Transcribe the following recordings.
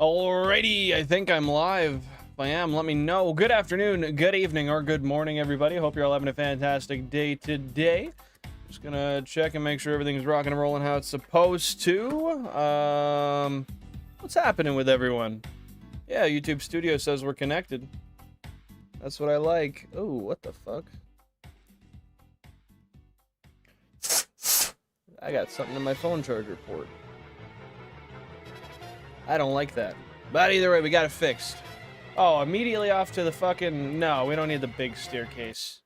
Alrighty, I think I'm live. If I am, let me know. Good afternoon, good evening, or good morning, everybody. Hope you're all having a fantastic day today. Just gonna check and make sure everything's rocking and rolling how it's supposed to. What's happening with everyone? Yeah, YouTube Studio says we're connected. That's what I like. Oh, what the fuck? I got something in my phone charger port. I don't like that. But either way, we got it fixed. Oh, immediately off to the fucking... No, we don't need the big staircase.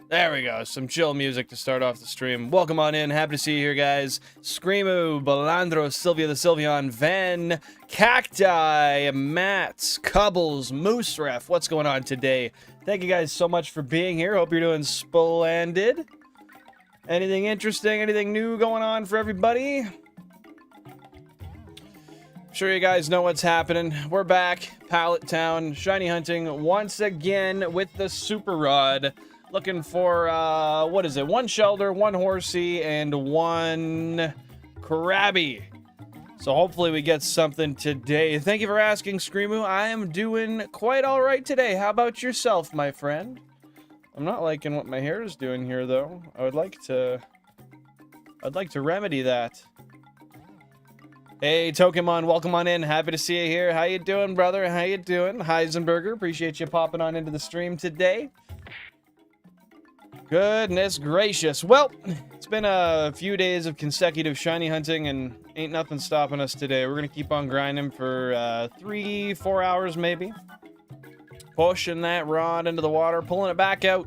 There we go. Some chill music to start off the stream. Welcome on in. Happy to see you here, guys. Screamo, Balandro, Sylvia the Sylveon, Van, Cacti, Matt, Cubbles, Moose Ref. What's going on today? Thank you guys so much for being here. Hope you're doing splendid. Anything interesting, anything new going on for everybody? I'm sure you guys know what's happening. We're back, Pallet Town, shiny hunting once again with the Super Rod. Looking for, what is it? One Shelter, one Horsey, and one Krabby. So hopefully we get something today. Thank you for asking, Screamo. I am doing quite all right today. How about yourself, my friend? I'm not liking what my hair is doing here, though. I'd like to remedy that. Hey, Pokemon, welcome on in. Happy to see you here. How you doing, brother? How you doing? Heisenberger, appreciate you popping on into the stream today. Goodness gracious. Well, it's been a few days of consecutive shiny hunting, and ain't nothing stopping us today. We're gonna keep on grinding for 3-4 hours, maybe. Pushing that rod into the water, pulling it back out,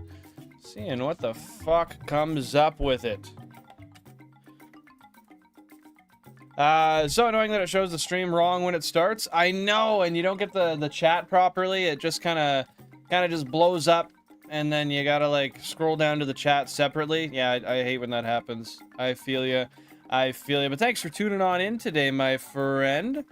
seeing what the fuck comes up with it. So annoying that it shows the stream wrong when it starts. I know, and you don't get the chat properly. It just kind of just blows up, and then you gotta like scroll down to the chat separately. Yeah, I hate when that happens. I feel you. But thanks for tuning on in today, my friend.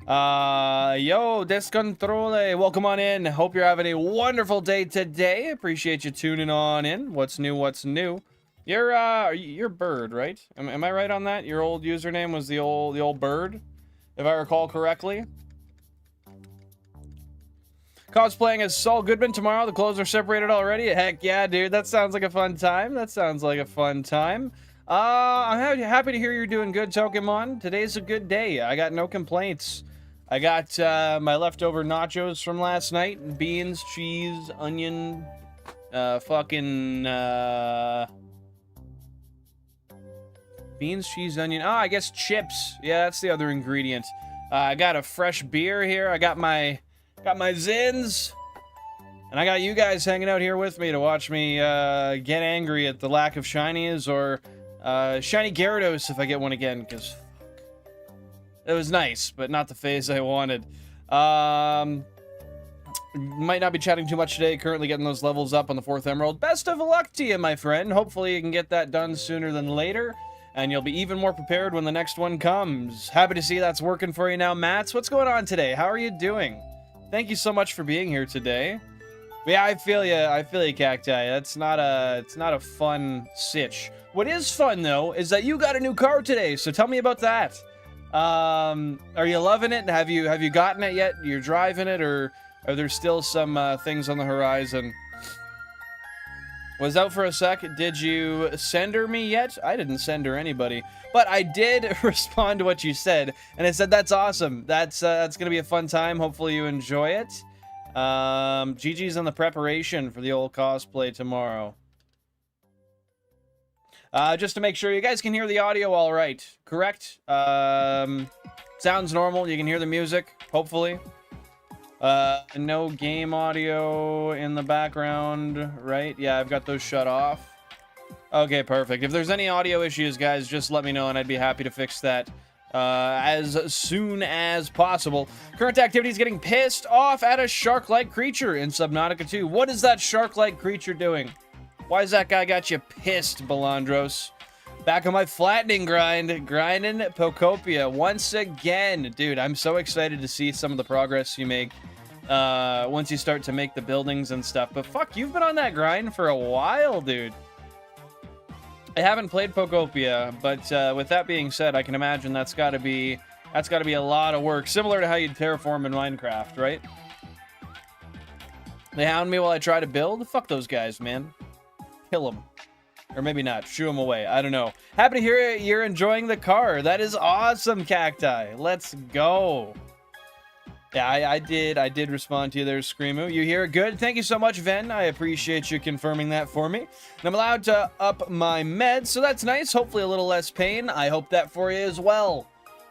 Yo, Descontrole, welcome on in. Hope you're having a wonderful day today. Appreciate you tuning on in. What's new? What's new? You're Bird, right? Am I right on that? Your old username was the old Bird, if I recall correctly. Cosplaying as Saul Goodman tomorrow. The clothes are separated already. Heck yeah, dude. That sounds like a fun time. I'm happy to hear you're doing good, Pokemon. Today's a good day. I got no complaints. I got my leftover nachos from last night. Beans, cheese, onion, beans, cheese, onion. Oh, I guess chips. Yeah, that's the other ingredient. I got a fresh beer here. I got my Zins. And I got you guys hanging out here with me to watch me get angry at the lack of shinies, or shiny Gyarados if I get one again, because it was nice, but not the phase I wanted. Might not be chatting too much today. Currently getting those levels up on the 4th Emerald. Best of luck to you, my friend. Hopefully you can get that done sooner than later, and you'll be even more prepared when the next one comes. Happy to see that's working for you now, Mats. What's going on today? How are you doing? Thank you so much for being here today. But yeah, I feel you, Cacti. It's not a fun sitch. What is fun though is that you got a new car today. So tell me about that. Are you loving it? Have you gotten it yet? You're driving it, or are there still some things on the horizon? Was out for a sec. Did you send her me yet? I didn't send her anybody, but I did respond to what you said, and I said that's awesome. That's gonna be a fun time. Hopefully you enjoy it. GG's on the preparation for the old cosplay tomorrow. Just to make sure you guys can hear the audio all right, correct? Sounds normal. You can hear the music, hopefully. No game audio in the background, right? Yeah, I've got those shut off. Okay, perfect. If there's any audio issues, guys, just let me know, and I'd be happy to fix that as soon as possible. Current activity is getting pissed off at a shark-like creature in Subnautica 2. What is that shark-like creature doing? Why is that guy got you pissed, Balandros? Back on my flattening grind, grinding Pokopia once again. Dude, I'm so excited to see some of the progress you make once you start to make the buildings and stuff. But fuck, you've been on that grind for a while, dude. I haven't played Pokopia, but with that being said, I can imagine that's got to be That's got to be a lot of work. Similar to how you'd terraform in Minecraft, right? They hound me while I try to build? Fuck those guys, man. Kill them. Or maybe not. Shoo them away. I don't know. Happy to hear you're enjoying the car. That is awesome, Cacti. Let's go. Yeah, I did respond to you there, Screamo. You hear it good? Thank you so much, Ven. I appreciate you confirming that for me. And I'm allowed to up my meds, so that's nice. Hopefully a little less pain. I hope that for you as well.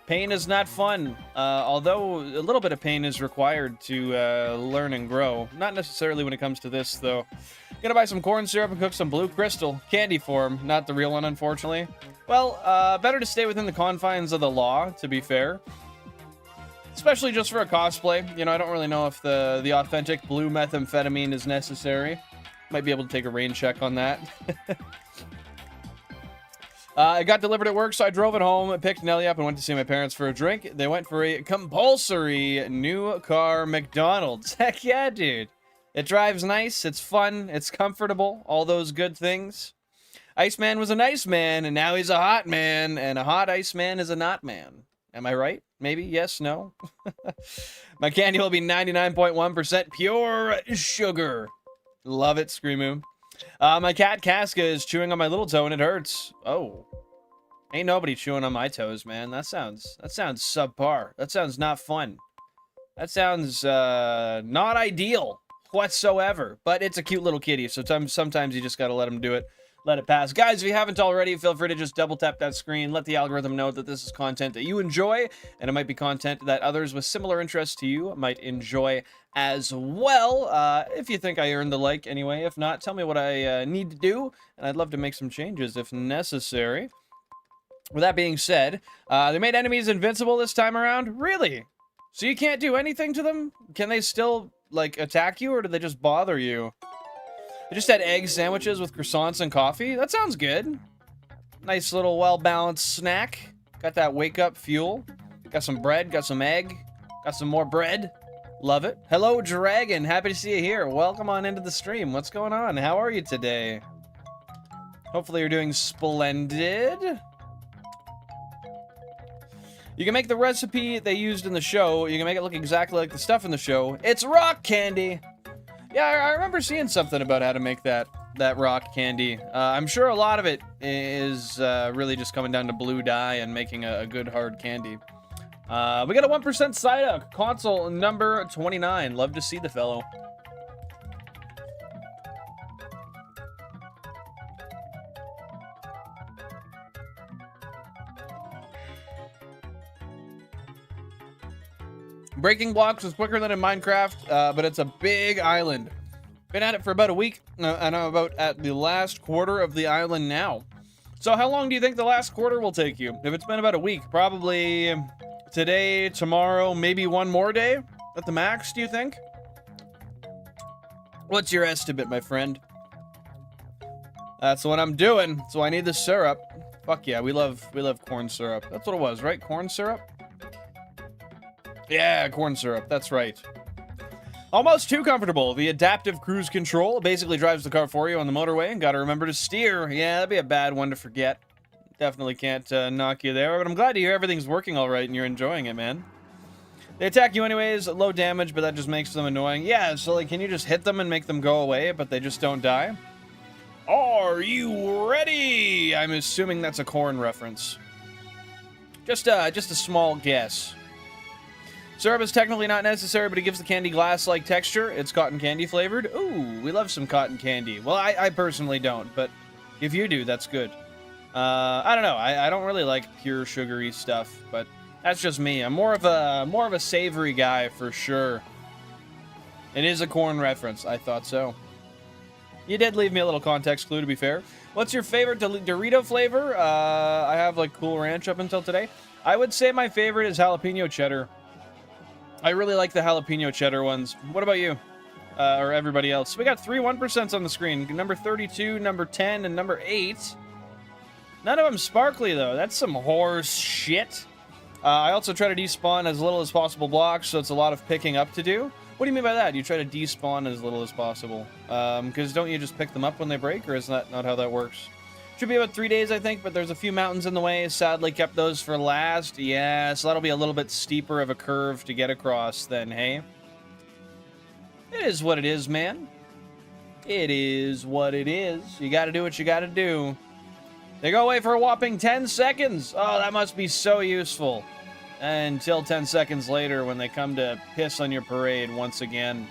Pain is not fun, although a little bit of pain is required to learn and grow. Not necessarily when it comes to this, though. Gonna buy some corn syrup and cook some blue crystal. Candy form, not the real one, unfortunately. Well, better to stay within the confines of the law, to be fair. Especially just for a cosplay. You know, I don't really know if the authentic blue methamphetamine is necessary. Might be able to take a rain check on that. It got delivered at work, so I drove it home, picked Nelly up, and went to see my parents for a drink. They went for a compulsory new car McDonald's. Heck yeah, dude. It drives nice, it's fun, it's comfortable, all those good things. Iceman was a nice man, and now he's a hot man, and a hot Iceman is a not man. Am I right? Maybe? Yes? No? My candy will be 99.1% pure sugar. Love it, Screamo. My cat Casca is chewing on my little toe and it hurts. Oh. Ain't nobody chewing on my toes, man. That sounds subpar. That sounds not fun. That sounds not ideal whatsoever. But it's a cute little kitty, so sometimes you just gotta let him do it. Let it pass. Guys, if you haven't already, feel free to just double tap that screen. Let the algorithm know that this is content that you enjoy, and it might be content that others with similar interests to you might enjoy as well. If you think I earned the like anyway. If not, tell me what I need to do, and I'd love to make some changes if necessary. With that being said, they made enemies invincible this time around? Really? So you can't do anything to them? Can they still, like, attack you, or do they just bother you? I just had egg sandwiches with croissants and coffee. That sounds good. Nice little well-balanced snack. Got that wake-up fuel. Got some bread, got some egg, got some more bread. Love it. Hello, Dragon. Happy to see you here. Welcome on into the stream. What's going on? How are you today? Hopefully you're doing splendid. You can make the recipe they used in the show. You can make it look exactly like the stuff in the show. It's rock candy. Yeah, I remember seeing something about how to make that rock candy. I'm sure a lot of it is really just coming down to blue dye and making a good hard candy. We got a 1% Psyduck, console number 29. Love to see the fellow. Breaking blocks is quicker than in Minecraft, but it's a big island. Been at it for about a week, and I'm about at the last quarter of the island now. So how long do you think the last quarter will take you? If it's been about a week, probably today, tomorrow, maybe one more day at the max, do you think? What's your estimate, my friend? That's what I'm doing, so I need the syrup. Fuck yeah, we love corn syrup. That's what it was, right? Corn syrup? Yeah, corn syrup, that's right. Almost too comfortable. The adaptive cruise control basically drives the car for you on the motorway, and gotta remember to steer. Yeah, that'd be a bad one to forget. Definitely can't knock you there, but I'm glad to hear everything's working all right and you're enjoying it, man. They attack you anyways, low damage, but that just makes them annoying. Yeah, so like, can you just hit them and make them go away, but they just don't die? Are you ready? I'm assuming that's a corn reference. Just a small guess. Syrup is technically not necessary, but it gives the candy glass-like texture. It's cotton candy flavored. Ooh, we love some cotton candy. Well, I personally don't, but if you do, that's good. I don't know. I don't really like pure sugary stuff, but that's just me. I'm more of a savory guy for sure. It is a corn reference. I thought so. You did leave me a little context clue, to be fair. What's your favorite Dorito flavor? I have like Cool Ranch up until today. I would say my favorite is jalapeno cheddar. I really like the jalapeno cheddar ones. What about you? Or everybody else? We got 3 1% on the screen. Number 32, number 10, and number 8. None of them sparkly, though. That's some horse shit. I also try to despawn as little as possible blocks, so it's a lot of picking up to do. What do you mean by that? You try to despawn as little as possible? Because don't you just pick them up when they break, or is that not how that works? Should be about 3 days, I think, but there's a few mountains in the way. Sadly kept those for last. Yeah, so that'll be a little bit steeper of a curve to get across then, hey? It is what it is, man. It is what it is. You gotta do what you gotta do. They go away for a whopping 10 seconds. Oh, that must be so useful. Until 10 seconds later when they come to piss on your parade once again.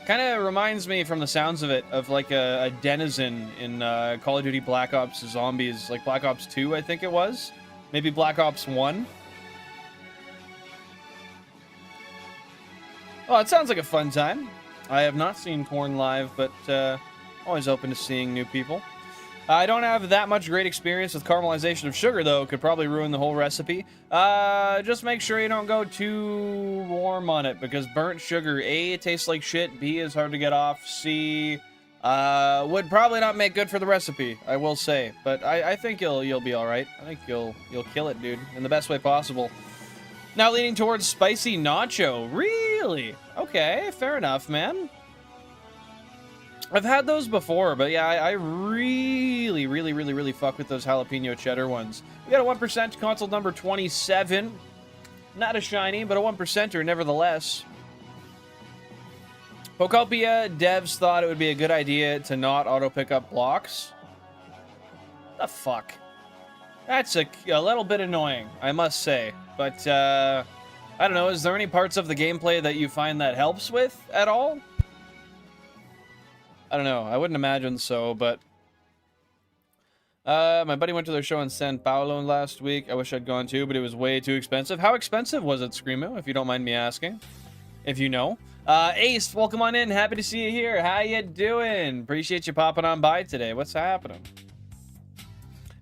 Kind of reminds me, from the sounds of it, of like a denizen in Call of Duty Black Ops Zombies, like Black Ops 2, I think it was. Maybe Black Ops 1. Oh, it sounds like a fun time. I have not seen Corn live, but always open to seeing new people. I don't have that much great experience with caramelization of sugar, though. Could probably ruin the whole recipe. Just make sure you don't go too warm on it, because burnt sugar, A, it tastes like shit, B, is hard to get off, C, would probably not make good for the recipe, I will say. But I think you'll be alright. I think you'll kill it, dude, in the best way possible. Now leaning towards spicy nacho. Really? Okay, fair enough, man. I've had those before, but yeah, I really fuck with those jalapeno cheddar ones. We got a 1% console number 27. Not a shiny, but a 1%er nevertheless. Pokopia devs thought it would be a good idea to not auto-pick up blocks. The fuck? That's a little bit annoying, I must say. But, I don't know, is there any parts of the gameplay that you find that helps with at all? I don't know. I wouldn't imagine so, but... my buddy went to their show in San Paulo last week. I wish I'd gone too, but it was way too expensive. How expensive was it, Screamo, if you don't mind me asking? If you know. Ace, welcome on in. Happy to see you here. How you doing? Appreciate you popping on by today. What's happening?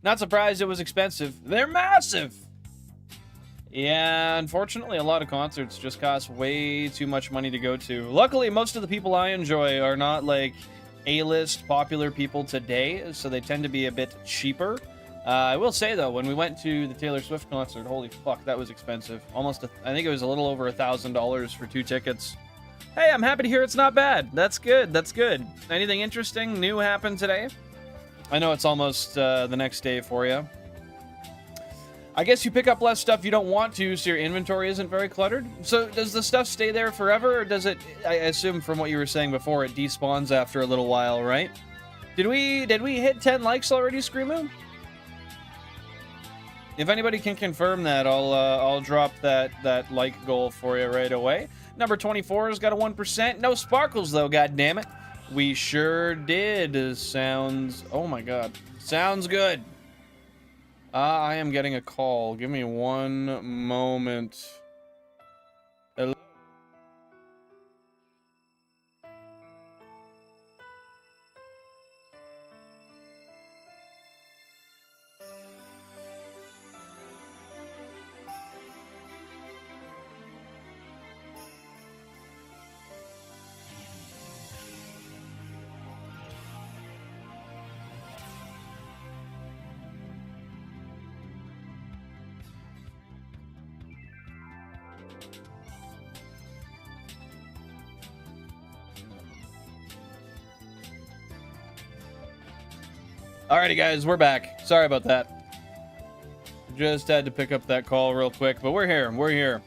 Not surprised it was expensive. They're massive! Yeah, unfortunately, a lot of concerts just cost way too much money to go to. Luckily, most of the people I enjoy are not, like, A-list popular people today, so they tend to be a bit cheaper. I will say, though, when we went to the Taylor Swift concert, holy fuck, that was expensive. Almost, I think it was a little over $1,000 for 2 tickets. Hey, I'm happy to hear it's not bad. That's good, that's good. Anything interesting, new happened today? I know it's almost the next day for you. I guess you pick up less stuff you don't want to, so your inventory isn't very cluttered. So does the stuff stay there forever, or does it, I assume from what you were saying before, it despawns after a little while, right? Did we hit 10 likes already, Screamo? If anybody can confirm that, I'll drop that like goal for you right away. Number 24 has got a 1%. No sparkles, though, goddammit. We sure did. Sounds... Oh, my God. Sounds good. I am getting a call. Give me one moment. Hello? Alrighty, guys, we're back. Sorry about that. Just had to pick up that call real quick, but we're here. We're here.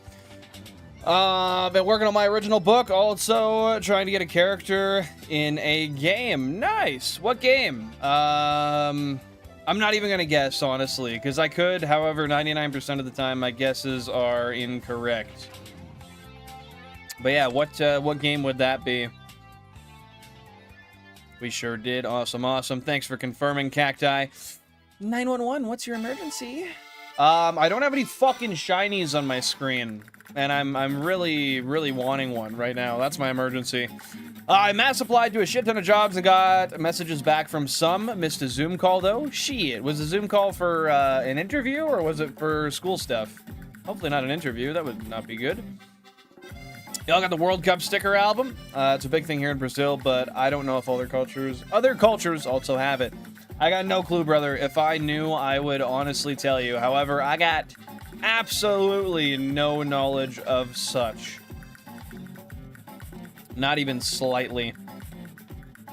Been working on my original book, also trying to get a character in a game. Nice. What game? I'm not even gonna guess, honestly, because I could. However, 99% of the time, my guesses are incorrect. But yeah, what game would that be? We sure did. Awesome, awesome. Thanks for confirming, Cacti. 911, what's your emergency? I don't have any fucking shinies on my screen, and I'm really wanting one right now. That's my emergency. I mass applied to a shit ton of jobs and got messages back from some. Missed a Zoom call, though. Shit. Was the Zoom call for an interview, or was it for school stuff? Hopefully not an interview. That would not be good. Y'all got the World Cup sticker album. It's a big thing here in Brazil, but I don't know if other cultures also have it. I got no clue, brother. If I knew, I would honestly tell you. However, I got absolutely no knowledge of such. Not even slightly.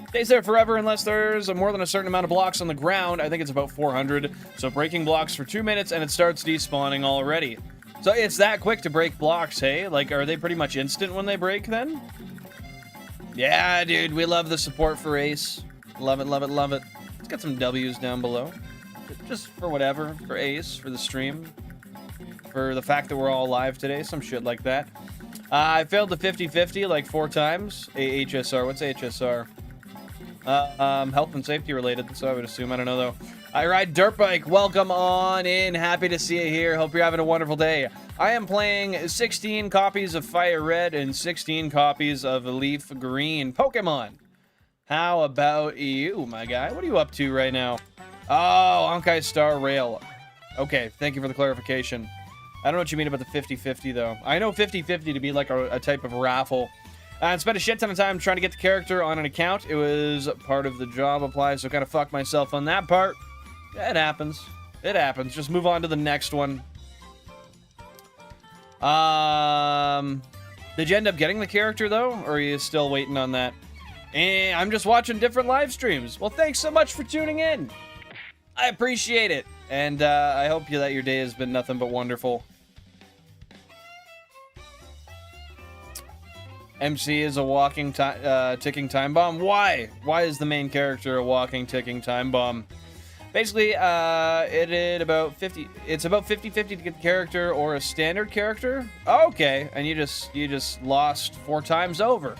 Stays there forever unless there's more than a certain amount of blocks on the ground. I think it's about 400. So breaking blocks for 2 minutes and it starts despawning already. So it's that quick to break blocks, hey? Like, are they pretty much instant when they break then? Yeah, dude, we love the support for Ace. Love it, love it, love it. Let's get some W's down below. Just for whatever, for Ace, for the stream. For the fact that we're all live today, some shit like that. I failed the 50-50 like 4 times. HSR, what's HSR? Health and safety related, so I would assume. I don't know, though. I ride dirt bike. Welcome on in. Happy to see you here. Hope you're having a wonderful day. I am playing 16 copies of FireRed and 16 copies of LeafGreen Pokemon. How about you, my guy? What are you up to right now? Oh, Ankai Star Rail. Okay, thank you for the clarification. I don't know what you mean about the 50-50, though. I know 50-50 to be like a type of raffle. And spent a shit ton of time trying to get the character on an account. It was part of the job apply, so kind of fucked myself on that part. It happens. It happens. Just move on to the next one. Did you end up getting the character, though? Or are you still waiting on that? And I'm just watching different live streams. Well, thanks so much for tuning in. I appreciate it. And I hope that your day has been nothing but wonderful. MC is a walking ticking time bomb. Why? Why is the main character a walking ticking time bomb? Basically, it's about 50-50 to get the character or a standard character. Okay, and you just lost 4 times over.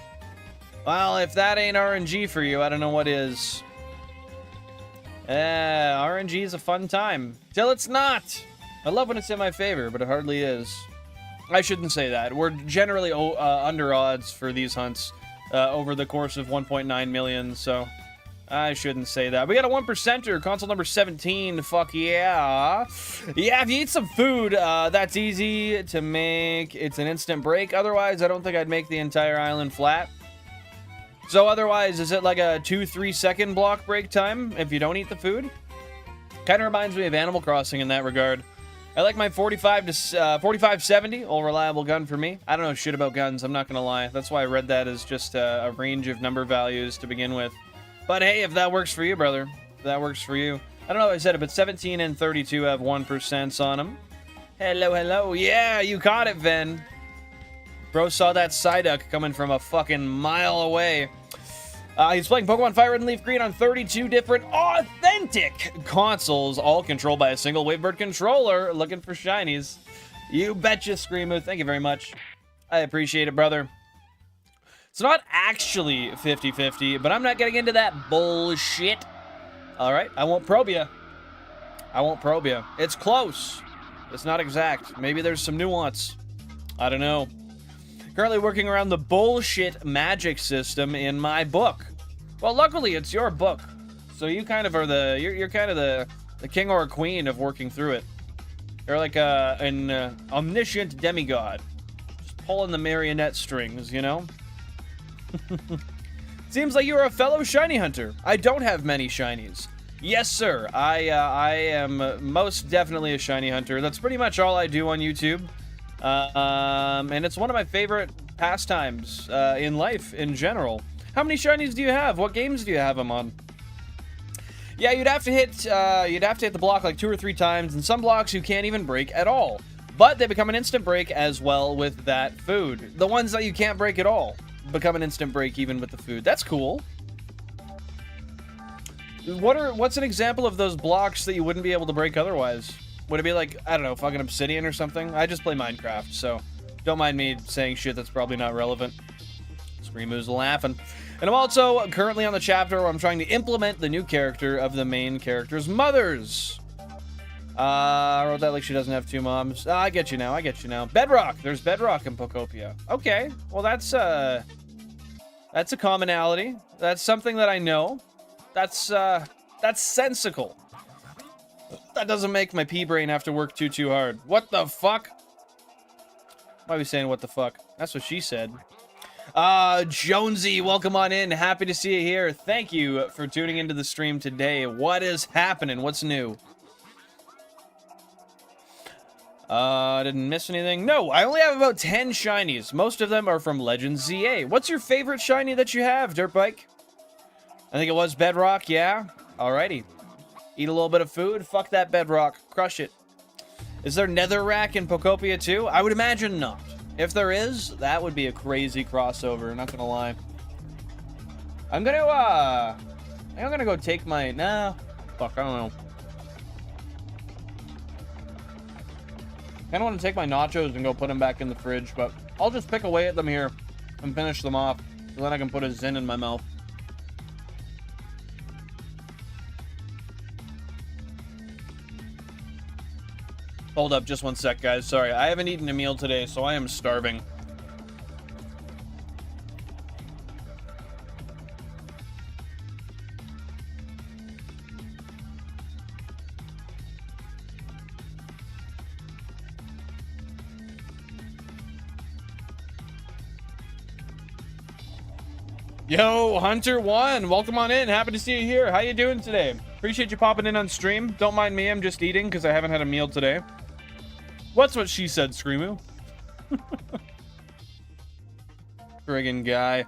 Well, if that ain't RNG for you, I don't know what is. RNG is a fun time. Till it's not. I love when it's in my favor, but it hardly is. I shouldn't say that. We're generally under odds for these hunts over the course of 1.9 million, so I shouldn't say that. We got a 1%er, console number 17. Fuck yeah. Yeah, if you eat some food, that's easy to make. It's an instant break. Otherwise, I don't think I'd make the entire island flat. So otherwise, is it like a 2-3 second block break time if you don't eat the food? Kind of reminds me of Animal Crossing in that regard. I like my 45-70, all reliable gun for me. I don't know shit about guns, I'm not gonna lie. That's why I read that as just a range of number values to begin with. But hey, if that works for you, brother, if that works for you. I don't know if I said it, but 17 and 32 have 1% on them. Hello, hello. Yeah, you caught it, Ven. Bro saw that Psyduck coming from a fucking mile away. He's playing Pokemon FireRed and LeafGreen on 32 different authentic consoles, all controlled by a single Wavebird controller, looking for shinies. You betcha, Screamo. Thank you very much. I appreciate it, brother. It's not actually 50-50, but I'm not getting into that bullshit. All right, I won't probe you. I won't probe you. It's close. It's not exact. Maybe there's some nuance. I don't know. Currently working around the bullshit magic system in my book. Well, luckily it's your book, so you kind of are you're kind of the king or queen of working through it. You're like an omniscient demigod, just pulling the marionette strings, you know. Seems like you're a fellow shiny hunter. I don't have many shinies. Yes, sir. I am most definitely a shiny hunter. That's pretty much all I do on YouTube. And it's one of my favorite pastimes in life in general. How many shinies do you have? What games do you have them on? Yeah, you'd have to hit the block like 2 or 3 times, and some blocks you can't even break at all. But they become an instant break as well with that food. The ones that you can't break at all become an instant break even with the food. That's cool. What's an example of those blocks that you wouldn't be able to break otherwise? Would it be like, I don't know, fucking obsidian or something? I just play Minecraft, so don't mind me saying shit that's probably not relevant. Screamo's laughing. And I'm also currently on the chapter where I'm trying to implement the new character of the main character's mothers. I wrote that like she doesn't have 2 moms. I get you now, I get you now. Bedrock! There's Bedrock in Pokopia. Okay, well that's a commonality. That's something that I know. That's sensical. That doesn't make my pea-brain have to work too hard. What the fuck? Why are we saying what the fuck? That's what she said. Jonesy, welcome on in. Happy to see you here. Thank you for tuning into the stream today. What is happening? What's new? Didn't miss anything? No, I only have about 10 shinies. Most of them are from Legends ZA. What's your favorite shiny that you have, Dirtbike? I think it was bedrock, yeah? Alrighty. Eat a little bit of food. Fuck that bedrock. Crush it. Is there netherrack in Pokopia too? I would imagine not. If there is, that would be a crazy crossover, not gonna lie. I'm gonna go take my... Nah. Fuck, I don't know. Kinda wanna take my nachos and go put them back in the fridge, but I'll just pick away at them here and finish them off. So then I can put a Zin in my mouth. Hold up just one sec, guys. Sorry, I haven't eaten a meal today, so I am starving. Yo, Hunter1, welcome on in. Happy to see you here. How you doing today? Appreciate you popping in on stream. Don't mind me, I'm just eating because I haven't had a meal today. What's what she said, Screamoo? Friggin' guy.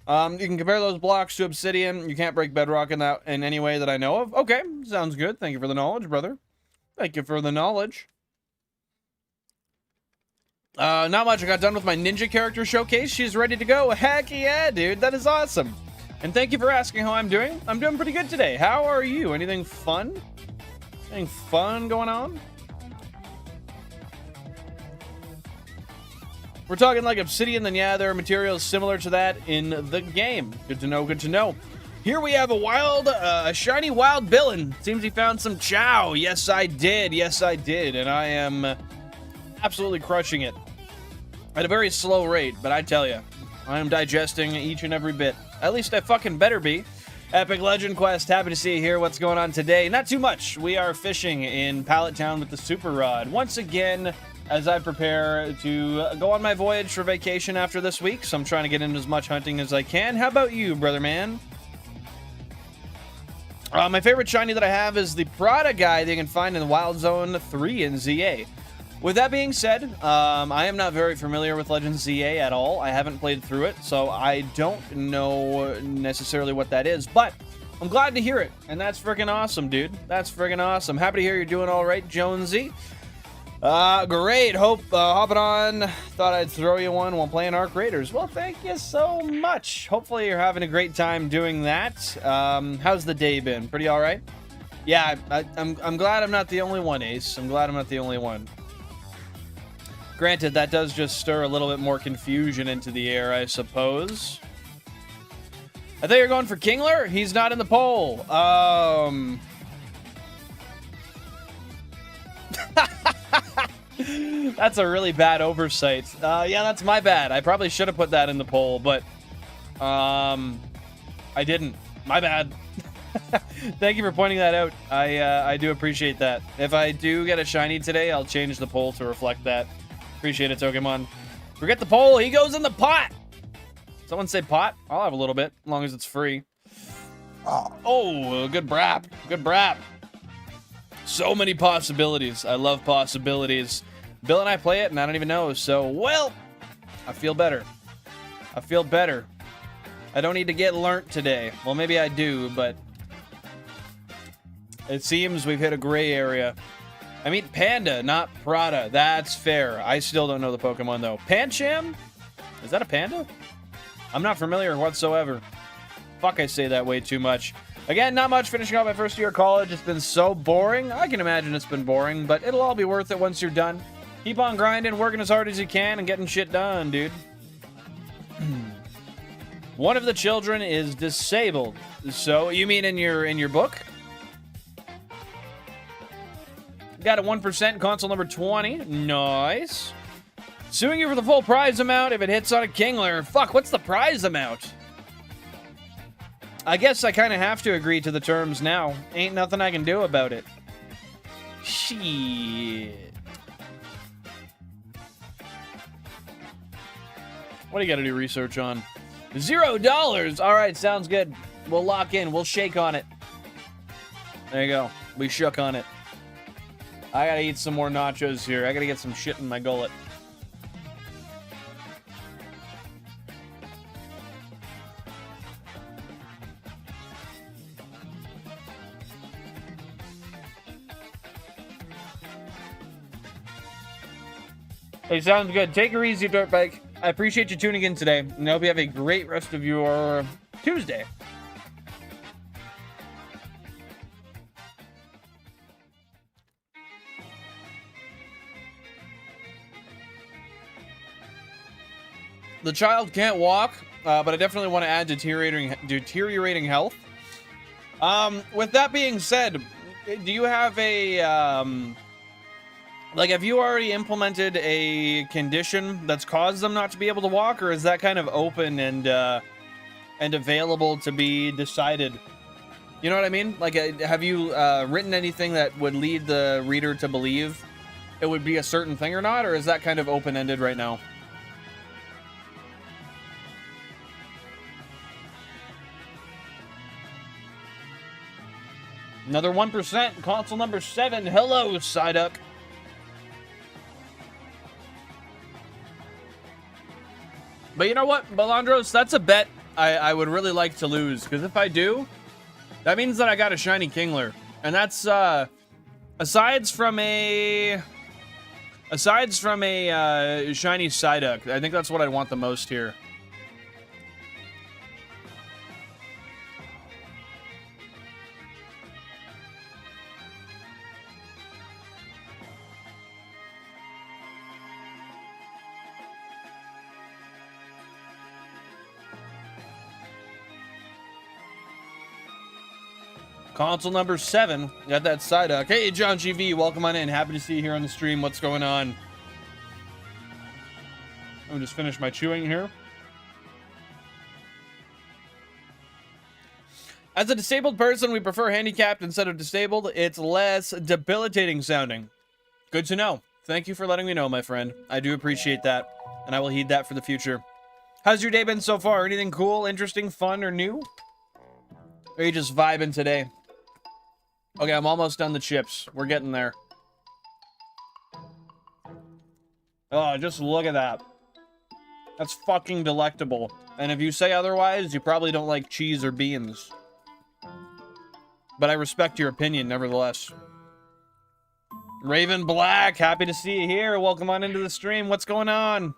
You can compare those blocks to obsidian. You can't break bedrock in any way that I know of. Okay, sounds good. Thank you for the knowledge, brother. Thank you for the knowledge. Not much. I got done with my ninja character showcase. She's ready to go. Heck yeah, dude. That is awesome. And thank you for asking how I'm doing. I'm doing pretty good today. How are you? Anything fun? Anything fun going on? We're talking like obsidian, then yeah, there are materials similar to that in the game. Good to know, good to know. Here we have a shiny wild villain. Seems he found some chow. Yes, I did. Yes, I did. And I am absolutely crushing it. At a very slow rate, but I tell you, I am digesting each and every bit. At least I fucking better be. Epic Legend Quest, happy to see you here. What's going on today? Not too much. We are fishing in Pallet Town with the Super Rod. Once again, as I prepare to go on my voyage for vacation after this week, so I'm trying to get into as much hunting as I can. How about you, brother man? My favorite shiny that I have is the Prada guy that you can find in the Wild Zone 3 in ZA. With that being said, I am not very familiar with Legends ZA at all. I haven't played through it, so I don't know necessarily what that is, but I'm glad to hear it, and that's freaking awesome, dude. That's freaking awesome. Happy to hear you're doing all right, Jonesy. Great. Hopping on. Thought I'd throw you one while playing Arc Raiders. Well, thank you so much. Hopefully you're having a great time doing that. How's the day been? Pretty all right? Yeah, I'm glad I'm not the only one, Ace. I'm glad I'm not the only one. Granted, that does just stir a little bit more confusion into the air, I suppose. I thought you were going for Kingler. He's not in the poll. That's a really bad oversight. Yeah, that's my bad. I probably should have put that in the poll, but I didn't. My bad. Thank you for pointing that out. I do appreciate that. If I do get a shiny today, I'll change the poll to reflect that. Appreciate it, Pokemon. Forget the poll. He goes in the pot. Someone say pot? I'll have a little bit, as long as it's free. Oh, good brap. Good brap. So many possibilities. I love possibilities. Bill and I play it, and I don't even know. So, well, I feel better. I feel better. I don't need to get learnt today. Well, maybe I do, but it seems we've hit a gray area. I mean, Panda, not Prada. That's fair. I still don't know the Pokemon, though. Pancham? Is that a panda? I'm not familiar whatsoever. Fuck, I say that way too much. Again, not much. Finishing up my first year of college. It's been so boring. I can imagine it's been boring, but it'll all be worth it once you're done. Keep on grinding, working as hard as you can, and getting shit done, dude. One of the children is disabled. So, you mean in your book? Got a 1%, console number 20. Nice. Suing you for the full prize amount if it hits on a Kingler. Fuck, what's the prize amount? I guess I kind of have to agree to the terms now. Ain't nothing I can do about it. Shit. What do you gotta do research on? $0! Alright, sounds good. We'll lock in. We'll shake on it. There you go. We shook on it. I gotta eat some more nachos here. I gotta get some shit in my gullet. Hey, sounds good. Take her easy, Dirtbike. I appreciate you tuning in today, and I hope you have a great rest of your Tuesday. The child can't walk, but I definitely want to add deteriorating health. With that being said, do you have a, like, have you already implemented a condition that's caused them not to be able to walk, or is that kind of open and available to be decided? You know what I mean? Like, have you written anything that would lead the reader to believe it would be a certain thing or not, or is that kind of open-ended right now? Another 1%, console number 7. Hello, Psyduck. But you know what, Balandros? That's a bet I would really like to lose, because if I do, that means that I got a Shiny Kingler. And that's, aside from a Shiny Psyduck, I think that's what I want the most here. Console number 7. Got that Psyduck. Hey, John GV, welcome on in. Happy to see you here on the stream. What's going on? Let me just finish my chewing here. As a disabled person, we prefer handicapped instead of disabled. It's less debilitating sounding. Good to know. Thank you for letting me know, my friend. I do appreciate that, and I will heed that for the future. How's your day been so far? Anything cool, interesting, fun, or new? Or are you just vibing today? Okay, I'm almost done the chips. We're getting there. Oh, just look at that. That's fucking delectable. And if you say otherwise, you probably don't like cheese or beans. But I respect your opinion, nevertheless. Raven Black, happy to see you here. Welcome on into the stream. What's going on?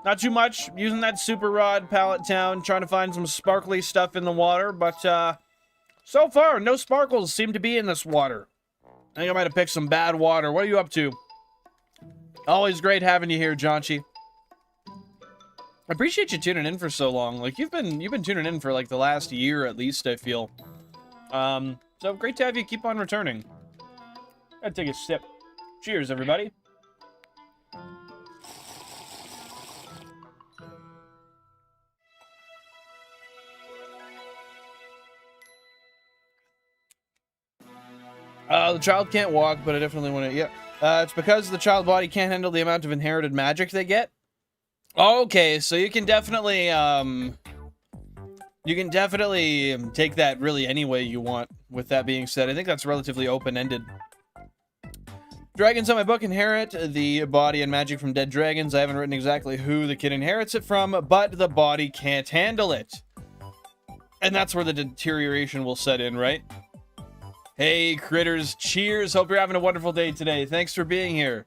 Not too much. Using that Super Rod Pallet Town, trying to find some sparkly stuff in the water, but, so far, no sparkles seem to be in this water. I think I might have picked some bad water. What are you up to? Always great having you here, Jonchi. I appreciate you tuning in for so long. Like, you've been tuning in for, like, the last year at least, I feel. So great to have you keep on returning. Gotta take a sip. Cheers, everybody. The child can't walk, but I definitely want to, yeah. It's because the child body can't handle the amount of inherited magic they get. Okay, so you can definitely take that really any way you want. With that being said, I think that's relatively open-ended. Dragons on my book inherit the body and magic from dead dragons. I haven't written exactly who the kid inherits it from, but the body can't handle it. And that's where the deterioration will set in, right? Hey, critters, cheers. Hope you're having a wonderful day today. Thanks for being here.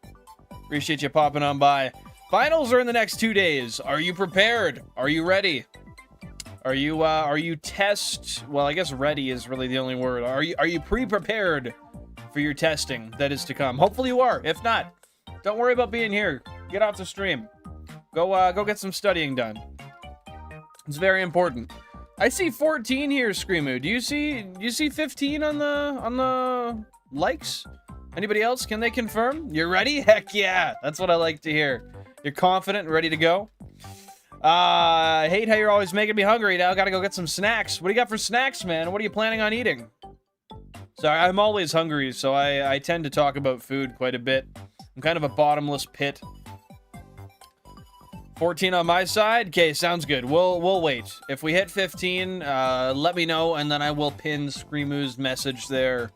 Appreciate you popping on by. Finals are in the next 2 days. Are you prepared? Are you ready? Are you well, I guess ready is really the only word. Are you pre-prepared for your testing that is to come? Hopefully you are. If not, don't worry about being here. Get off the stream. Go get some studying done. It's very important. I see 14 here, Screamoo. Do you see 15 on the likes? Anybody else? Can they confirm? You're ready? Heck yeah. That's what I like to hear. You're confident and ready to go. I hate how you're always making me hungry now. Gotta go get some snacks. What do you got for snacks, man? What are you planning on eating? Sorry, I'm always hungry, so I tend to talk about food quite a bit. I'm kind of a bottomless pit. 14 on my side? Okay, sounds good. We'll wait. If we hit 15, let me know, and then I will pin Screamoo's message there.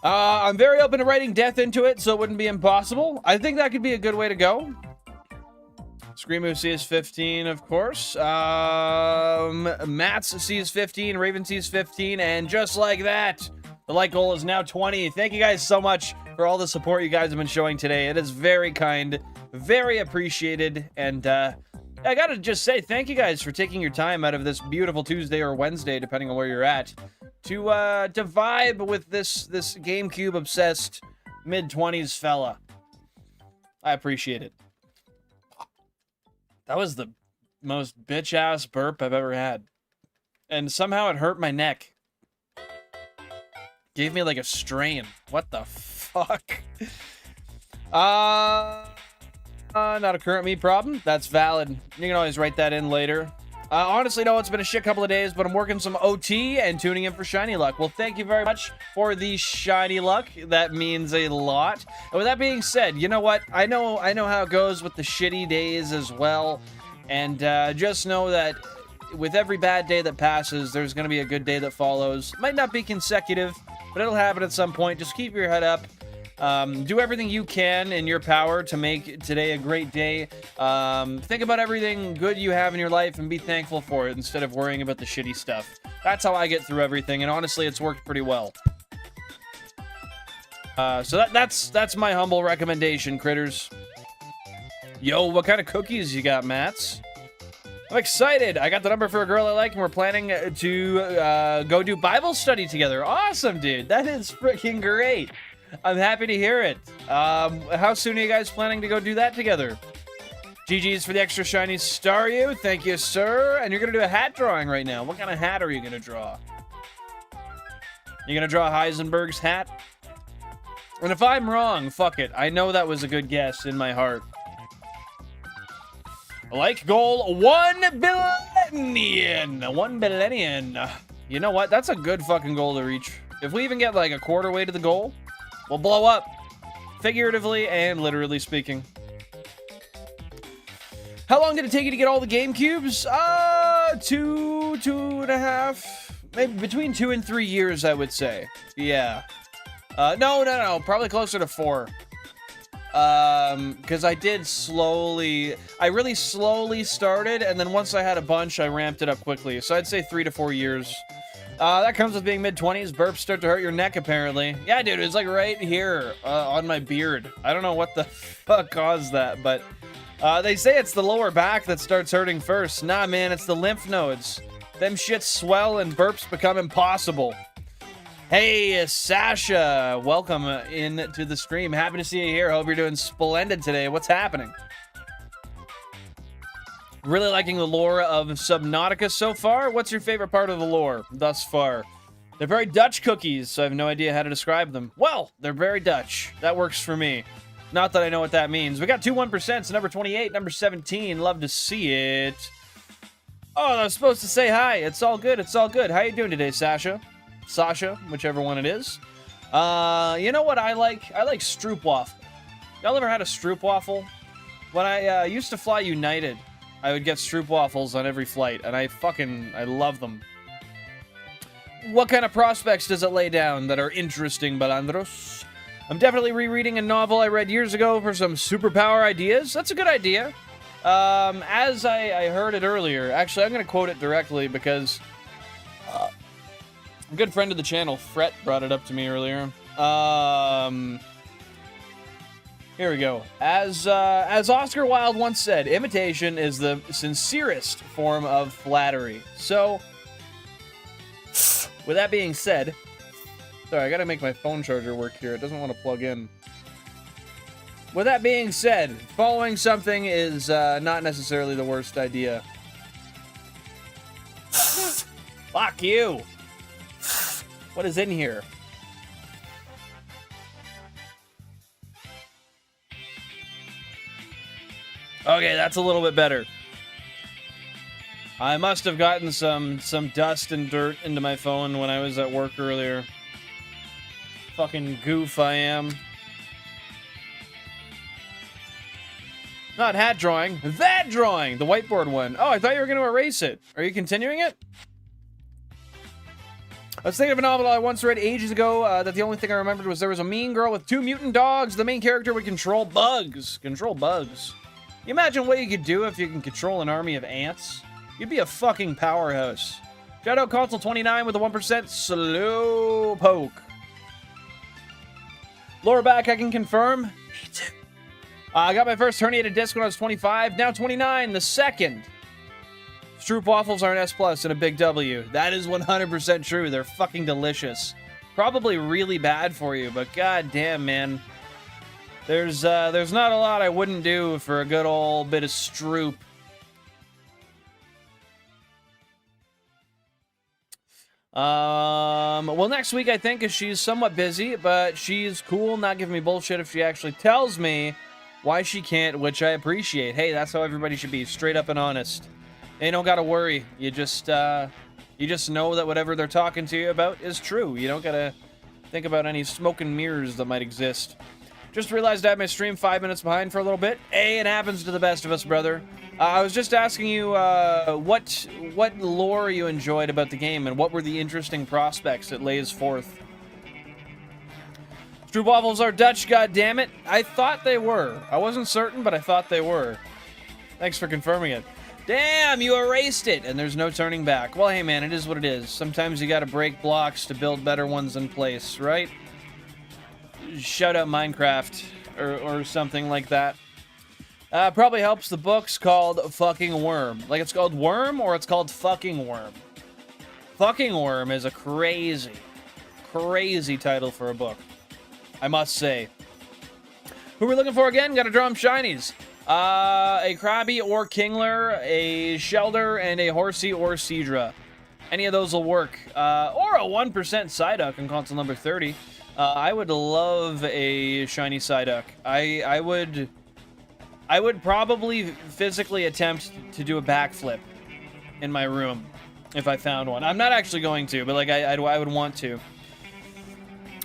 I'm very open to writing death into it, so it wouldn't be impossible. I think that could be a good way to go. Screamoo sees 15, of course. Mats sees 15, Raven sees 15, and just like that, The like goal is now 20. Thank you guys so much for all the support you guys have been showing today. It is very kind, very appreciated, and I gotta just say thank you guys for taking your time out of this beautiful Tuesday or Wednesday, depending on where you're at, to vibe with this GameCube obsessed mid-20s fella. I appreciate it. That was the most bitch-ass burp I've ever had. And somehow it hurt my neck. Gave me like a strain. What the fuck? Not a current me problem. That's valid. You can always write that in later. Honestly, no, it's been a shit couple of days, but I'm working some OT and tuning in for Shiny Luck. Well, thank you very much for the Shiny Luck. That means a lot. And with that being said, you know what? I know how it goes with the shitty days as well. And just know that with every bad day that passes, there's going to be a good day that follows. Might not be consecutive, but it'll happen at some point. Just keep your head up. Do everything you can in your power to make today a great day. Think about everything good you have in your life and be thankful for it instead of worrying about the shitty stuff. That's how I get through everything, and honestly, it's worked pretty well. So that's my humble recommendation, critters. Yo, what kind of cookies you got, Mats? I'm excited. I got the number for a girl I like, and we're planning to go do Bible study together. Awesome, dude. That is freaking great. I'm happy to hear it. How soon are you guys planning to go do that together? GG's for the extra shiny star, you. Thank you, sir. And you're going to do a hat drawing right now. What kind of hat are you going to draw? You're going to draw Heisenberg's hat? And if I'm wrong, fuck it. I know that was a good guess in my heart. Like goal 1 billion. 1 billion. You know what? That's a good fucking goal to reach. If we even get like a quarter way to the goal, we'll blow up. Figuratively and literally speaking. How long did it take you to get all the GameCubes? 2.5. Maybe between 2 and 3 years, I would say. Yeah. No. Probably closer to 4. Because I really slowly started, and then once I had a bunch, I ramped it up quickly. So I'd say 3 to 4 years. That comes with being mid-20s. Burps start to hurt your neck, apparently. Yeah, dude, it's like right here, on my beard. I don't know what the fuck caused that, but, they say it's the lower back that starts hurting first. Nah, man, it's the lymph nodes. Them shits swell and burps become impossible. Hey, Sasha, welcome into the stream. Happy to see you here. Hope you're doing splendid today. What's happening? Really liking the lore of Subnautica so far. What's your favorite part of the lore thus far? They're very Dutch cookies, so I have no idea how to describe them. Well, they're very Dutch. That works for me. Not that I know what that means. We got 2-1%, so number 28, number 17. Love to see it. Oh, I was supposed to say hi. It's all good. It's all good. How you doing today, Sasha? Sasha, whichever one it is. You know what I like? I like stroopwafel. Y'all ever had a stroopwafel? When I used to fly United, I would get stroopwafels on every flight, and I love them. What kind of prospects does it lay down that are interesting, Balandros? I'm definitely rereading a novel I read years ago for some superpower ideas. That's a good idea. As I heard it earlier, actually, I'm going to quote it directly because a good friend of the channel, Fret, brought it up to me earlier. Here we go. As Oscar Wilde once said, imitation is the sincerest form of flattery. So, with that being said, sorry, I gotta make my phone charger work here. It doesn't want to plug in. With that being said, following something is not necessarily the worst idea. Fuck you! What is in here? Okay, that's a little bit better. I must have gotten some dust and dirt into my phone when I was at work earlier. Fucking goof I am. Not hat drawing, that drawing! The whiteboard one. Oh, I thought you were going to erase it. Are you continuing it? I was thinking of a novel I once read ages ago that the only thing I remembered was there was a mean girl with 2 mutant dogs. The main character would control bugs. Control bugs. You imagine what you could do if you can control an army of ants? You'd be a fucking powerhouse. Shout out Console 29 with a 1% slow poke. Lower back, I can confirm. Me too. I got my first herniated disc when I was 25, now 29, the second. Stroop waffles are an S+ and a big W. That is 100% true. They're fucking delicious. Probably really bad for you, but god damn, man. There's not a lot I wouldn't do for a good old bit of Stroop. Well, next week I think she's somewhat busy, but she's cool, not giving me bullshit if she actually tells me why she can't, which I appreciate. Hey, that's how everybody should be, straight up and honest. You don't gotta worry. You just know that whatever they're talking to you about is true. You don't gotta think about any smoke and mirrors that might exist. Just realized I had my stream 5 minutes behind for a little bit. Hey, it happens to the best of us, brother. I was just asking you what lore you enjoyed about the game and what were the interesting prospects it lays forth. Stroop waffles are Dutch, goddammit. I thought they were. I wasn't certain, but I thought they were. Thanks for confirming it. Damn, you erased it, and there's no turning back. Well, hey, man, it is what it is. Sometimes you gotta break blocks to build better ones in place, right? Shout out Minecraft, or something like that. Probably helps the book's called Fucking Worm. Like, it's called Worm, or it's called Fucking Worm. Fucking Worm is a crazy, crazy title for a book, I must say. Who are we looking for again? Gotta draw them shinies. A Krabby or Kingler, a Shelder, and a Horsey or Seadra. Any of those will work. Or a 1% Psyduck in console number 30. I would love a shiny Psyduck. I would probably physically attempt to do a backflip in my room if I found one. I'm not actually going to, but like I would want to.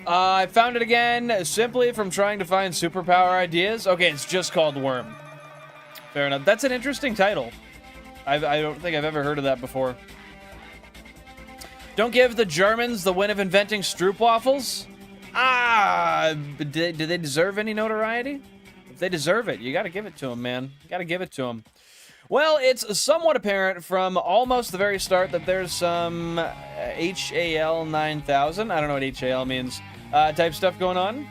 I found it again simply from trying to find superpower ideas. Okay, it's just called Worm. Fair enough. That's an interesting title. I don't think I've ever heard of that before. Don't give the Germans the win of inventing Stroop waffles. Do they deserve any notoriety? If they deserve it, you gotta give it to them, man. You gotta give it to them. Well, it's somewhat apparent from almost the very start that there's some HAL 9000, I don't know what HAL means, type stuff going on.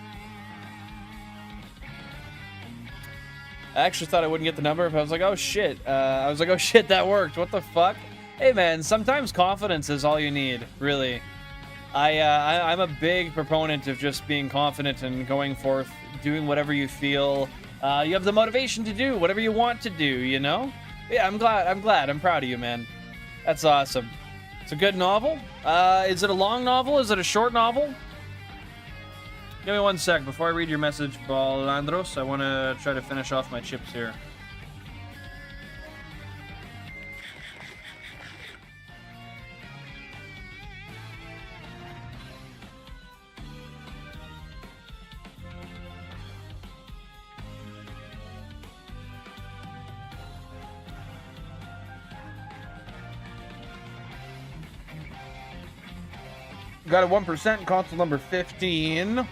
I actually thought I wouldn't get the number, but I was like, oh shit. Oh shit, that worked. What the fuck? Hey man, sometimes confidence is all you need, really. I'm a big proponent of just being confident and going forth, doing whatever you feel you have the motivation to do, whatever you want to do, you know? Yeah, I'm glad. I'm proud of you, man. That's awesome. It's a good novel. Is it a long novel? Is it a short novel? Give me 1 sec before I read your message, Balandros. I want to try to finish off my chips here. Got a 1%, console number 15.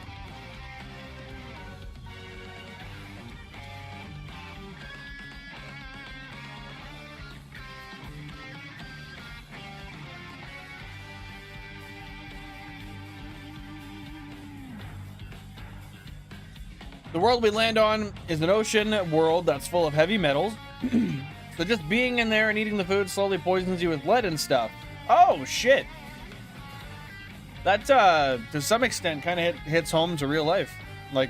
The world we land on is an ocean world that's full of heavy metals. So just being in there and eating the food slowly poisons you with lead and stuff. Oh, shit. That, to some extent, kind of hits home to real life. Like,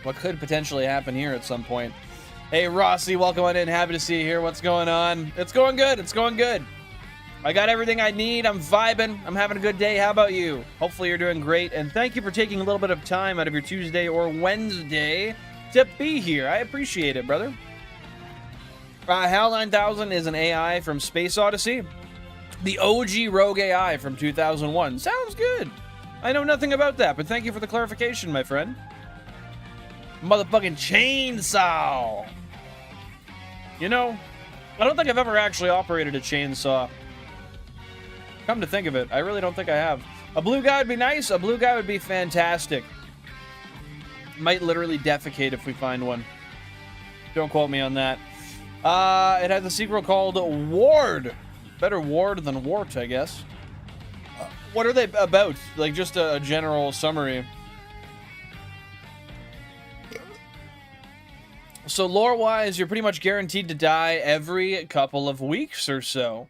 what could potentially happen here at some point. Hey, Rossi, welcome on in. Happy to see you here. What's going on? It's going good. It's going good. I got everything I need. I'm vibing. I'm having a good day. How about you? Hopefully you're doing great. And thank you for taking a little bit of time out of your Tuesday or Wednesday to be here. I appreciate it, brother. HAL 9000 is an AI from Space Odyssey. The OG Rogue AI from 2001. Sounds good. I know nothing about that, but thank you for the clarification, my friend. Motherfucking chainsaw. You know, I don't think I've ever actually operated a chainsaw. Come to think of it, I really don't think I have. A blue guy would be nice. A blue guy would be fantastic. Might literally defecate if we find one. Don't quote me on that. It has a sequel called Ward. Better Ward than Wart, I guess. What are they about? Like, just a general summary. So lore-wise, you're pretty much guaranteed to die every couple of weeks or so.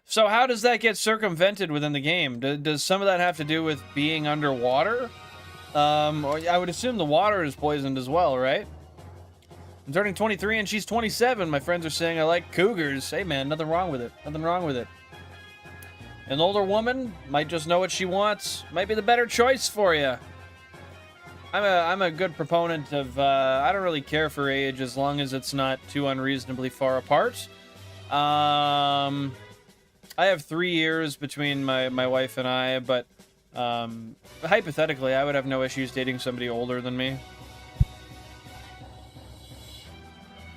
So how does that get circumvented within the game? Does some of that have to do with being underwater? Or I would assume the water is poisoned as well, right? I'm turning 23 and she's 27. My friends are saying I like cougars. Hey man, nothing wrong with it. Nothing wrong with it. An older woman might just know what she wants. Might be the better choice for you. I'm a good proponent of, I don't really care for age as long as it's not too unreasonably far apart. I have 3 years between my wife and I, but hypothetically, I would have no issues dating somebody older than me.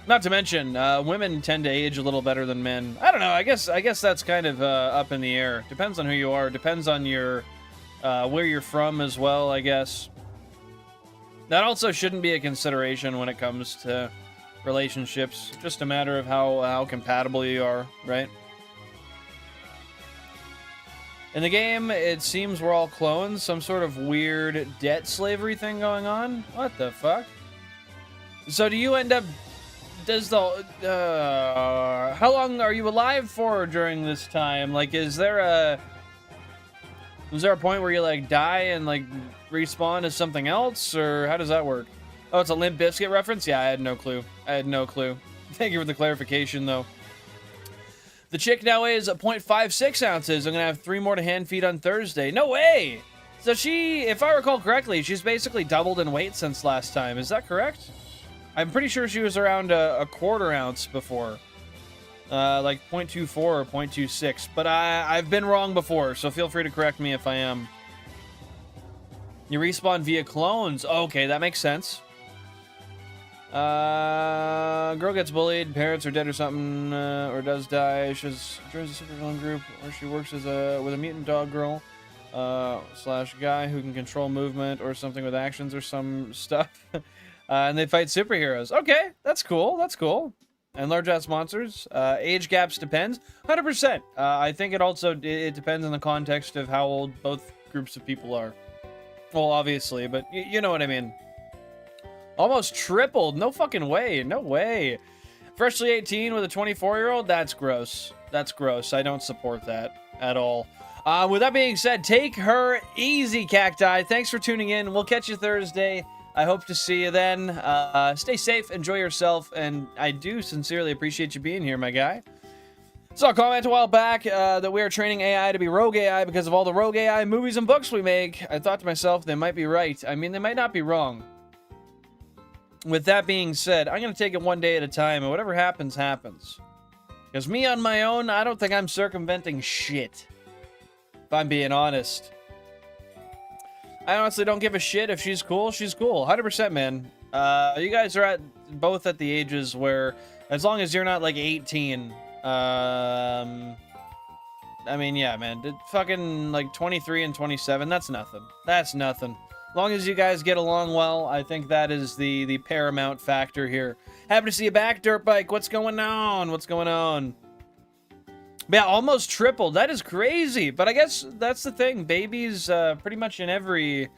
Not to mention, women tend to age a little better than men. I don't know. I guess that's kind of up in the air. Depends on who you are. Depends on your where you're from as well, I guess. That also shouldn't be a consideration when it comes to relationships. Just a matter of how compatible you are, right? In the game, it seems we're all clones. Some sort of weird debt slavery thing going on. What the fuck? So do you end up... Does the... how long are you alive for during this time? Like, is there a point where you, like, die and, like, respawn as something else? Or how does that work? Oh, it's a Limp Bizkit reference? Yeah, I had no clue. I had no clue. Thank you for the clarification, though. The chick now weighs 0.56 ounces. I'm going to have 3 more to hand feed on Thursday. No way! So she, if I recall correctly, she's basically doubled in weight since last time. Is that correct? I'm pretty sure she was around a quarter ounce before. Like 0.24 or 0.26. But I've been wrong before, so feel free to correct me if I am. You respawn via clones. Okay, that makes sense. Girl gets bullied, parents are dead or something, or does die. She joins a supervillain group, or she works as with a mutant dog girl, slash guy who can control movement or something with actions or some stuff. And they fight superheroes. Okay, that's cool. That's cool. And large ass monsters. Age gaps depends. 100%. I think it also it depends on the context of how old both groups of people are. Well, obviously, but you know what I mean. Almost tripled. No fucking way. No way. Freshly 18 with a 24-year-old? That's gross. That's gross. I don't support that at all. With that being said, take her easy, Cacti. Thanks for tuning in. We'll catch you Thursday. I hope to see you then. Stay safe. Enjoy yourself. And I do sincerely appreciate you being here, my guy. Saw a comment a while back that we are training AI to be rogue AI because of all the rogue AI movies and books we make. I thought to myself, they might be right. I mean, they might not be wrong. With that being said, I'm going to take it one day at a time, and whatever happens, happens. Because me on my own, I don't think I'm circumventing shit. If I'm being honest. I honestly don't give a shit. If she's cool, she's cool. 100%, man. You guys are both at the ages where, as long as you're not, like, 18, I mean, yeah, man. Fucking, like, 23 and 27, that's nothing. That's nothing. As long as you guys get along well, I think that is the paramount factor here. Happy to see you back, Dirt Bike. What's going on? What's going on? Yeah, almost tripled. That is crazy. But I guess that's the thing. Babies, pretty much in every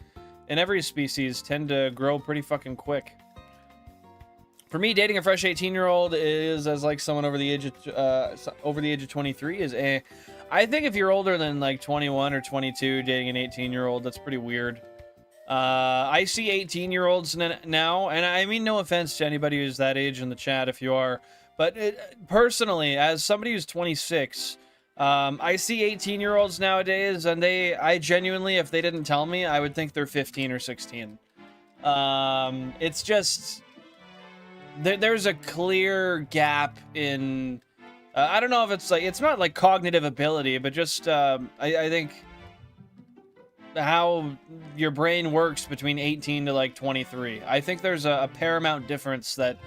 species, tend to grow pretty fucking quick. For me, dating a fresh 18-year-old is as like someone over the age of 23 is a. I think if you're older than like 21 or 22, dating an 18-year-old, that's pretty weird. I see 18-year-olds now, and I mean no offense to anybody who's that age in the chat if you are, but personally, as somebody who's 26, I see 18-year-olds nowadays, and I genuinely, if they didn't tell me, I would think they're 15 or 16. It's just, there's a clear gap in, I don't know if it's like, it's not like cognitive ability, but just, I think, how your brain works between 18 to like 23. I think there's a paramount difference that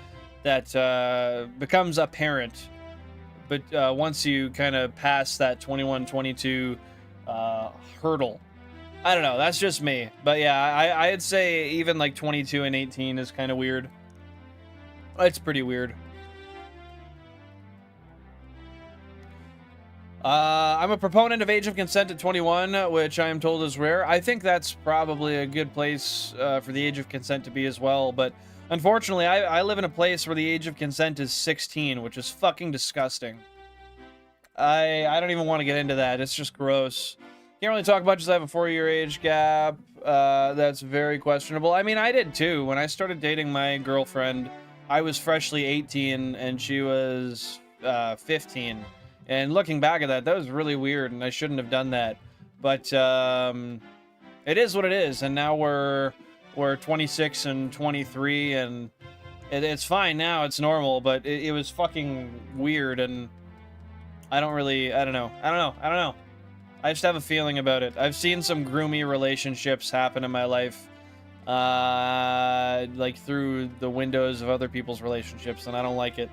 becomes apparent, but once you kind of pass that 21, 22 hurdle. I don't know, that's just me. But yeah, I'd say even like 22 and 18 is kind of weird. It's pretty weird. I'm a proponent of age of consent at 21, which I am told is rare. I think that's probably a good place for the age of consent to be as well, but Unfortunately, I live in a place where the age of consent is 16, which is fucking disgusting. I don't even want to get into that. It's just gross. Can't really talk about, just I have a 4-year age gap. That's very questionable. I mean, I did too. When I started dating my girlfriend, I was freshly 18 and she was 15. And looking back at that, that was really weird and I shouldn't have done that. But it is what it is. And now we're 26 and 23 and it's fine now. It's normal, but it was fucking weird and I don't know. I just have a feeling about it. I've seen some groomy relationships happen in my life, like through the windows of other people's relationships, and I don't like it.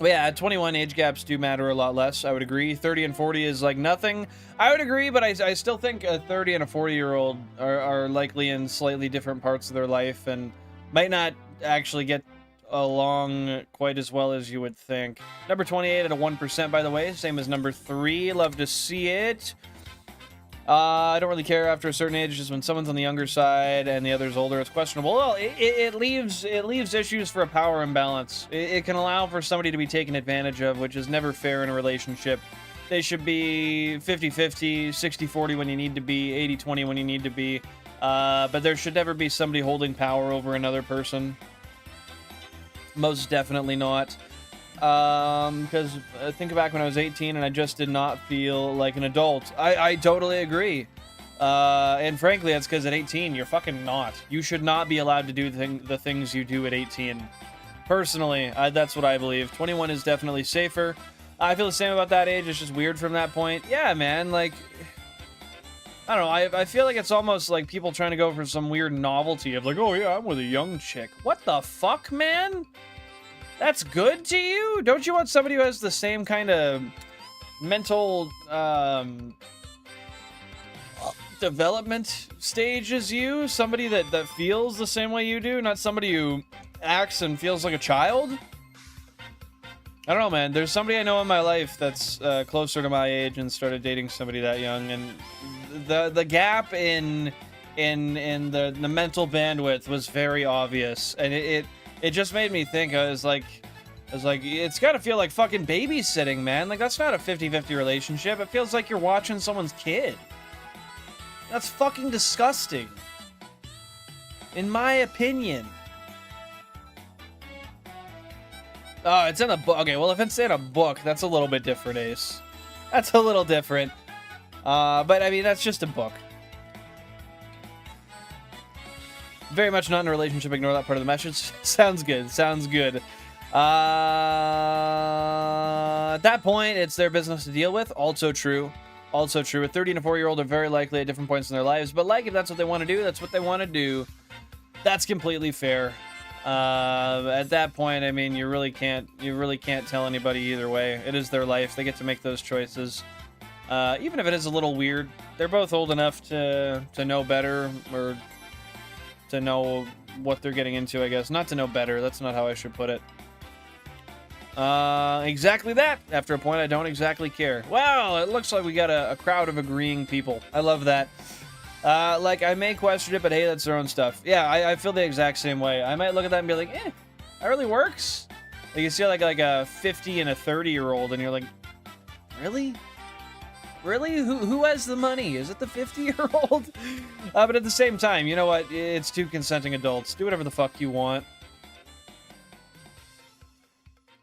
But yeah, at 21, age gaps do matter a lot less. I would agree. 30 and 40 is like nothing. I would agree, but I still think a 30 and a 40-year-old are likely in slightly different parts of their life and might not actually get along quite as well as you would think. Number 28 at a 1%, by the way, same as number 3. Love to see it. I don't really care after a certain age, just when someone's on the younger side and the other's older, it's questionable. Well, it leaves issues for a power imbalance. It can allow for somebody to be taken advantage of, which is never fair in a relationship. They should be 50-50, 60-40 when you need to be, 80-20 when you need to be. But there should never be somebody holding power over another person. Most definitely not. Because think back when I was 18 and I just did not feel like an adult. I totally agree. And frankly, that's because at 18, you're fucking not. You should not be allowed to do the things you do at 18. Personally, that's what I believe. 21 is definitely safer. I feel the same about that age. It's just weird from that point. Yeah, man, like, I don't know. I feel like it's almost like people trying to go for some weird novelty of like, oh yeah, I'm with a young chick. What the fuck, man? That's good to you? Don't you want somebody who has the same kind of mental development stage as you? Somebody that feels the same way you do, not somebody who acts and feels like a child? I don't know, man. There's somebody I know in my life that's closer to my age and started dating somebody that young, and the gap in the mental bandwidth was very obvious, and it just made me think. I was like, it's gotta feel like fucking babysitting, man. Like, that's not a 50-50 relationship. It feels like you're watching someone's kid. That's fucking disgusting. In my opinion. Oh, it's in a book. Okay, well, if it's in a book, that's a little bit different, Ace. That's a little different. But, I mean, that's just a book. Very much not in a relationship. Ignore that part of the message. Sounds good. Sounds good. At that point, it's their business to deal with. Also true. Also true. A 30 and a 4-year-old are very likely at different points in their lives. But, like, if that's what they want to do, that's what they want to do. That's completely fair. At that point, I mean, you really can't tell anybody either way. It is their life. They get to make those choices. Even if it is a little weird, they're both old enough to know better, or to know what they're getting into, I guess. Not to know better. That's not how I should put it. Exactly that. After a point, I don't exactly care. Wow, it looks like we got a crowd of agreeing people. I love that. Like, I may question it, but hey, that's their own stuff. Yeah, I feel the exact same way. I might look at that and be like, that really works? Like, you see like a 50 and a 30-year-old, and you're like, really? Really? Who has the money? Is it the 50-year-old? But at the same time, you know what? It's two consenting adults. Do whatever the fuck you want.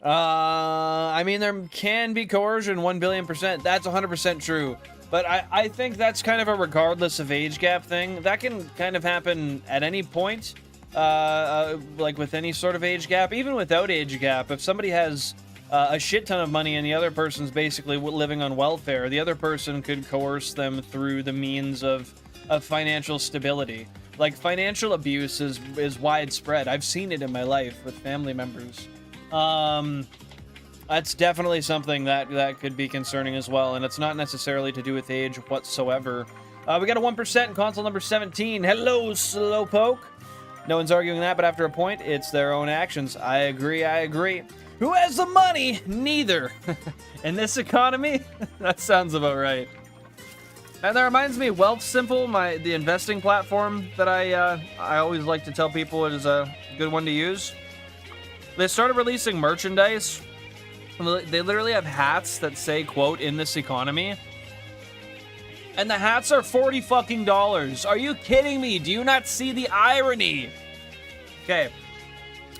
I mean, there can be coercion, 1,000,000,000%. That's 100% true. But I think that's kind of a regardless of age gap thing. That can kind of happen at any point, like with any sort of age gap. Even without age gap, if somebody has a shit ton of money and the other person's basically living on welfare, the other person could coerce them through the means of financial stability. Like, financial abuse is widespread. I've seen it in my life with family members. That's definitely something that could be concerning as well, and it's not necessarily to do with age whatsoever. We got a 1% in console number 17. Hello, Slowpoke. No one's arguing that, but after a point, it's their own actions. I agree, I agree. Who has the money? Neither. In this economy? That sounds about right. And that reminds me, Wealthsimple, the investing platform that I always like to tell people is a good one to use. They started releasing merchandise. They literally have hats that say, quote, "in this economy." And the hats are $40 fucking. Are you kidding me? Do you not see the irony? Okay.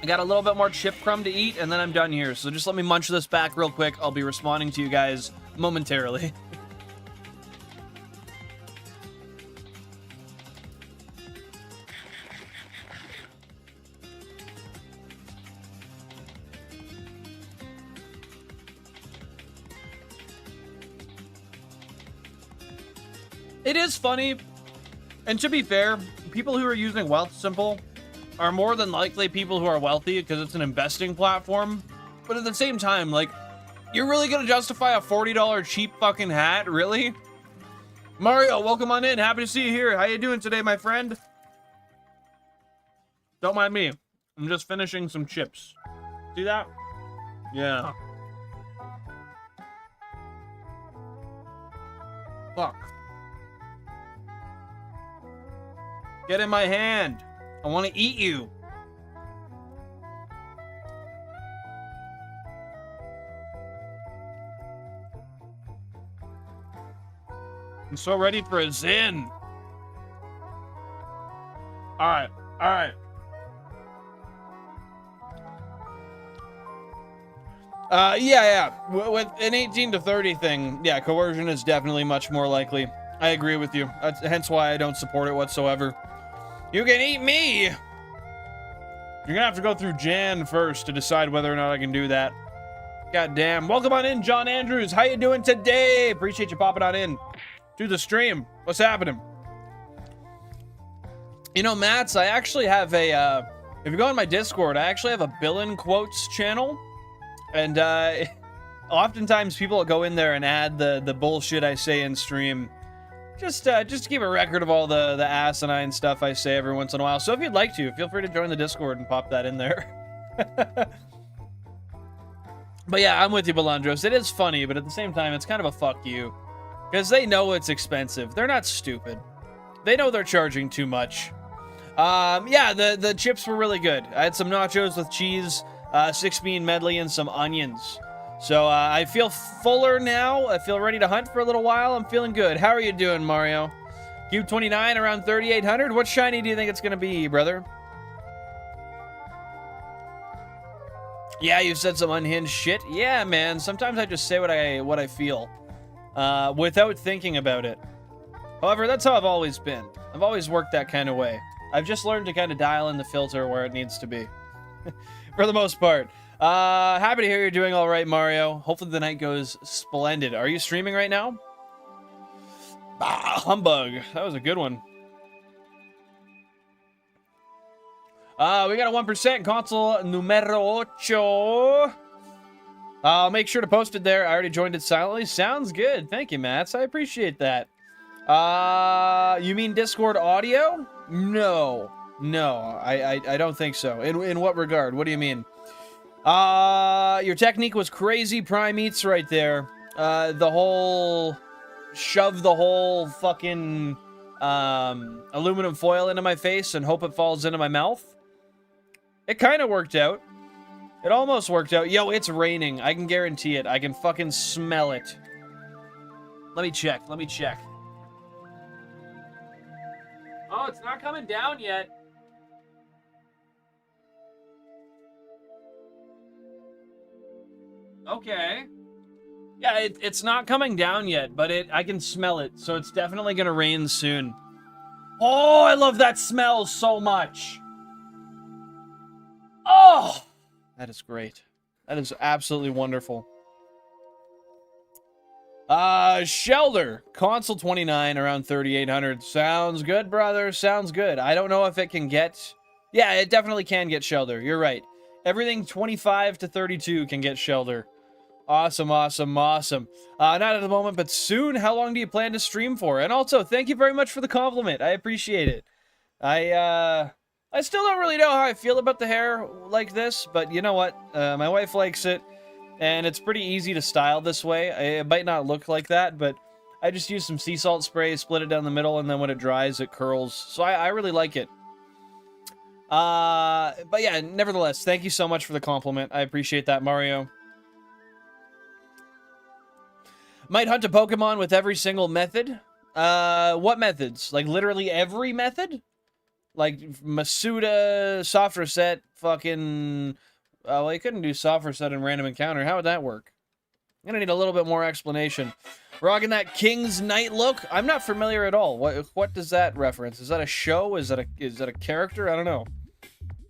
I got a little bit more chip crumb to eat, and then I'm done here. So just let me munch this back real quick. I'll be responding to you guys momentarily. It is funny, and to be fair, people who are using Wealthsimple are more than likely people who are wealthy because it's an investing platform. But at the same time, like, you're really gonna justify a $40 cheap fucking hat? Really? Mario, welcome on in. Happy to see you here. How you doing today, my friend? Don't mind me. I'm just finishing some chips. See that? Yeah. Fuck. Get in my hand. I want to eat you. I'm so ready for a Zen. Alright, alright. Yeah. With an 18 to 30 thing, yeah, coercion is definitely much more likely. I agree with you. That's hence why I don't support it whatsoever. You can eat me! You're gonna have to go through Jan first to decide whether or not I can do that. God damn. Welcome on in, John Andrews. How you doing today? Appreciate you popping on in to the stream. What's happening? You know, Mats, I actually have a, if you go on my Discord, I actually have a Billin Quotes channel. And, oftentimes people go in there and add the bullshit I say in stream. Just to keep a record of all the asinine stuff I say every once in a while. So if you'd like to, feel free to join the Discord and pop that in there. But yeah, I'm with you, Belandros. It is funny, but at the same time, it's kind of a fuck you. Because they know it's expensive. They're not stupid. They know they're charging too much. Yeah, the chips were really good. I had some nachos with cheese, 6-bean medley, and some onions. So, I feel fuller now. I feel ready to hunt for a little while. I'm feeling good. How are you doing, Mario? Cube 29, around 3,800. What shiny do you think it's going to be, brother? Yeah, you said some unhinged shit. Yeah, man. Sometimes I just say what I feel, without thinking about it. However, that's how I've always been. I've always worked that kind of way. I've just learned to kind of dial in the filter where it needs to be. For the most part. Happy to hear you're doing all right, Mario. Hopefully the night goes splendid. Are you streaming right now? Humbug. That was a good one. We got a 1% console numero 8. I'll make sure to post it there. I already joined it silently. Sounds good. Thank you, Mats. I appreciate that. You mean Discord audio? No. I don't think so. In what regard? What do you mean? Your technique was crazy, Prime Eats right there. The whole shove the whole fucking aluminum foil into my face and hope it falls into my mouth. It kind of worked out. It almost worked out. Yo, it's raining. I can guarantee it. I can fucking smell it. Let me check. Oh, it's not coming down yet. Okay. Yeah, it's not coming down yet, but I can smell it, so it's definitely gonna rain soon. Oh, I love that smell so much. Oh, that is great. That is absolutely wonderful. Shelter, console 29, around 3,800. Sounds good, brother. Sounds good. I don't know if it can get... Yeah, it definitely can get Shelter. You're right. Everything 25 to 32 can get Shelter. Awesome. Not at the moment, but soon. How long do you plan to stream for? And also, thank you very much for the compliment. I appreciate it. I still don't really know how I feel about the hair like this, but you know what? My wife likes it, and it's pretty easy to style this way. It might not look like that, but I just use some sea salt spray, split it down the middle, and then when it dries, it curls. So I really like it. But yeah, nevertheless, thank you so much for the compliment. I appreciate that, Mario. Might hunt a Pokemon with every single method. What methods? Like literally every method? Like Masuda, soft reset, fucking... well, you couldn't do soft reset and random encounter. How would that work? I'm gonna need a little bit more explanation. Rocking that King's Knight look? I'm not familiar at all. What does that reference? Is that a show? Is that a character? I don't know.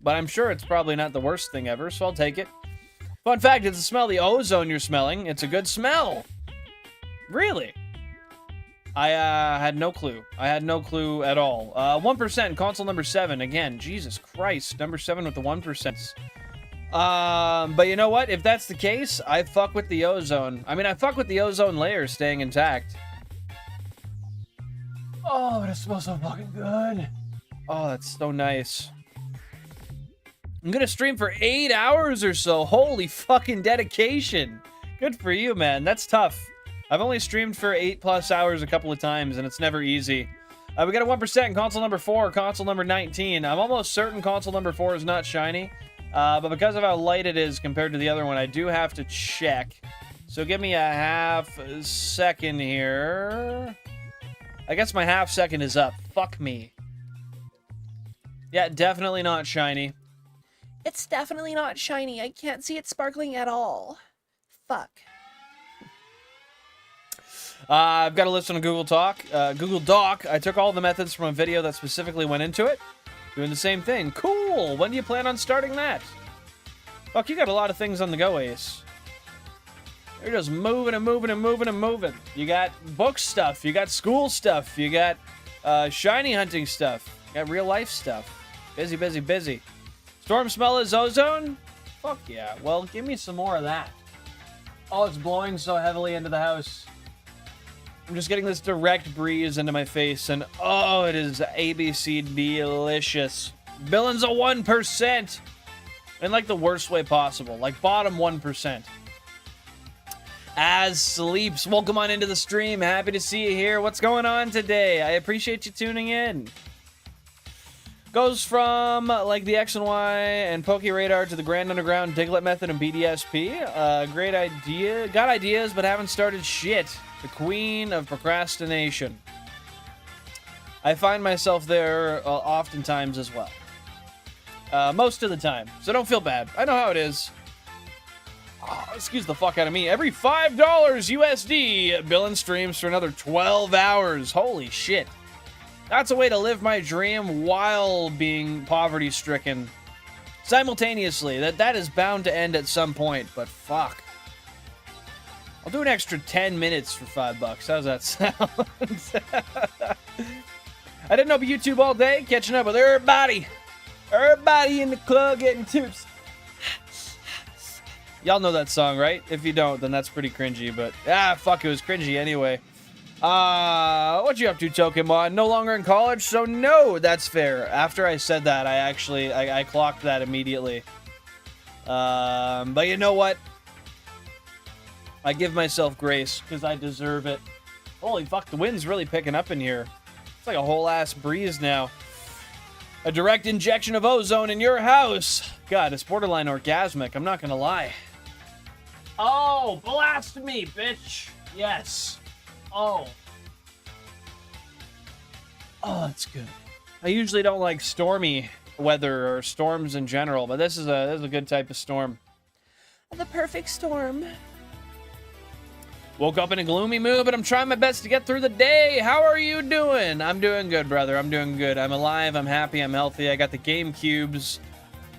But I'm sure it's probably not the worst thing ever, so I'll take it. Fun fact, it's the smell of the ozone you're smelling. It's a good smell. Really? I had no clue. I had no clue at all. 1%, console number 7. Again, Jesus Christ. Number 7 with the 1%. But you know what? If that's the case, I fuck with the ozone. I mean, I fuck with the ozone layer staying intact. Oh, but it smells so fucking good. Oh, that's so nice. I'm gonna stream for 8 hours or so. Holy fucking dedication. Good for you, man. That's tough. I've only streamed for 8+ hours a couple of times, and it's never easy. We got a 1% in console number 4, console number 19. I'm almost certain console number 4 is not shiny. But because of how light it is compared to the other one, I do have to check. So give me a half second here. I guess my half second is up. Fuck me. Yeah, definitely not shiny. It's definitely not shiny. I can't see it sparkling at all. Fuck. I've got a list on Google Doc. I took all the methods from a video that specifically went into it. Doing the same thing. Cool! When do you plan on starting that? Fuck, you got a lot of things on the go, Ace. You're just moving and moving and moving and moving. You got book stuff. You got school stuff. You got shiny hunting stuff. You got real life stuff. Busy, busy, busy. Storm smell is ozone? Fuck yeah. Well, give me some more of that. Oh, it's blowing so heavily into the house. I'm just getting this direct breeze into my face, and oh, it is ABC delicious. Billing's a 1%. In like the worst way possible. Like bottom 1%. As Sleeps, welcome on into the stream. Happy to see you here. What's going on today? I appreciate you tuning in. Goes from like the X and Y and Poke Radar to the Grand Underground Diglett method and BDSP. Great idea. Got ideas, but haven't started shit. The queen of procrastination. I find myself there oftentimes as well. Most of the time. So don't feel bad. I know how it is. Oh, excuse the fuck out of me. Every $5 USD, Billin streams for another 12 hours. Holy shit. That's a way to live my dream while being poverty-stricken. Simultaneously. That is bound to end at some point, but fuck. I'll do an extra 10 minutes for $5. How's that sound? I didn't know about YouTube all day, catching up with everybody. Everybody in the club getting tips. Y'all know that song, right? If you don't, then that's pretty cringy, but fuck, it was cringy anyway. What you up to, Tokemon? No longer in college, so no, that's fair. After I said that, I clocked that immediately. But you know what? I give myself grace, because I deserve it. Holy fuck, the wind's really picking up in here. It's like a whole ass breeze now. A direct injection of ozone in your house. God, it's borderline orgasmic, I'm not gonna lie. Oh, blast me, bitch. Yes. Oh. Oh, that's good. I usually don't like stormy weather or storms in general, but this is a good type of storm. The perfect storm. Woke up in a gloomy mood, but I'm trying my best to get through the day. How are you doing? I'm doing good, brother. I'm doing good. I'm alive. I'm happy. I'm healthy. I got the GameCubes.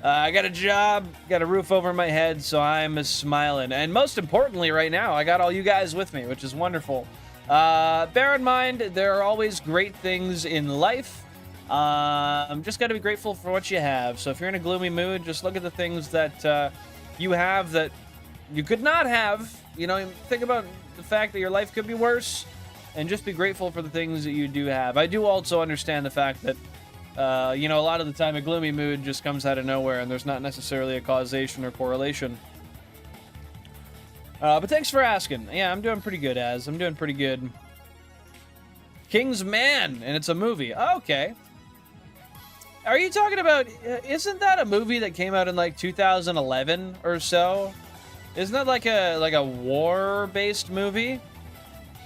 I got a job. Got a roof over my head, so I'm smiling. And most importantly right now, I got all you guys with me, which is wonderful. Bear in mind, there are always great things in life. Just got to be grateful for what you have. So if you're in a gloomy mood, just look at the things that you have that you could not have. You know, think about the fact that your life could be worse, and just be grateful for the things that you do have. I do also understand the fact that, you know, a lot of the time a gloomy mood just comes out of nowhere, and there's not necessarily a causation or correlation. But thanks for asking. Yeah, I'm doing pretty good, I'm doing pretty good. King's Man, and it's a movie. Okay. Are you talking about, isn't that a movie that came out in like 2011 or so? Isn't that like a war-based movie?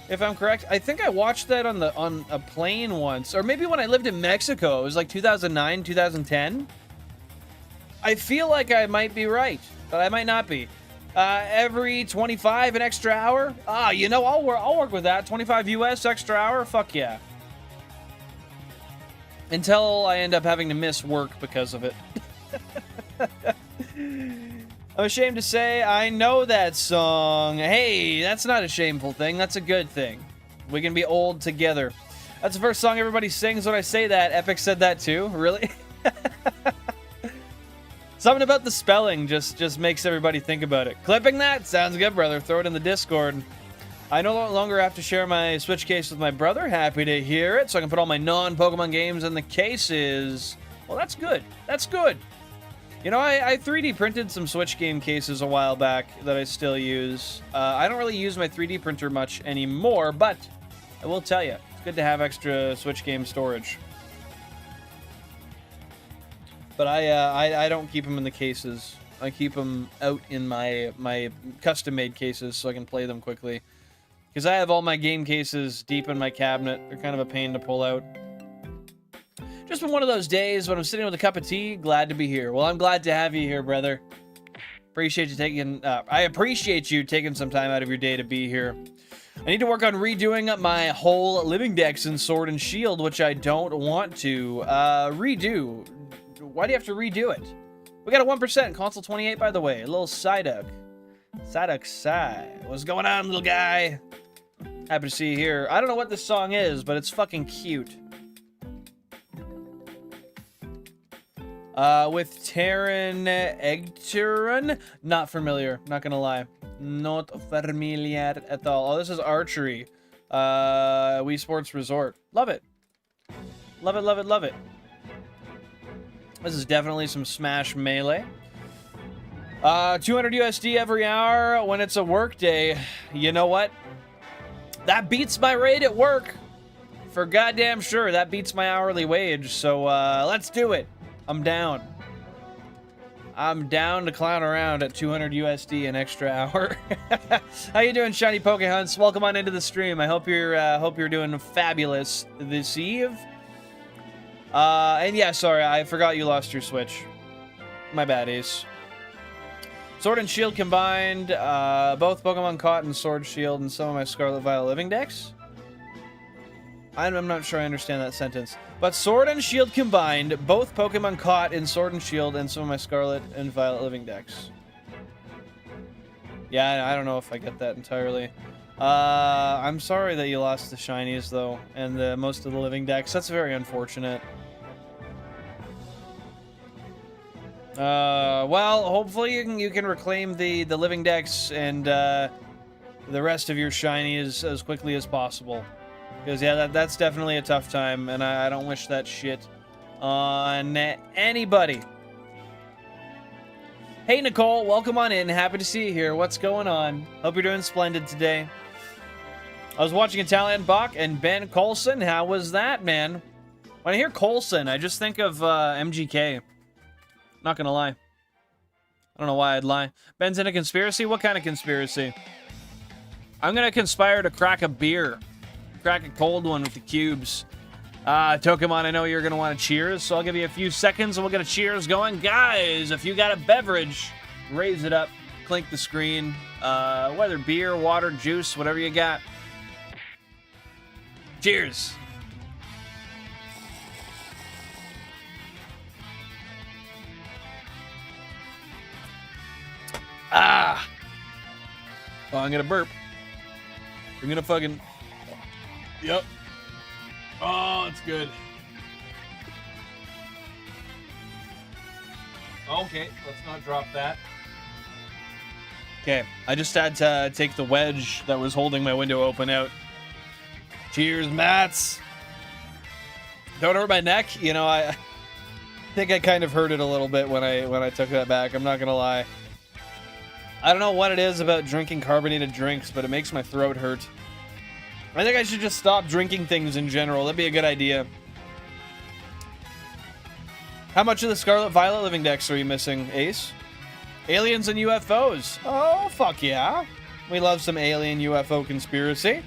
If I'm correct, I think I watched that on a plane once, or maybe when I lived in Mexico. It was like 2009, 2010. I feel like I might be right, but I might not be. Every 25 an extra hour? Ah, you know, I'll work with that. 25 US extra hour? Fuck yeah. Until I end up having to miss work because of it. I'm ashamed to say I know that song. Hey, that's not a shameful thing. That's a good thing. We can be old together. That's the first song everybody sings when I say that. Epic said that too. Really? Something about the spelling just makes everybody think about it. Clipping that? Sounds good, brother. Throw it in the Discord. I no longer have to share my Switch case with my brother. Happy to hear it. So I can put all my non-Pokemon games in the cases. Well, that's good. That's good. You know, I 3D printed some Switch game cases a while back that I still use. I don't really use my 3D printer much anymore, but I will tell you, it's good to have extra Switch game storage. But I don't keep them in the cases. I keep them out in my custom-made cases so I can play them quickly. Because I have all my game cases deep in my cabinet. They're kind of a pain to pull out. Just been one of those days when I'm sitting with a cup of tea, glad to be here. Well, I'm glad to have you here, brother. Appreciate you taking, I appreciate you taking some time out of your day to be here. I need to work on redoing my whole living decks in Sword and Shield, which I don't want to redo. Why do you have to redo it? We got a 1%, console 28, by the way. A little Psyduck. Psyduck Psy. What's going on, little guy? Happy to see you here. I don't know what this song is, but it's fucking cute. With Terran Egteran? Not familiar, not gonna lie. Not familiar at all. Oh, this is archery. Wii Sports Resort. Love it. Love it, love it, love it. This is definitely some Smash Melee. 200 USD every hour when it's a work day. You know what? That beats my rate at work. For goddamn sure, that beats my hourly wage. So, let's do it. I'm down. I'm down to clown around at 200 USD an extra hour. How you doing, Shiny Pokehunts? Welcome on into the stream. I hope you're doing fabulous this eve. And yeah, sorry, I forgot you lost your Switch. My bad, Ace. Sword and Shield combined, both Pokemon caught in Sword Shield and some of my Scarlet Violet Living Decks. I'm not sure I understand that sentence. But Sword and Shield combined, both Pokemon caught in Sword and Shield and some of my Scarlet and Violet Living Decks. Yeah, I don't know if I get that entirely. I'm sorry that you lost the Shinies, though, and most of the Living Decks. That's very unfortunate. Well, hopefully you can reclaim the Living Decks and the rest of your Shinies as quickly as possible. Because, yeah, that's definitely a tough time, and I don't wish that shit on anybody. Hey, Nicole, welcome on in. Happy to see you here. What's going on? Hope you're doing splendid today. I was watching Italian Bach and Ben Coulson. How was that, man? When I hear Coulson, I just think of MGK. Not gonna lie. I don't know why I'd lie. Ben's in a conspiracy? What kind of conspiracy? I'm gonna conspire to crack a beer. Crack a cold one with the cubes. Tokemon, I know you're going to want to cheers, so I'll give you a few seconds and we'll get a cheers going. Guys, if you got a beverage, raise it up, clink the screen, whether beer, water, juice, whatever you got. Cheers. Oh, I'm going to burp. I'm going to fucking... Yep. Oh, it's good. Okay, let's not drop that. Okay, I just had to take the wedge that was holding my window open out. Cheers, Mats. Don't hurt my neck. You know, I think I kind of hurt it a little bit when I took that back. I'm not gonna lie. I don't know what it is about drinking carbonated drinks, but it makes my throat hurt. I think I should just stop drinking things in general. That'd be a good idea. How much of the Scarlet Violet Living Dex are you missing, Ace? Aliens and UFOs. Oh, fuck yeah. We love some alien UFO conspiracy.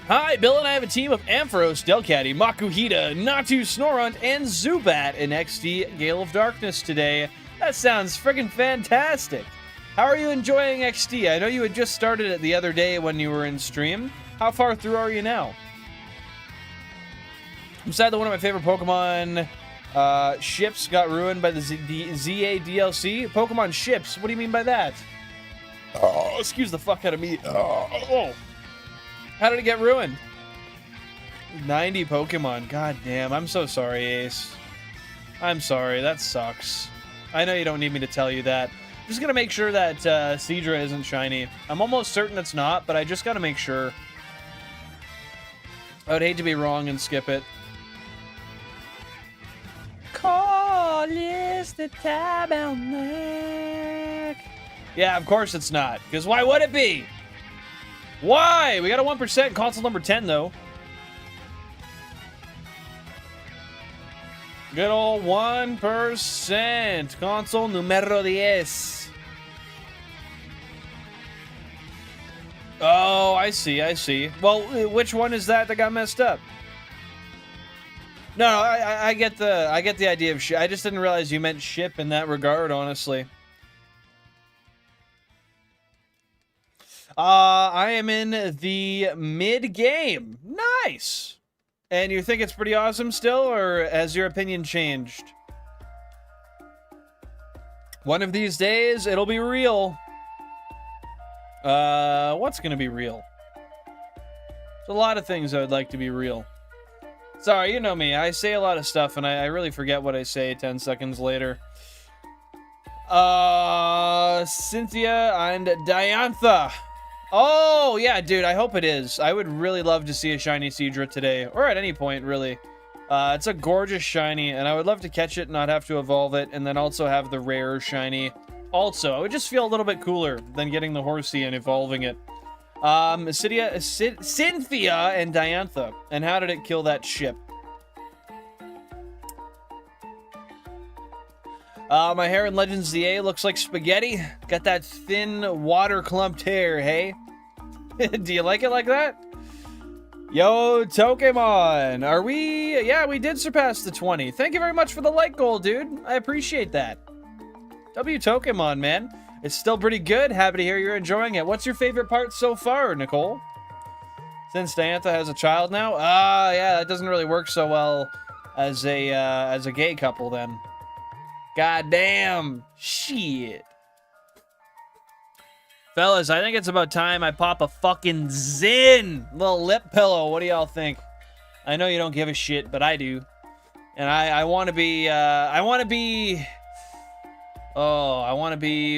Hi, Bill and I have a team of Ampharos, Delcatty, Makuhita, Natu, Snorunt, and Zubat in XD Gale of Darkness today. That sounds friggin' fantastic. How are you enjoying XD? I know you had just started it the other day when you were in stream. How far through are you now? I'm sad that one of my favorite Pokemon ships got ruined by the ZA DLC. Pokemon ships? What do you mean by that? Oh, excuse the fuck out of me. Oh. How did it get ruined? 90 Pokemon. God damn. I'm so sorry, Ace. I'm sorry. That sucks. I know you don't need me to tell you that. I'm just gonna make sure that Seadra isn't shiny. I'm almost certain it's not, but I just gotta make sure. I would hate to be wrong and skip it. Call is the tabernacle. Yeah, of course it's not. Because why would it be? Why? We got a 1% console number 10, though. Good old 1%. Console numero 10. Oh, I see, I see. Well, which one is that got messed up? No, I get the idea of ship. I just didn't realize you meant ship in that regard, honestly. I am in the mid-game. Nice! And you think it's pretty awesome still, or has your opinion changed? One of these days, it'll be real. What's gonna be real? There's a lot of things I would like to be real. Sorry, you know me. I say a lot of stuff, and I really forget what I say 10 seconds later. Cynthia and Diantha. Oh, yeah, dude, I hope it is. I would really love to see a shiny Seadra today, or at any point, really. It's a gorgeous shiny, and I would love to catch it and not have to evolve it, and then also have the rare shiny. Also, it would just feel a little bit cooler than getting the Horsey and evolving it. Cynthia and Diantha, and how did it kill that ship? My hair in Legends ZA looks like spaghetti. Got that thin, water-clumped hair, hey? Do you like it like that? Yo, Pokemon, are we... Yeah, we did surpass the 20. Thank you very much for the like goal, dude. I appreciate that. Pokemon, man. It's still pretty good. Happy to hear you're enjoying it. What's your favorite part so far, Nicole? Since Diantha has a child now? Yeah, that doesn't really work so well as a gay couple, then. God damn. Shit. Fellas, I think it's about time I pop a fucking Zen. Little lip pillow. What do y'all think? I know you don't give a shit, but I do. And I want to be,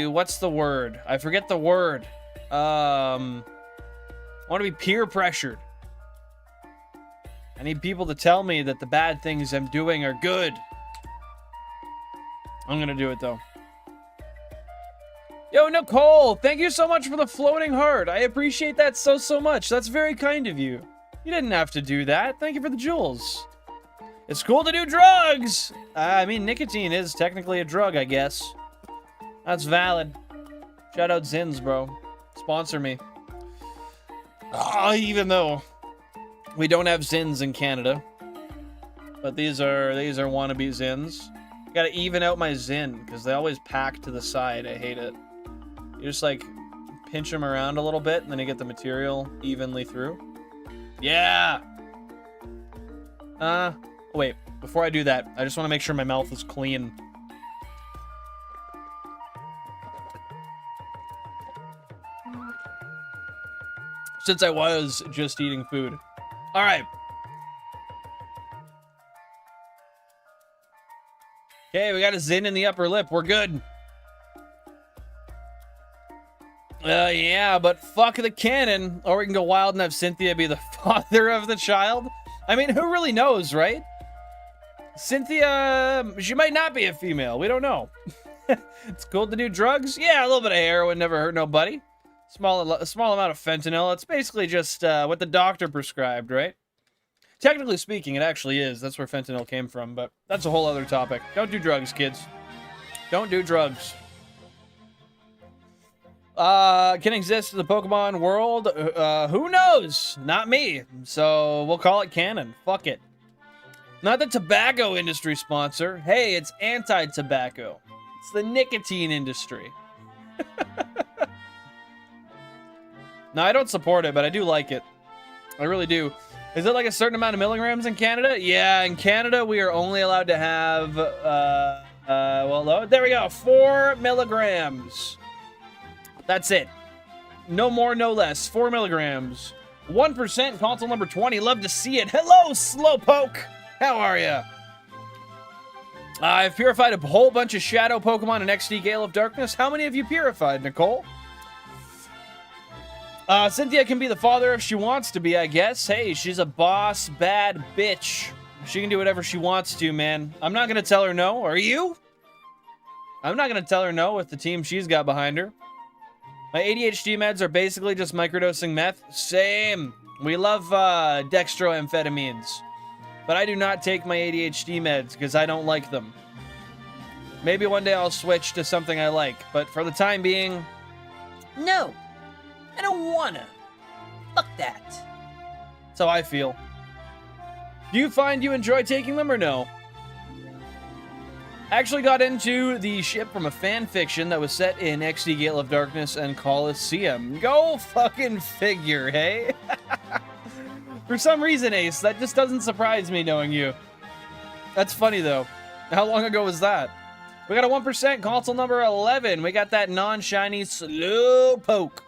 what's the word? I forget the word. I want to be peer pressured. I need people to tell me that the bad things I'm doing are good. I'm gonna do it, though. Yo, Nicole, thank you so much for the floating heart. I appreciate that so much. That's very kind of you. You didn't have to do that. Thank you for the jewels. It's cool to do drugs. I mean, nicotine is technically a drug, I guess. That's valid. Shout out Zins, bro. Sponsor me. Even though we don't have Zins in Canada. But these are wannabe Zins. Gotta even out my Zin, because they always pack to the side. I hate it. You just, like, pinch them around a little bit, and then you get the material evenly through. Yeah! Wait. Before I do that, I just want to make sure my mouth is clean. Since I was just eating food. Alright. Okay, we got a Zin in the upper lip. We're good. Yeah, but fuck the canon. Or we can go wild and have Cynthia be the father of the child. I mean, who really knows, right? Cynthia, she might not be a female. We don't know. It's cool to do drugs. Yeah, a little bit of heroin never hurt nobody. A small amount of fentanyl. It's basically just what the doctor prescribed, right? Technically speaking, it actually is. That's where fentanyl came from, but that's a whole other topic. Don't do drugs, kids. Don't do drugs. Can exist in the Pokemon world? Who knows? Not me. So we'll call it canon. Fuck it. Not the tobacco industry sponsor. Hey, it's anti-tobacco. It's the nicotine industry. No, I don't support it, but I do like it. I really do. Is it like a certain amount of milligrams in Canada? Yeah, in Canada, we are only allowed to have, well, there we go, 4 milligrams. That's it. No more, no less. 4 milligrams. 1%, console number 20. Love to see it. Hello, Slowpoke. How are ya? I've purified a whole bunch of Shadow Pokemon in XD Gale of Darkness. How many have you purified, Nicole? Cynthia can be the father if she wants to be, I guess. Hey, she's a boss, bad bitch. She can do whatever she wants to, man. I'm not gonna tell her no. Are you? I'm not gonna tell her no with the team she's got behind her. My ADHD meds are basically just microdosing meth. Same. We love dextroamphetamines. But I do not take my ADHD meds because I don't like them. Maybe one day I'll switch to something I like. But for the time being, no. I don't wanna. Fuck that. That's how I feel. Do you find you enjoy taking them or no? I actually got into the ship from a fan fiction that was set in XD Gale of Darkness and Coliseum. Go fucking figure, hey? For some reason, Ace, that just doesn't surprise me knowing you. That's funny, though. How long ago was that? We got a 1%, console number 11. We got that non-shiny Slowpoke.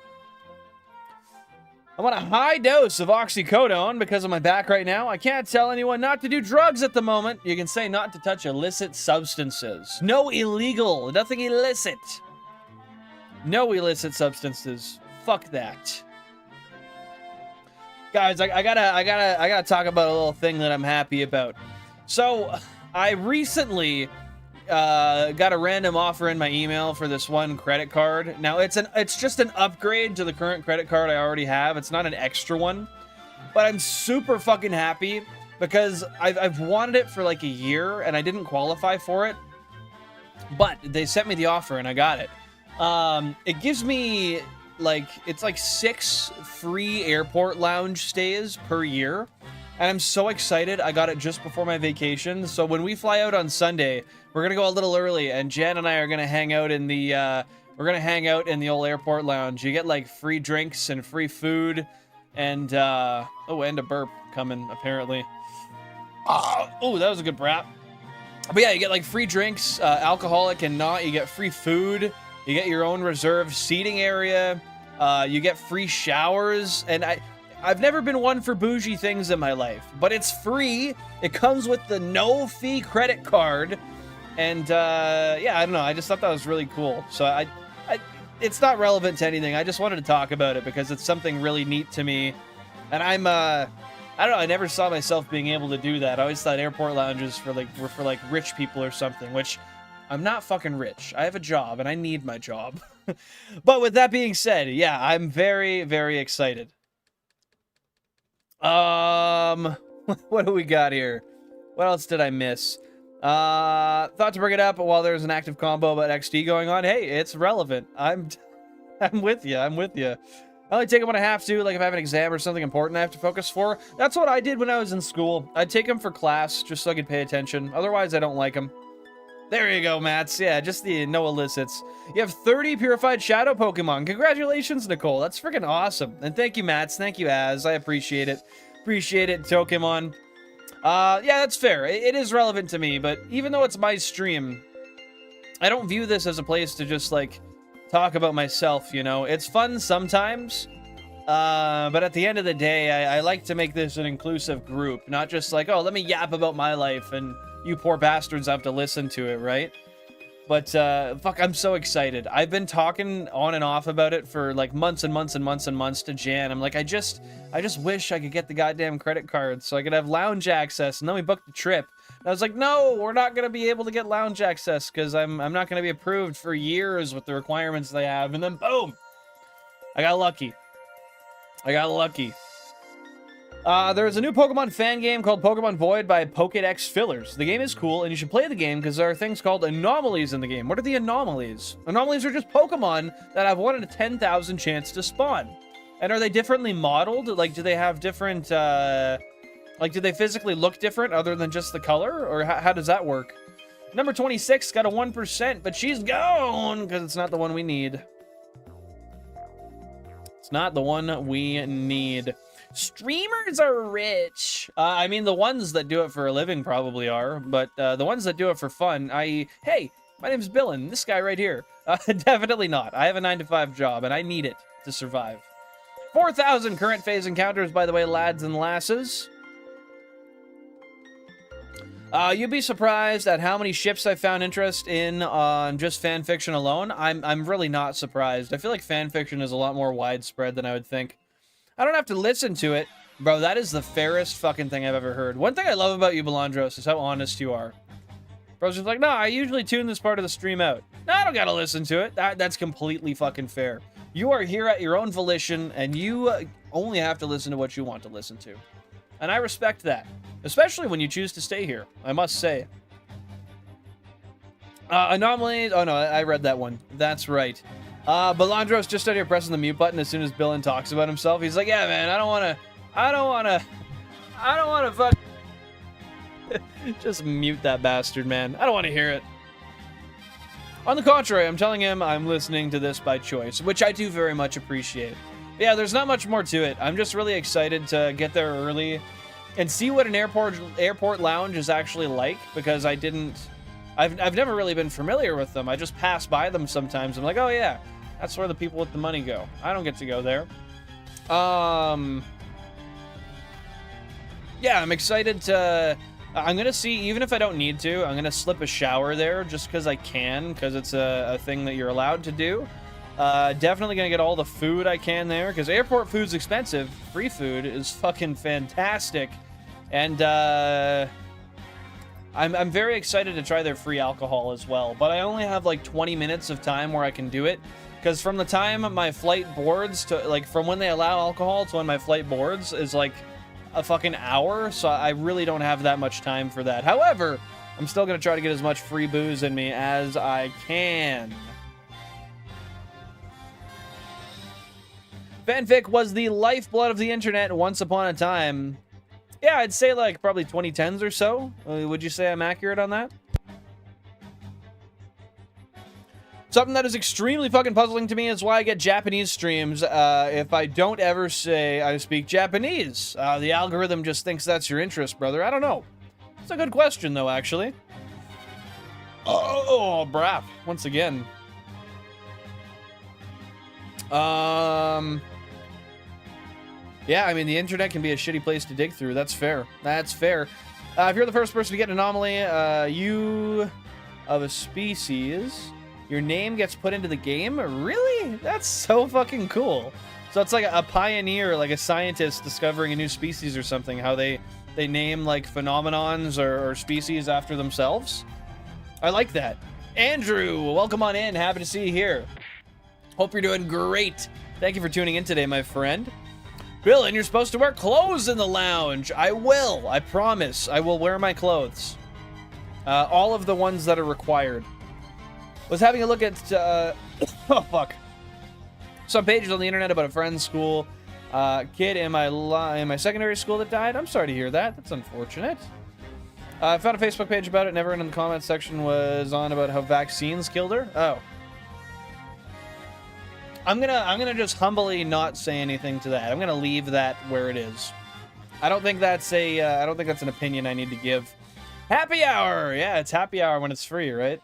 I want a high dose of oxycodone because of my back right now. I can't tell anyone not to do drugs at the moment. You can say not to touch illicit substances. No illegal, nothing illicit. No illicit substances. Fuck that. Guys, I gotta talk about a little thing that I'm happy about. So, I recently got a random offer in my email for this one credit card. Now it's just an upgrade to the current credit card I already have. It's not an extra one, but I'm super fucking happy because I've wanted it for like a year and I didn't qualify for it, but they sent me the offer and I got it. It gives me it's like 6 free airport lounge stays per year. And I'm so excited. I got it just before my vacation. So when we fly out on Sunday, we're going to go a little early. And Jen and I are going to hang out in the, old airport lounge. You get like free drinks and free food. And, and a burp coming, apparently. Oh, that was a good brap. But yeah, you get like free drinks, alcoholic and not. You get free food. You get your own reserved seating area. You get free showers. And I've never been one for bougie things in my life, but it's free. It comes with the no-fee credit card, and yeah, I don't know. I just thought that was really cool. So it's not relevant to anything. I just wanted to talk about it because it's something really neat to me, and I don't know. I never saw myself being able to do that. I always thought airport lounges were for like rich people or something, which I'm not fucking rich. I have a job, and I need my job. But with that being said, yeah, I'm very, very excited. What do we got here? What else did I miss? Thought to bring it up while there's an active combo about XD going on. Hey, it's relevant. I'm with you. I'm with you. I only take them when I have to, like if I have an exam or something important I have to focus for. That's what I did when I was in school. I'd take them for class just so I could pay attention. Otherwise, I don't like them. There you go, Mats. Yeah, just the no illicits. You have 30 purified shadow Pokemon. Congratulations, Nicole. That's freaking awesome. And thank you, Mats. Thank you, Az. I appreciate it. Appreciate it, Tokemon. Yeah, that's fair. It is relevant to me, but even though it's my stream, I don't view this as a place to just, like, talk about myself, you know? It's fun sometimes, but at the end of the day, I like to make this an inclusive group, not just like, oh, let me yap about my life and you poor bastards have to listen to it, right? But, fuck, I'm so excited. I've been talking on and off about it for, like, months and months and months and months to Jan. I'm like, I just wish I could get the goddamn credit card so I could have lounge access. And then we booked the trip. And I was like, no, we're not going to be able to get lounge access because I'm not going to be approved for years with the requirements they have. And then, boom! I got lucky. I got lucky. There's a new Pokemon fan game called Pokemon Void by Pokédex Fillers. The game is cool, and you should play the game because there are things called anomalies in the game. What are the anomalies? Anomalies are just Pokemon that have 1 in a 10,000 chance to spawn. And are they differently modeled? Like, do they have different, like, do they physically look different other than just the color? Or how does that work? Number 26 got a 1%, but she's gone because it's not the one we need. It's not the one we need. Streamers are rich. I mean, the ones that do it for a living probably are, but the ones that do it for fun, i.e., hey, my name's Billin, this guy right here. Definitely not. I have a 9-to-5 job, and I need it to survive. 4,000 current phase encounters, by the way, lads and lasses. You'd be surprised at how many ships I found interest in on just fanfiction alone. I'm really not surprised. I feel like fanfiction is a lot more widespread than I would think. I don't have to listen to it. Bro, that is the fairest fucking thing I've ever heard. One thing I love about you, Belandros, is how honest you are. Bro's just like, no, I usually tune this part of the stream out. No, I don't gotta listen to it. That's completely fucking fair. You are here at your own volition, and you only have to listen to what you want to listen to. And I respect that. Especially when you choose to stay here, I must say. Anomalies. Oh, no, I read that one. That's right. Belandros just started pressing the mute button as soon as Billin talks about himself. He's like, yeah, man, I don't wanna fuck. Just mute that bastard, man. I don't want to hear it. On the contrary, I'm telling him I'm listening to this by choice, which I do very much appreciate. But yeah, there's not much more to it. I'm just really excited to get there early and see what an airport lounge is actually like, because I've never really been familiar with them. I just pass by them sometimes. I'm like, oh yeah, that's where the people with the money go. I don't get to go there. Yeah, I'm excited to... I'm gonna see, even if I don't need to, I'm gonna slip a shower there just because I can, because it's a thing that you're allowed to do. Definitely gonna get all the food I can there, because airport food's expensive. Free food is fucking fantastic. And I'm very excited to try their free alcohol as well, but I only have like 20 minutes of time where I can do it, because from the time my flight boards to, like, from when they allow alcohol to when my flight boards is like a fucking hour, so I really don't have that much time for that. However, I'm still gonna try to get as much free booze in me as I can. Fanfic was the lifeblood of the internet once upon a time. Yeah, I'd say like probably 2010s or so. Would you say I'm accurate on that? Something that is extremely fucking puzzling to me is why I get Japanese streams if I don't ever say I speak Japanese. The algorithm just thinks that's your interest, brother. I don't know. It's a good question, though, actually. Oh, brap. Once again. Yeah, I mean, the internet can be a shitty place to dig through. That's fair. That's fair. If you're the first person to get an anomaly, you of a species... Your name gets put into the game? Really? That's so fucking cool. So it's like a pioneer, like a scientist discovering a new species or something, how they name like phenomenons or species after themselves. I like that. Andrew, welcome on in. Happy to see you here. Hope you're doing great. Thank you for tuning in today, my friend. Bill, and you're supposed to wear clothes in the lounge. I will. I promise. I will wear my clothes. All of the ones that are required. Was having a look at, oh fuck, some pages on the internet about a friend's school, kid in my secondary school that died. I'm sorry to hear that. That's unfortunate. I found a Facebook page about it, and everyone in the comments section was on about how vaccines killed her. Oh. I'm gonna just humbly not say anything to that. I'm gonna leave that where it is. I don't think that's an opinion I need to give. Happy hour! Yeah, it's happy hour when it's free, right?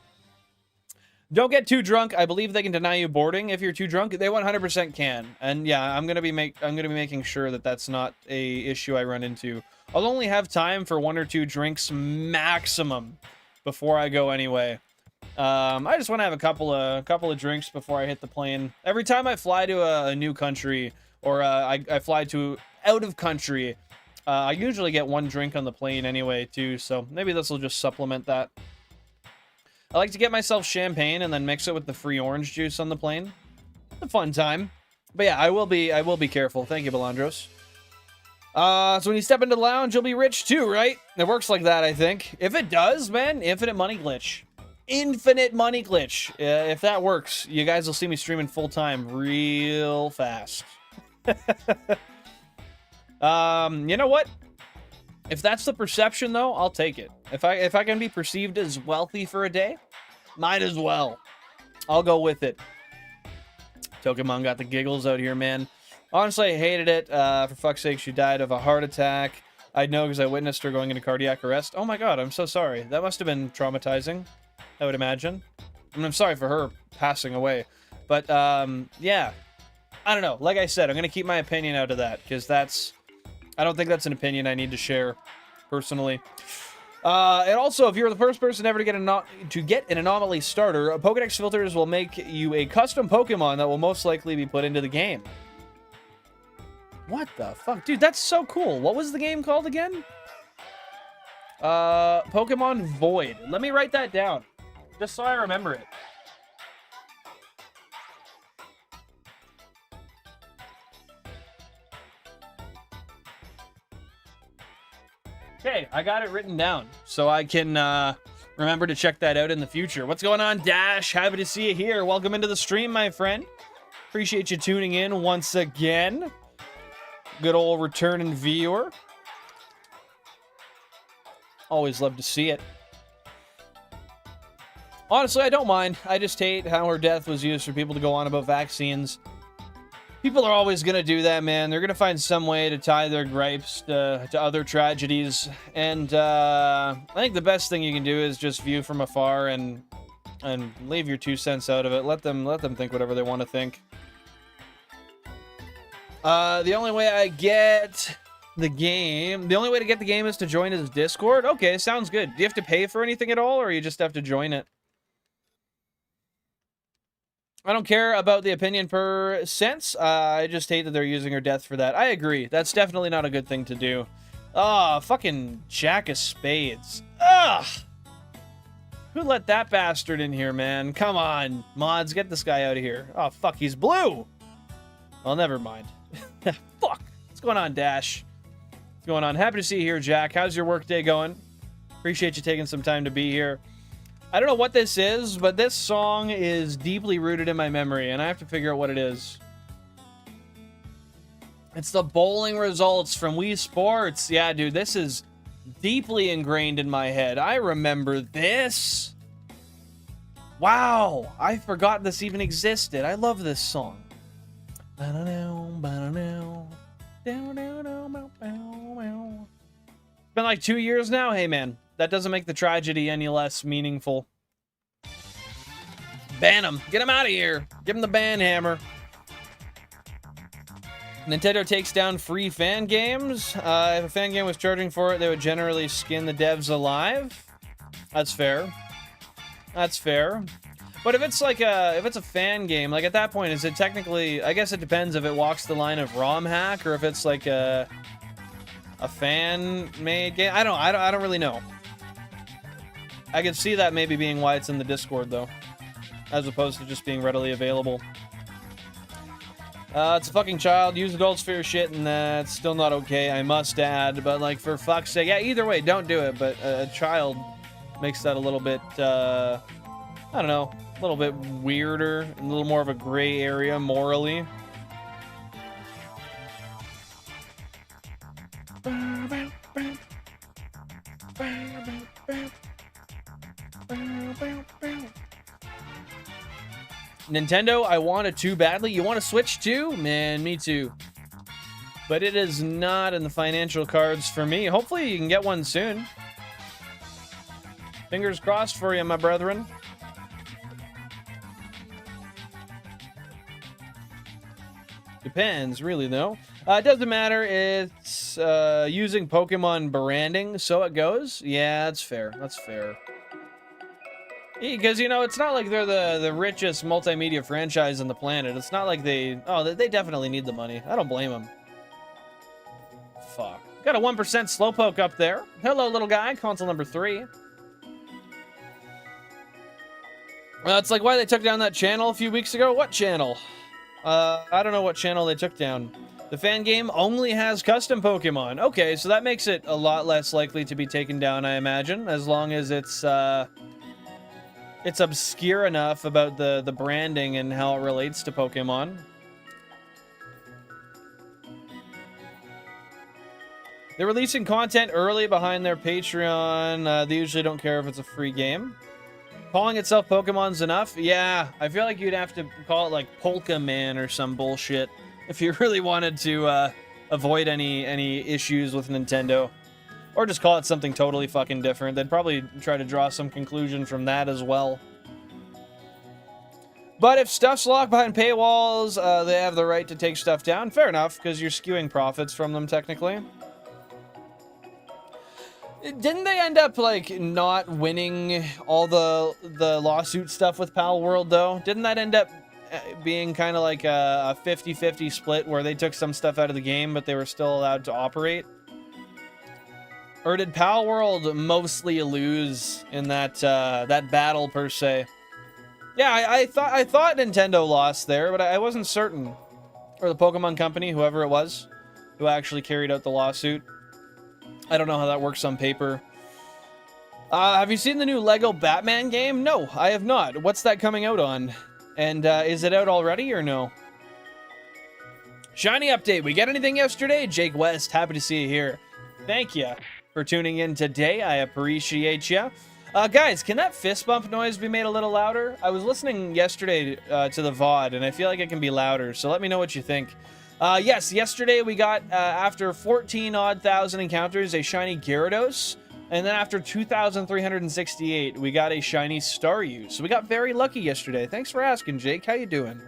Don't get too drunk. I believe they can deny you boarding if you're too drunk. They 100% can. And yeah, I'm gonna be making sure that that's not a issue I run into. I'll only have time for 1 or 2 drinks maximum before I go anyway. I just want to have a couple of drinks before I hit the plane. Every time I fly to a new country or I fly to out of country, I usually get 1 drink on the plane anyway too. So maybe this will just supplement that. I like to get myself champagne and then mix it with the free orange juice on the plane. It's a fun time. But yeah, I will be careful. Thank you, Belandros. So when you step into the lounge, you'll be rich too, right? It works like that, I think. If it does, man, infinite money glitch. Infinite money glitch. If that works, you guys will see me streaming full time real fast. You know what? If that's the perception, though, I'll take it. If I can be perceived as wealthy for a day, might as well. I'll go with it. Pokemon got the giggles out here, man. Honestly, I hated it. For fuck's sake, she died of a heart attack. I know because I witnessed her going into cardiac arrest. Oh my god, I'm so sorry. That must have been traumatizing, I would imagine. And I'm sorry for her passing away. But, yeah. I don't know. Like I said, I'm going to keep my opinion out of that, because that's... I don't think that's an opinion I need to share, personally. And also, if you're the first person ever to get an anomaly starter, Pokédex filters will make you a custom Pokemon that will most likely be put into the game. What the fuck? Dude, that's so cool. What was the game called again? Pokemon Void. Let me write that down, just so I remember it. Okay, I got it written down, so I can remember to check that out in the future. What's going on, Dash? Happy to see you here. Welcome into the stream, my friend. Appreciate you tuning in once again. Good old returning viewer. Always love to see it. Honestly, I don't mind. I just hate how her death was used for people to go on about vaccines. People are always going to do that, man. They're going to find some way to tie their gripes to other tragedies. And I think the best thing you can do is just view from afar and leave your 2 cents out of it. Let them think whatever they want to think. The only way I get the game... The only way to get the game is to join his Discord? Okay, sounds good. Do you have to pay for anything at all, or you just have to join it? I don't care about the opinion per sense. I just hate that they're using her death for that. I agree. That's definitely not a good thing to do. Ah, fucking Jack of Spades. Ugh! Who let that bastard in here, man? Come on, mods, get this guy out of here. Oh, fuck, he's blue! Well, never mind. Fuck! What's going on, Dash? What's going on? Happy to see you here, Jack. How's your workday going? Appreciate you taking some time to be here. I don't know what this is, but this song is deeply rooted in my memory, and I have to figure out what it is. It's the bowling results from Wii Sports. Yeah, dude, this is deeply ingrained in my head. I remember this. Wow, I forgot this even existed. I love this song. It's been like 2 years now. Hey, man. That doesn't make the tragedy any less meaningful. Ban him. Get him out of here. Give him the ban hammer. Nintendo takes down free fan games. If a fan game was charging for it, they would generally skin the devs alive. That's fair. That's fair. But if it's like if it's a fan game, like at that point, is it technically? I guess it depends if it walks the line of ROM hack or if it's like a fan-made game. I don't really know. I could see that maybe being why it's in the Discord, though, as opposed to just being readily available. It's a fucking child. Use adults for your shit, and that's still not okay, I must add. But, like, for fuck's sake, yeah, either way, don't do it. But a child makes that a little bit, I don't know, a little bit weirder, a little more of a gray area morally. Nintendo, I want it too badly. You want to Switch too? Man, me too. But it is not in the financial cards for me. Hopefully you can get one soon. Fingers crossed for you, my brethren. Depends, really, though. It doesn't matter. It's using Pokemon branding, so it goes. Yeah, that's fair. That's fair. Because, you know, it's not like they're the richest multimedia franchise on the planet. It's not like they... Oh, they definitely need the money. I don't blame them. Fuck. Got a 1% Slowpoke up there. Hello, little guy. Console number 3. Well, it's like why they took down that channel a few weeks ago. What channel? I don't know what channel they took down. The fan game only has custom Pokemon. Okay, so that makes it a lot less likely to be taken down, I imagine, as long as it's obscure enough about the branding and how it relates to Pokemon. They're releasing content early behind their Patreon. They usually don't care if it's a free game. Calling itself Pokemon's enough? Yeah, I feel like you'd have to call it like Polka Man or some bullshit if you really wanted to avoid any issues with Nintendo. Or just call it something totally fucking different. They'd probably try to draw some conclusion from that as well. But if stuff's locked behind paywalls, they have the right to take stuff down. Fair enough, because you're skewing profits from them, technically. Didn't they end up, like, not winning all the lawsuit stuff with Pal World, though? Didn't that end up being kind of like a 50-50 split where they took some stuff out of the game, but they were still allowed to operate? Or did Pal World mostly lose in that that battle, per se? Yeah, I thought Nintendo lost there, but I wasn't certain. Or the Pokemon Company, whoever it was, who actually carried out the lawsuit. I don't know how that works on paper. Have you seen the new Lego Batman game? No, I have not. What's that coming out on? And is it out already or no? Shiny update. We get anything yesterday? Jake West, happy to see you here. Thank you for tuning in today. I appreciate you. Guys, can that fist bump noise be made a little louder? I was listening yesterday to the VOD, and I feel like it can be louder, so let me know what you think. Yes, yesterday we got, after 14-odd thousand encounters, a shiny Gyarados. And then after 2,368, we got a shiny Staryu. So we got very lucky yesterday. Thanks for asking, Jake. How you doing?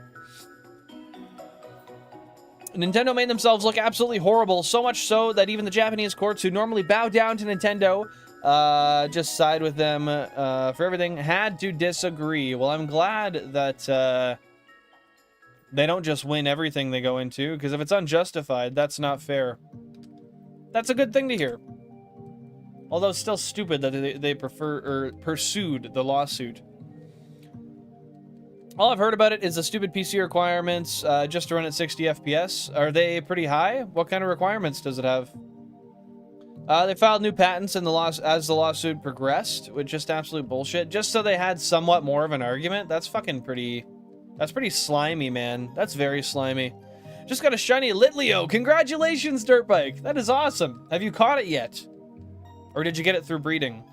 Nintendo made themselves look absolutely horrible. So much so that even the Japanese courts, who normally bow down to Nintendo, just side with them for everything, had to disagree. Well, I'm glad that... they don't just win everything they go into, because if it's unjustified, that's not fair. That's a good thing to hear. Although it's still stupid that they pursued the lawsuit. All I've heard about it is the stupid PC requirements just to run at 60 FPS. Are they pretty high? What kind of requirements does it have? They filed new patents in as the lawsuit progressed, which just absolute bullshit. Just so they had somewhat more of an argument. That's fucking pretty... That's pretty slimy, man. That's very slimy. Just got a shiny Litleo. Congratulations, Dirtbike. That is awesome. Have you caught it yet? Or did you get it through breeding?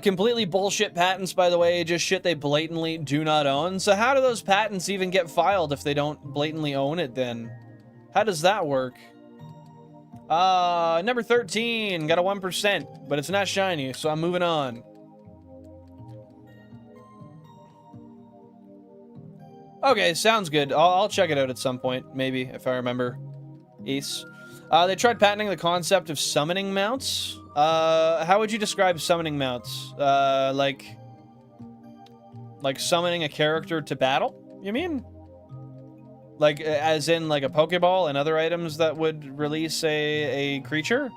Completely bullshit patents, by the way. Just shit they blatantly do not own. So how do those patents even get filed if they don't blatantly own it then? How does that work? Number 13. Got a 1%. But it's not shiny, so I'm moving on. Okay, sounds good. I'll check it out at some point, maybe, if I remember. Ace. They tried patenting the concept of summoning mounts. How would you describe summoning mounts? Like summoning a character to battle, you mean? Like, as in, like, a Pokeball and other items that would release a creature?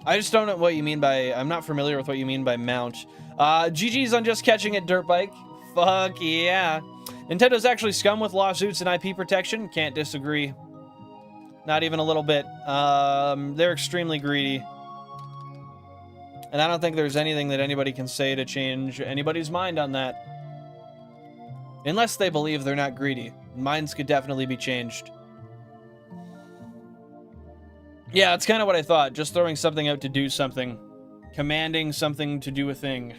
I just don't know what you mean by... I'm not familiar with what you mean by mount. GG's on just catching it, Dirtbike. Fuck yeah. Nintendo's actually scum with lawsuits and IP protection. Can't disagree. Not even a little bit. They're extremely greedy. And I don't think there's anything that anybody can say to change anybody's mind on that. Unless they believe they're not greedy. Minds could definitely be changed. Yeah, it's kind of what I thought. Just throwing something out to do something. Commanding something to do a thing.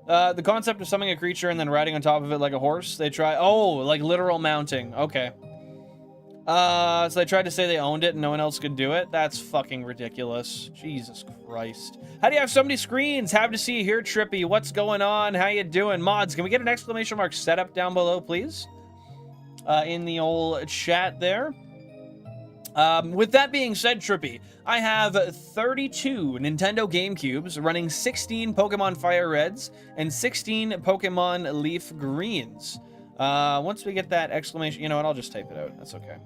The concept of summoning a creature and then riding on top of it like a horse. They try... Oh, like literal mounting. Okay. So they tried to say they owned it and no one else could do it? That's fucking ridiculous. Jesus Christ. How do you have so many screens? Happy to see you here, Trippy. What's going on? How you doing? Mods, can we get an exclamation mark setup down below, please? In the old chat there. With that being said, Trippy, I have 32 Nintendo GameCubes running 16 Pokemon FireReds and 16 Pokemon LeafGreens. Once we get that exclamation... You know what? I'll just type it out. That's okay.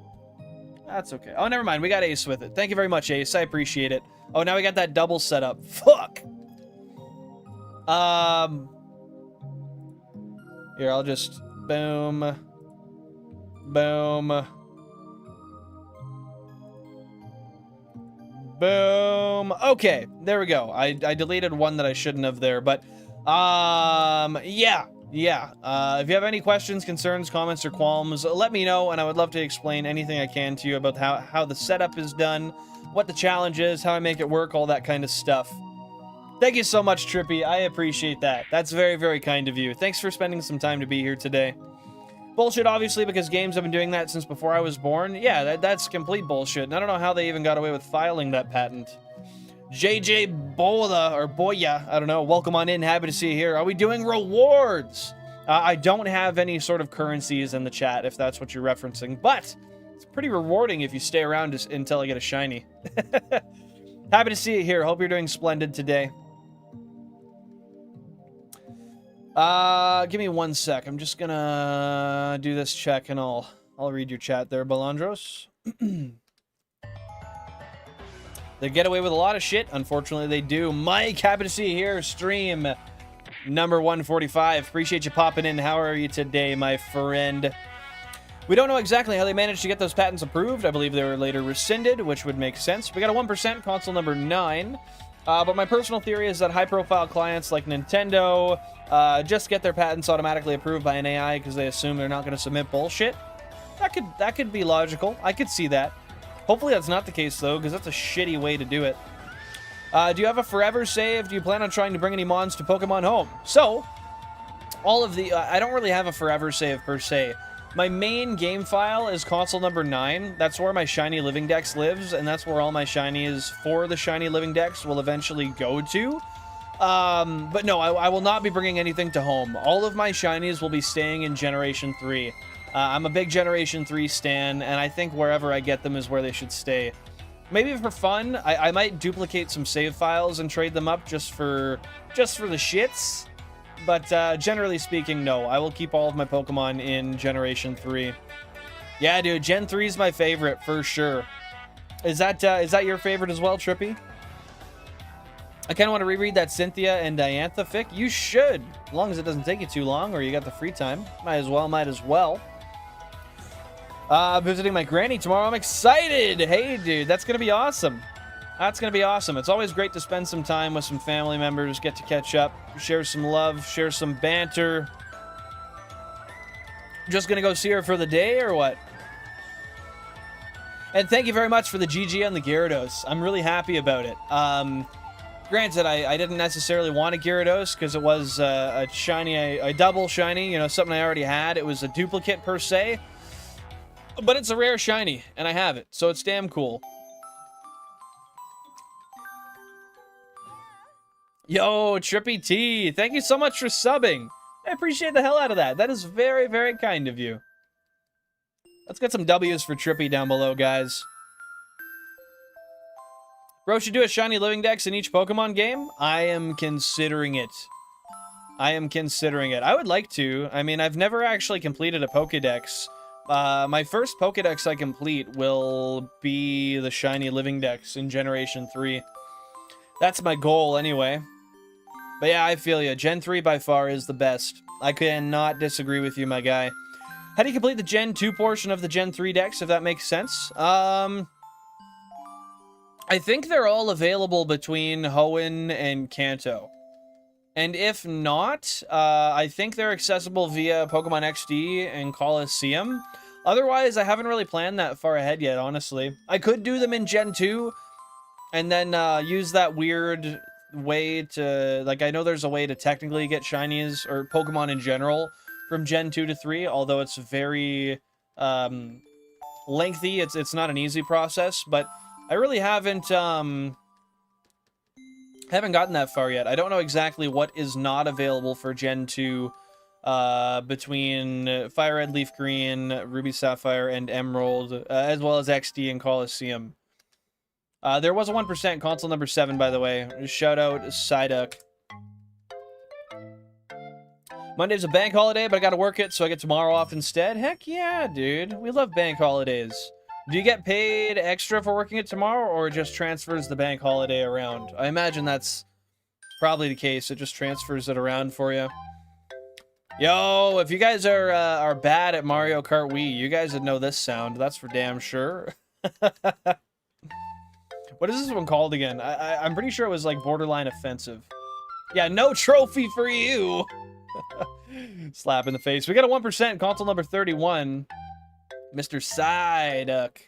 That's okay. Oh, never mind. We got Ace with it. Thank you very much, Ace. I appreciate it. Oh, now we got that double setup. Fuck! Here, I'll just boom, boom, boom. Okay, there we go. I deleted one that I shouldn't have there, but yeah. If you have any questions, concerns, comments, or qualms, let me know, and I would love to explain anything I can to you about how the setup is done, what the challenge is, how I make it work, all that kind of stuff. Thank you so much, Trippy. I appreciate that. That's very, very kind of you. Thanks for spending some time to be here today. Bullshit, obviously, because games have been doing that since before I was born. Yeah, that's complete bullshit, and I don't know how they even got away with filing that patent. JJ Bola, or Boya, I don't know. Welcome on in. Happy to see you here. Are we doing rewards? I don't have any sort of currencies in the chat, if that's what you're referencing, but it's pretty rewarding if you stay around until I get a shiny. Happy to see you here. Hope you're doing splendid today. Give me 1 sec. I'm just gonna do this check, and I'll read your chat there, Balandros. They get away with a lot of shit. Unfortunately, they do. Mike, happy to see you here. Stream number 145. Appreciate you popping in. How are you today, my friend? We don't know exactly how they managed to get those patents approved. I believe they were later rescinded, which would make sense. We got a 1% console number 9. But my personal theory is that high-profile clients like Nintendo just get their patents automatically approved by an AI because they assume they're not going to submit bullshit. That could be logical. I could see that. Hopefully that's not the case, though, because that's a shitty way to do it. Do you have a forever save? Do you plan on trying to bring any mons to Pokemon Home? So, all of the... I don't really have a forever save, per se. My main game file is console number 9. That's where my Shiny Living Dex lives, and that's where all my shinies for the Shiny Living Dex will eventually go to. But no, I will not be bringing anything to home. All of my shinies will be staying in Generation 3. I'm a big Generation 3 stan, and I think wherever I get them is where they should stay. Maybe for fun, I might duplicate some save files and trade them up just for the shits. But generally speaking, no. I will keep all of my Pokemon in Generation 3. Yeah, dude, Gen 3 is my favorite, for sure. Is that your favorite as well, Trippy? I kind of want to reread that Cynthia and Diantha fic. You should, as long as it doesn't take you too long or you got the free time. Might as well. Visiting my granny tomorrow. I'm excited. Hey, dude, that's going to be awesome. That's going to be awesome. It's always great to spend some time with some family members, get to catch up, share some love, share some banter. Just going to go see her for the day or what? And thank you very much for the GG on the Gyarados. I'm really happy about it. Granted, I didn't necessarily want a Gyarados because it was a shiny, a double shiny, you know, something I already had. It was a duplicate per se. But it's a rare shiny, and I have it, so it's damn cool. Yo, Trippy T, thank you so much for subbing. I appreciate the hell out of that. That is very, very kind of you. Let's get some W's for Trippy down below, guys. Bro, should do a Shiny Living Dex in each Pokemon game? I am considering it. I would like to. I mean, I've never actually completed a Pokédex. My first Pokédex I complete will be the Shiny Living Dex in Generation 3. That's my goal, anyway. But yeah, I feel ya. Gen 3 by far is the best. I cannot disagree with you, my guy. How do you complete the Gen 2 portion of the Gen 3 Dex, if that makes sense? I think they're all available between Hoenn and Kanto. And if not, I think they're accessible via Pokemon XD and Coliseum. Otherwise, I haven't really planned that far ahead yet, honestly. I could do them in Gen 2, and then use that weird way to... Like, I know there's a way to technically get shinies, or Pokemon in general, from Gen 2 to 3, although it's very lengthy. It's not an easy process, but I really haven't gotten that far yet. I don't know exactly what is not available for Gen 2 between FireRed, LeafGreen, Ruby Sapphire, and Emerald, as well as XD and Coliseum. There was a 1% console number 7, by the way. Shout out Psyduck. Monday's a bank holiday, but I gotta work it, so I get tomorrow off instead. Heck yeah, dude. We love bank holidays. Do you get paid extra for working it tomorrow, or it just transfers the bank holiday around? I imagine that's probably the case. It just transfers it around for you. Yo, if you guys are bad at Mario Kart Wii, you guys would know this sound. That's for damn sure. What is this one called again? I'm pretty sure it was like borderline offensive. Yeah, no trophy for you. Slap in the face. We got a 1%, console number 31. Mr. Psyduck.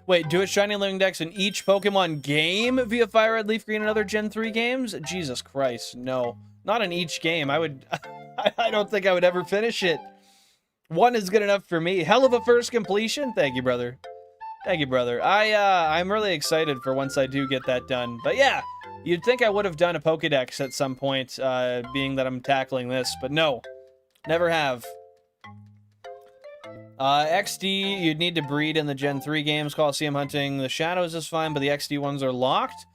Wait, do a Shiny Living Dex in each Pokemon game via FireRed, LeafGreen, and other Gen 3 games? Jesus Christ, no. Not in each game. I would... I don't think I would ever finish it. One is good enough for me. Hell of a first completion. Thank you, brother. Thank you, brother. I'm really excited for once I do get that done. But yeah, you'd think I would have done a Pokédex at some point, being that I'm tackling this. But no, never have. XD, you'd need to breed in the Gen 3 games. Coliseum Hunting the Shadows is fine, but the XD ones are locked.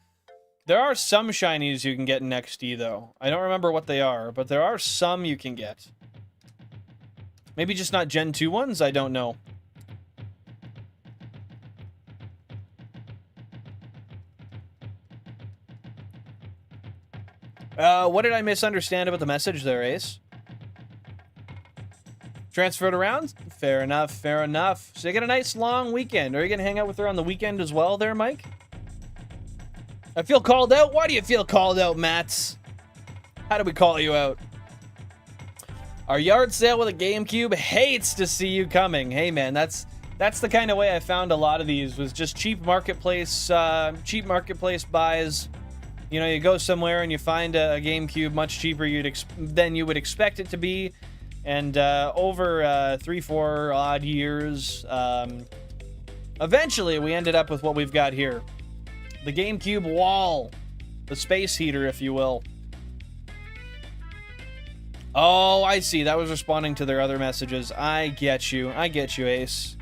There are some shinies you can get in XD, though. I don't remember what they are, but there are some you can get. Maybe just not Gen 2 ones? I don't know. What did I misunderstand about the message there, Ace? Transferred around? Fair enough, fair enough. So you get a nice long weekend. Are you going to hang out with her on the weekend as well there, Mike? I feel called out? Why do you feel called out, Mats? How do we call you out? Our yard sale with a GameCube hates to see you coming. Hey, man, that's the kind of way I found a lot of these, was just cheap marketplace buys. You know, you go somewhere and you find a GameCube much cheaper than you would expect it to be. And over 3-4 odd years, eventually we ended up with what we've got here. The GameCube wall. The space heater, if you will. Oh, I see. That was responding to their other messages. I get you. I get you, Ace.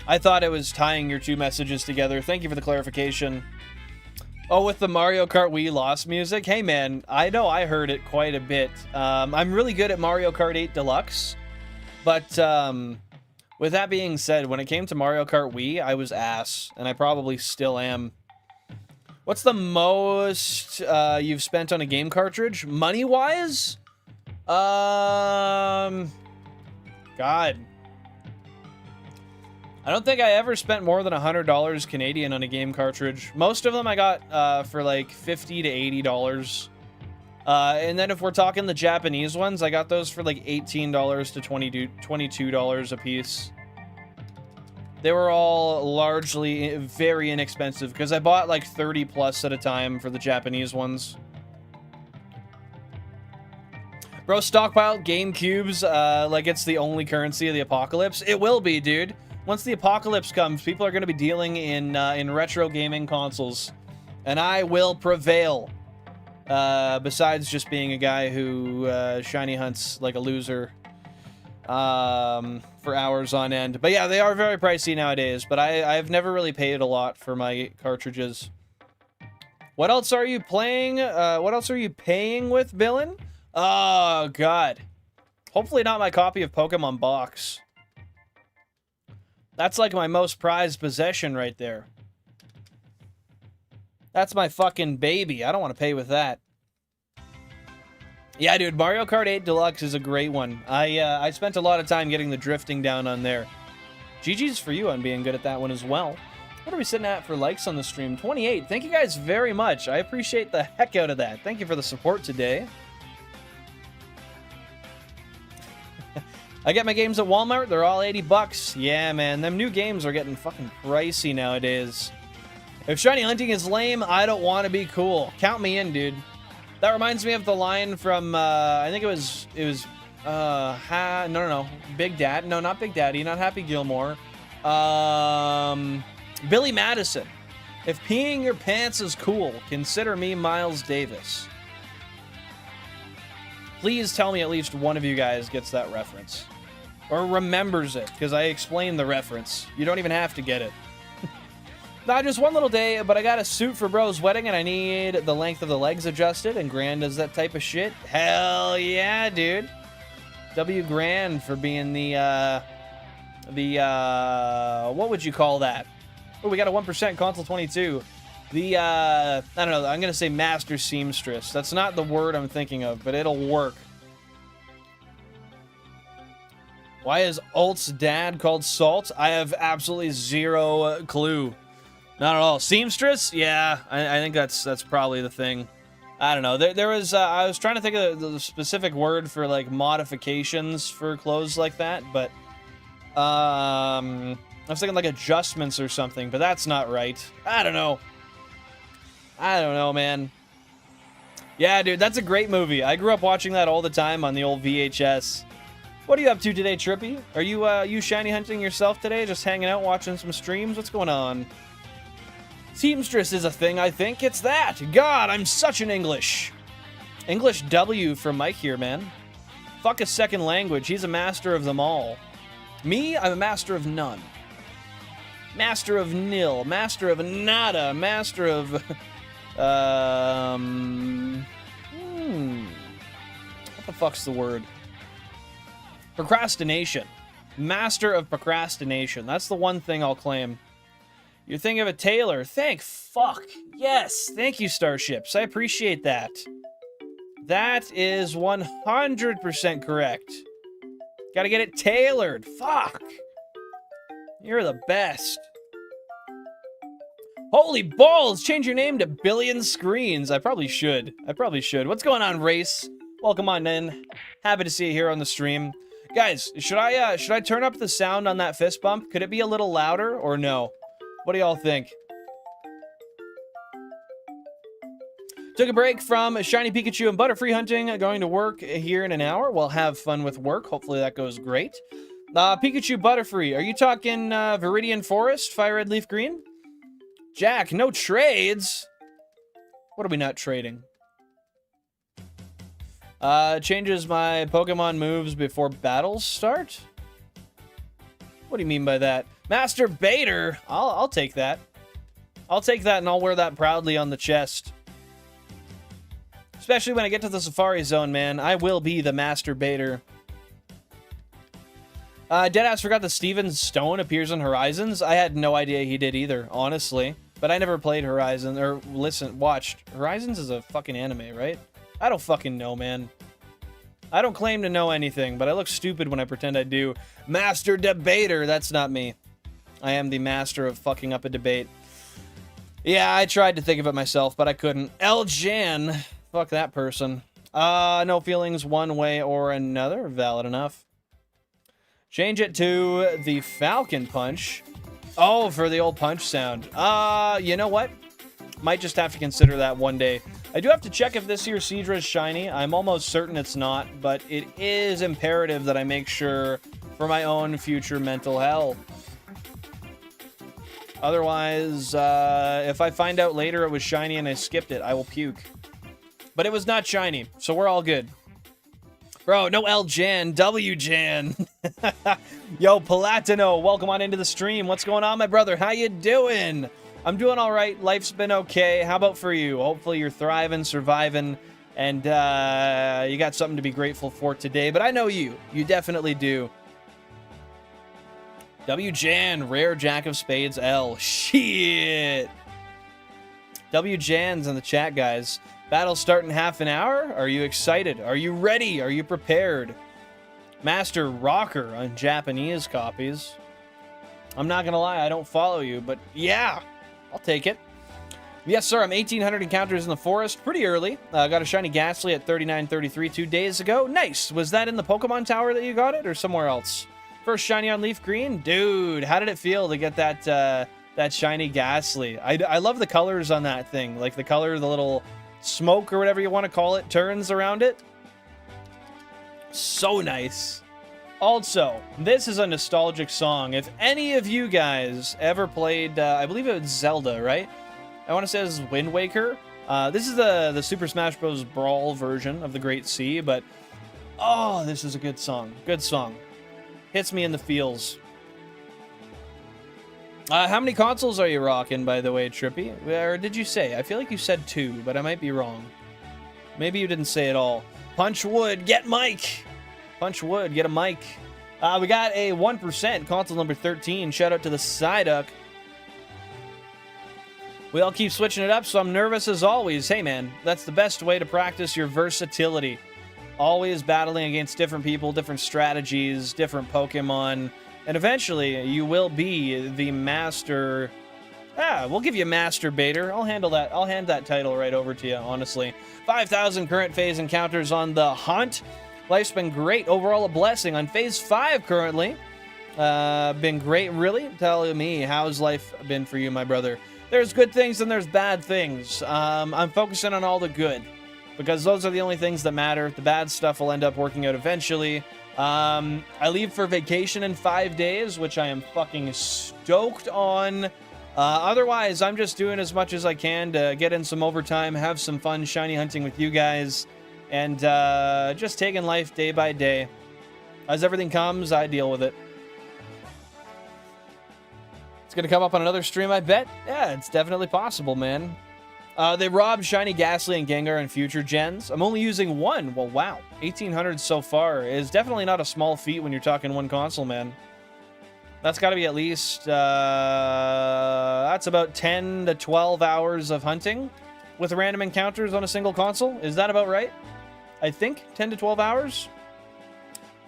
I thought it was tying your two messages together. Thank you for the clarification. Oh, with the Mario Kart Wii Lost music? Hey, man, I know I heard it quite a bit. I'm really good at Mario Kart 8 Deluxe, but with that being said, when it came to Mario Kart Wii, I was ass, and I probably still am. What's the most you've spent on a game cartridge? Money-wise? God. I don't think I ever spent more than $100 Canadian on a game cartridge. Most of them I got for like $50 to $80. And then if we're talking the Japanese ones, I got those for like $18 to $22 a piece. They were all largely very inexpensive because I bought like 30 plus at a time for the Japanese ones. Bro, stockpiled GameCubes like it's the only currency of the apocalypse. It will be, dude. Once the apocalypse comes, people are going to be dealing in retro gaming consoles. And I will prevail. Besides just being a guy who shiny hunts like a loser for hours on end. But yeah, they are very pricey nowadays. But I've never really paid a lot for my cartridges. What else are you playing? What else are you paying with, Billin? Oh, God. Hopefully not my copy of Pokemon Box. That's like my most prized possession right there. That's my fucking baby. I don't want to pay with that. Yeah, dude, Mario Kart 8 Deluxe is a great one. I spent a lot of time getting the drifting down on there. GG's for you on being good at that one as well. What are we sitting at for likes on the stream? 28. Thank you guys very much. I appreciate the heck out of that. Thank you for the support today. I get my games at Walmart. They're all 80 bucks. Yeah, man. Them new games are getting fucking pricey nowadays. If shiny hunting is lame, I don't want to be cool. Count me in, dude. That reminds me of the line from, I think it was, no. Big Dad. No, not Big Daddy. Not Happy Gilmore. Billy Madison. If peeing your pants is cool, consider me Miles Davis. Please tell me at least one of you guys gets that reference. Or remembers it, because I explained the reference. You don't even have to get it. Not just one little day, but I got a suit for bro's wedding, and I need the length of the legs adjusted, and Grand does that type of shit. Hell yeah, dude. W grand for being the what would you call that? Oh, we got a 1% console 22. I don't know, I'm gonna say master seamstress. That's not the word I'm thinking of, but it'll work. Why is Alt's dad called Salt? I have absolutely zero clue. Not at all. Seamstress? Yeah, I think that's probably the thing. I don't know. There was I was trying to think of the specific word for like modifications for clothes like that, but I was thinking like adjustments or something, but that's not right. I don't know. I don't know, man. Yeah, dude, that's a great movie. I grew up watching that all the time on the old VHS. What are you up to today, Trippy? Are you shiny hunting yourself today? Just hanging out, watching some streams? What's going on? Seamstress is a thing, I think. It's that. God, I'm such an English. English W from Mike here, man. Fuck a second language. He's a master of them all. Me, I'm a master of none. Master of nil. Master of nada. Master of... What the fuck's the word? Procrastination. Master of procrastination. That's the one thing I'll claim. You're thinking of a tailor. Thank fuck. Yes. Thank you, Starships. I appreciate that. That is 100% correct. Gotta get it tailored. Fuck. You're the best. Holy balls! Change your name to Billion Screens. I probably should. What's going on, Race? Welcome on in. Happy to see you here on the stream. Guys, should I turn up the sound on that fist bump? Could it be a little louder or no? What do y'all think? Took a break from Shiny Pikachu and Butterfree hunting. Going to work here in an hour. Well, have fun with work. Hopefully that goes great. Pikachu, Butterfree. Are you talking Viridian Forest, FireRed, LeafGreen? Jack, no trades. What are we not trading? Changes my Pokemon moves before battles start? What do you mean by that? Master Baiter! I'll take that. I'll take that and I'll wear that proudly on the chest. Especially when I get to the Safari Zone, man. I will be the Master Baiter. Deadass forgot that Steven Stone appears on Horizons. I had no idea he did either, honestly. But I never played Horizon, or watched. Horizons is a fucking anime, right? I don't fucking know, man. I don't claim to know anything, but I look stupid when I pretend I do. Master Debater, that's not me. I am the master of fucking up a debate. Yeah, I tried to think of it myself, but I couldn't. El Jan, fuck that person. No feelings one way or another, valid enough. Change it to the Falcon Punch. Oh, for the old punch sound. You know what? Might just have to consider that one day. I do have to check if this here Seadra is shiny. I'm almost certain it's not, but it is imperative that I make sure for my own future mental health. Otherwise, if I find out later it was shiny and I skipped it, I will puke. But it was not shiny, so we're all good. Bro, no L Jan, W Jan. Yo, Palatino, welcome on into the stream. What's going on, my brother? How you doing? I'm doing all right. Life's been okay. How about for you? Hopefully you're thriving, surviving, and you got something to be grateful for today. But I know you. You definitely do. W Jan, rare Jack of Spades L. Shit. W Jan's in the chat, guys. Battle start in half an hour? Are you excited? Are you ready? Are you prepared? Master Rocker on Japanese copies. I'm not gonna lie, I don't follow you, but yeah, I'll take it. Yes, sir, I'm 1,800 encounters in the forest pretty early. Got a shiny Ghastly at 39.33 2 days ago. Nice. Was that in the Pokemon Tower that you got it, or somewhere else? First shiny on LeafGreen? Dude, how did it feel to get that that shiny Ghastly? I love the colors on that thing. Like the color of the little smoke or whatever you want to call it turns around it. So nice. Also, this is a nostalgic song. If any of you guys ever played, I believe it was Zelda, right? I want to say this is Wind Waker. This is the Super Smash Bros. Brawl version of the Great Sea, but oh, this is a good song. Good song. Hits me in the feels. How many consoles are you rocking, by the way, Trippy? Or did you say? I feel like you said 2, but I might be wrong. Maybe you didn't say it all. Punch Wood, get Mike! Punch wood. Get a mic. We got a 1%, console number 13. Shout out to the Psyduck. We all keep switching it up, so I'm nervous as always. Hey, man, that's the best way to practice your versatility. Always battling against different people, different strategies, different Pokemon. And eventually, you will be the master... we'll give you Master Baiter. I'll handle that. I'll hand that title right over to you, honestly. 5,000 current phase encounters on the hunt. Life's been great. Overall, a blessing. On phase 5 currently. Been great, really? Tell me, how's life been for you, my brother? There's good things and there's bad things. I'm focusing on all the good, because those are the only things that matter. The bad stuff will end up working out eventually. I leave for vacation in 5 days, which I am fucking stoked on. Otherwise, I'm just doing as much as I can to get in some overtime, have some fun shiny hunting with you guys, and just taking life day by day. As everything comes, I deal with it. It's going to come up on another stream, I bet. Yeah, it's definitely possible, man. They robbed Shiny Ghastly and Gengar in future gens. I'm only using one. Well, wow. 1,800 so far is definitely not a small feat when you're talking one console, man. That's got to be at least, that's about 10 to 12 hours of hunting with random encounters on a single console. Is that about right? I think 10 to 12 hours.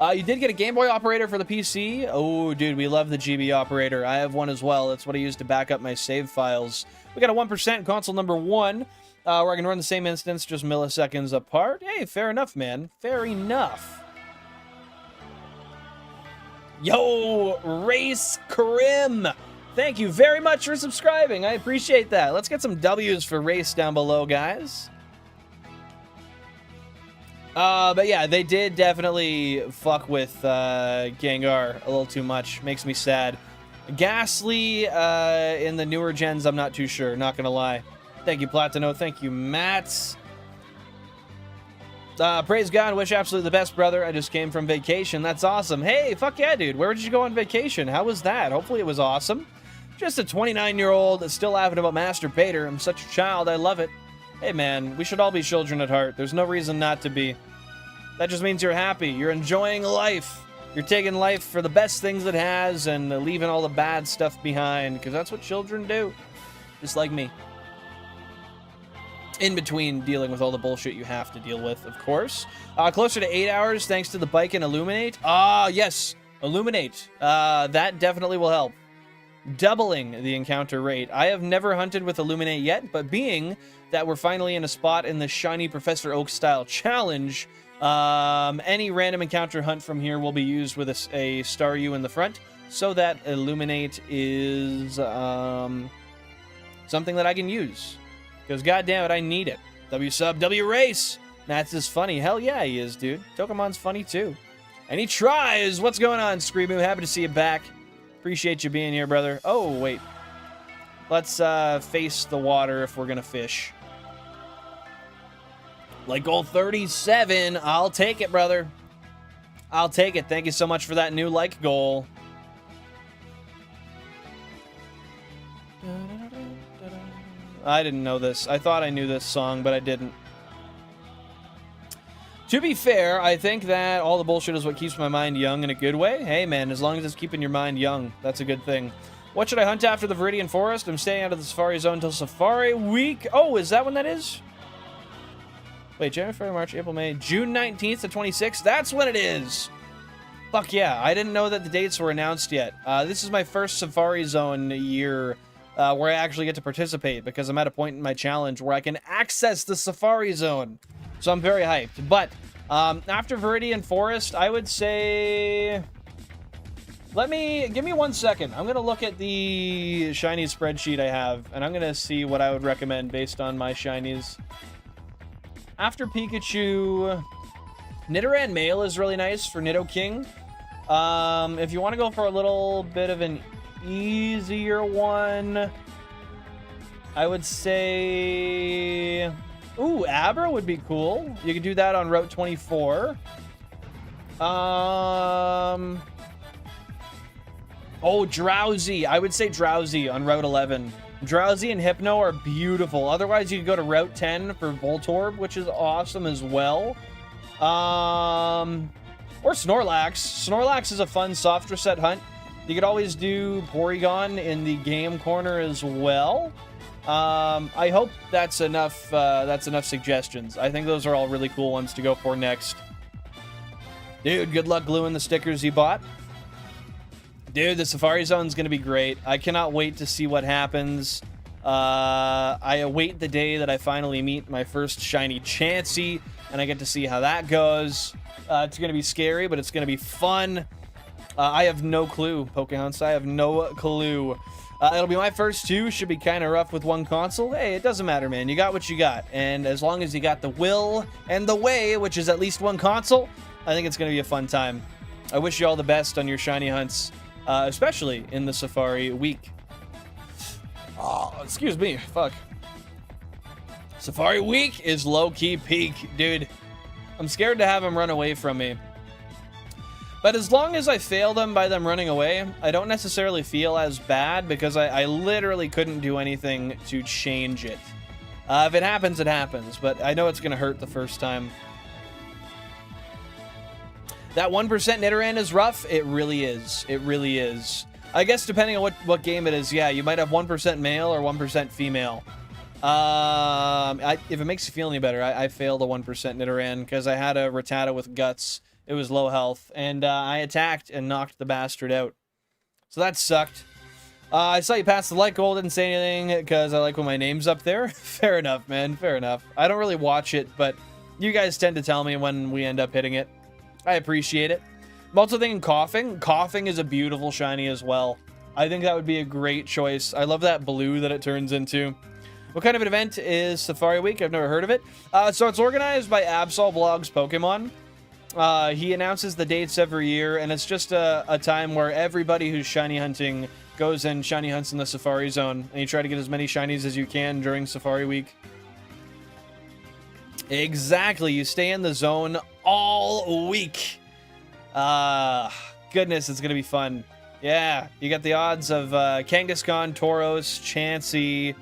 You did get a Game Boy operator for the PC. Oh, dude, we love the GB operator. I have one as well. That's what I use to back up my save files. We got a 1% console number 1, where I can run the same instance, just milliseconds apart. Hey, fair enough, man. Fair enough. Yo, Race Karim. Thank you very much for subscribing. I appreciate that. Let's get some W's for Race down below, guys. But yeah, they did definitely fuck with Gengar a little too much. Makes me sad. Ghastly in the newer gens, I'm not too sure. Not gonna lie. Thank you, Platino. Thank you, Mats. Praise God. Wish absolutely the best, brother. I just came from vacation. That's awesome. Hey, fuck yeah, dude. Where did you go on vacation? How was that? Hopefully it was awesome. Just a 29-year-old that's still laughing about Master Baiter. I'm such a child. I love it. Hey, man. We should all be children at heart. There's no reason not to be. That just means you're happy. You're enjoying life. You're taking life for the best things it has and leaving all the bad stuff behind, because that's what children do. Just like me. In between dealing with all the bullshit you have to deal with, of course. Closer to 8 hours, thanks to the bike and Illuminate. Yes. Illuminate. That definitely will help. Doubling the encounter rate. I have never hunted with Illuminate yet, but being that we're finally in a spot in the Shiny Professor Oak style challenge, any random encounter hunt from here will be used with a Staryu in the front, so that Illuminate is something that I can use. Because goddamn it, I need it. W sub, W race. Nats is funny. Hell yeah, he is, dude. Tokemon's funny too. And he tries. What's going on, Screamoo? Happy to see you back. Appreciate you being here, brother. Oh, wait. Let's face the water if we're gonna fish. Like goal 37. I'll take it, brother. I'll take it. Thank you so much for that new like goal. I didn't know this. I thought I knew this song, but I didn't. To be fair, I think that all the bullshit is what keeps my mind young in a good way. Hey, man, as long as it's keeping your mind young, that's a good thing. What should I hunt after the Viridian Forest? I'm staying out of the Safari Zone until Safari Week. Oh, is that when that is? Wait, January, February, March, April, May, June 19th to 26th? That's when it is! Fuck yeah, I didn't know that the dates were announced yet. This is my first Safari Zone year where I actually get to participate, because I'm at a point in my challenge where I can access the Safari Zone. So I'm very hyped. But after Viridian Forest, I would say... Give me 1 second. I'm going to look at the shiny spreadsheet I have, and I'm going to see what I would recommend based on my shinies. After Pikachu, Nidoran Male is really nice for Nidoking. If you want to go for a little bit of an easier one, I would say... Ooh, Abra would be cool. You could do that on Route 24. Oh, Drowsy. I would say Drowsy on Route 11. Drowsy and Hypno are beautiful. Otherwise, you could go to Route 10 for Voltorb, which is awesome as well. Or Snorlax. Snorlax is a fun soft reset hunt. You could always do Porygon in the game corner as well. I hope that's enough suggestions. I think those are all really cool ones to go for next. Dude, good luck gluing the stickers you bought. Dude, the Safari Zone's going to be great. I cannot wait to see what happens. I await the day that I finally meet my first shiny Chansey, and I get to see how that goes. It's going to be scary, but it's going to be fun. I have no clue, Pokehunts. I have no clue. It'll be my first two. Should be kind of rough with one console. Hey, it doesn't matter, man. You got what you got. And as long as you got the will and the way, which is at least one console, I think it's going to be a fun time. I wish you all the best on your shiny hunts, especially in the Safari week. Oh, excuse me. Fuck. Safari week is low-key peak, dude. I'm scared to have him run away from me. But as long as I fail them by them running away, I don't necessarily feel as bad because I literally couldn't do anything to change it. If it happens, it happens, but I know it's going to hurt the first time. That 1% Nidoran is rough. It really is. It really is. I guess depending on what game it is, yeah, you might have 1% male or 1% female. If it makes you feel any better, I failed a 1% Nidoran because I had a Rattata with guts. It was low health, and I attacked and knocked the bastard out. So that sucked. I saw you pass the light goal, didn't say anything because I like when my name's up there. Fair enough, man, fair enough. I don't really watch it, but you guys tend to tell me when we end up hitting it. I appreciate it. I'm also thinking Coughing. Coughing is a beautiful shiny as well. I think that would be a great choice. I love that blue that it turns into. What kind of an event is Safari Week? I've never heard of it. So it's organized by Absol Blogs Pokemon. He announces the dates every year, and it's just a time where everybody who's shiny hunting goes and shiny hunts in the Safari Zone, and you try to get as many shinies as you can during Safari Week. Exactly, you stay in the zone all week. Goodness, it's gonna be fun. Yeah, you got the odds of Kangaskhan, Tauros, Chansey,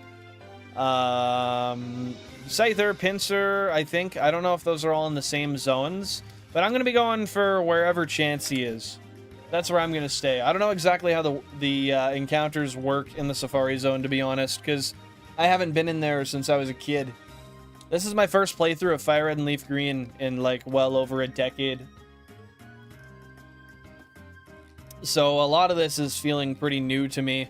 Scyther, Pinsir, I think. I don't know if those are all in the same zones. But I'm going to be going for wherever Chansey is. That's where I'm going to stay. I don't know exactly how the encounters work in the Safari Zone, to be honest, because I haven't been in there since I was a kid. This is my first playthrough of FireRed and LeafGreen in, like, well over a decade. So a lot of this is feeling pretty new to me,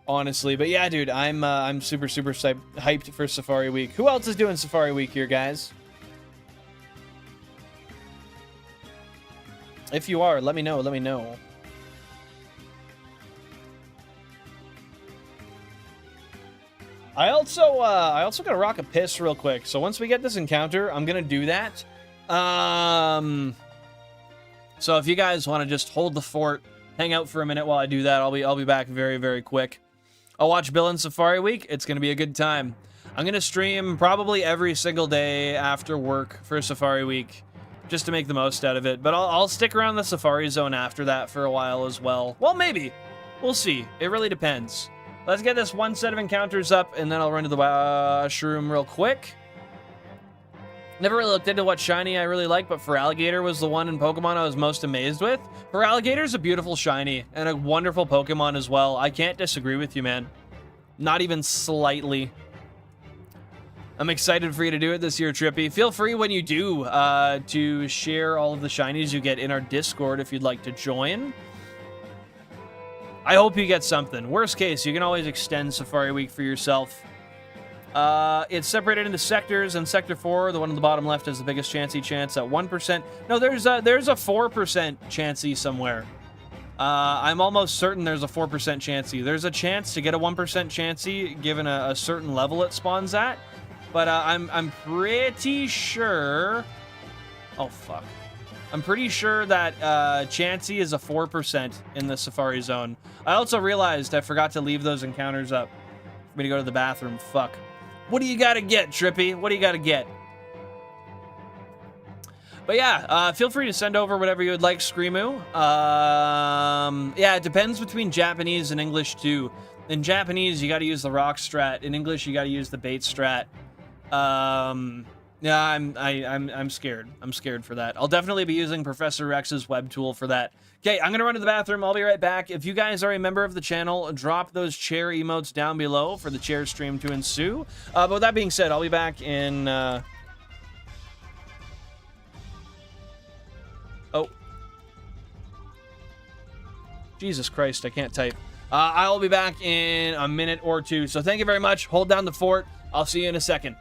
honestly. But yeah, dude, I'm super hyped for Safari Week. Who else is doing Safari Week here, guys? If you are, let me know, let me know. I also gotta rock a piss real quick. So once we get this encounter, I'm gonna do that. So if you guys want to just hold the fort, hang out for a minute while I do that, I'll be back very quick. I'll watch Bill in Safari Week. It's gonna be a good time. I'm gonna stream probably every single day after work for Safari Week, just to make the most out of it. But I'll stick around the Safari Zone after that for a while as well. Well, maybe. We'll see. It really depends. Let's get this one set of encounters up, and then I'll run to the washroom real quick. Never really looked into what shiny I really like, but Feraligatr was the one in Pokemon I was most amazed with. Feraligator's a beautiful shiny, and a wonderful Pokemon as well. I can't disagree with you, man. Not even slightly. I'm excited for you to do it this year, Trippy. Feel free when you do to share all of the shinies you get in our Discord if you'd like to join. I hope you get something. Worst case, you can always extend Safari Week for yourself. It's separated into sectors, and Sector 4, the one on the bottom left, has the biggest Chansey chance at 1%. No, there's a 4% Chansey somewhere. I'm almost certain there's a 4% Chansey. There's a chance to get a 1% Chansey given a certain level it spawns at. But I'm pretty sure... Oh, fuck. I'm pretty sure that Chansey is a 4% in the Safari Zone. I also realized I forgot to leave those encounters up for me to go to the bathroom. Fuck. What do you gotta get, Trippy? What do you gotta get? But yeah, feel free to send over whatever you would like, Screamoo. Yeah, it depends between Japanese and English, too. In Japanese, you gotta use the rock strat. In English, you gotta use the bait strat. Yeah, I'm scared. I'm scared for that. I'll definitely be using Professor Rex's web tool for that. Okay, I'm gonna run to the bathroom. I'll be right back. If you guys are a member of the channel, drop those chair emotes down below for the chair stream to ensue. But with that being said, I'll be back in. Oh, Jesus Christ! I can't type. I'll be back in a minute or two. So thank you very much. Hold down the fort. I'll see you in a second.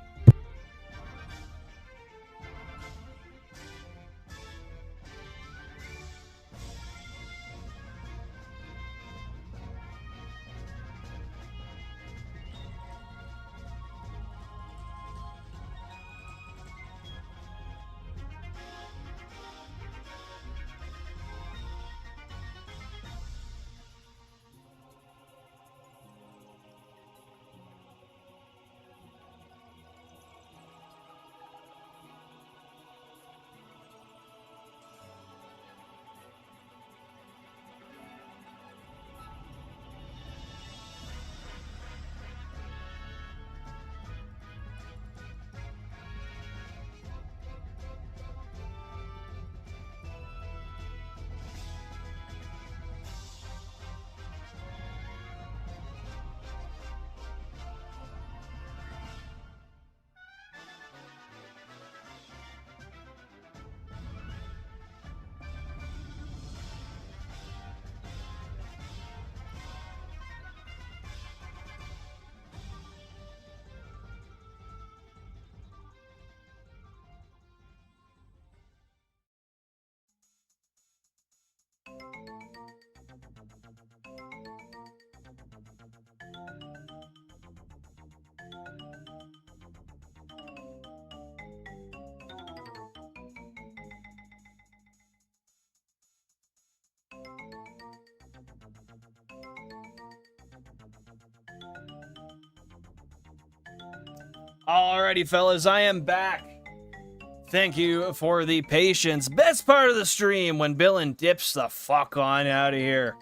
Alrighty, fellas, I am back. Thank you for the patience. Best part of the stream when Billin dips the fuck on out of here.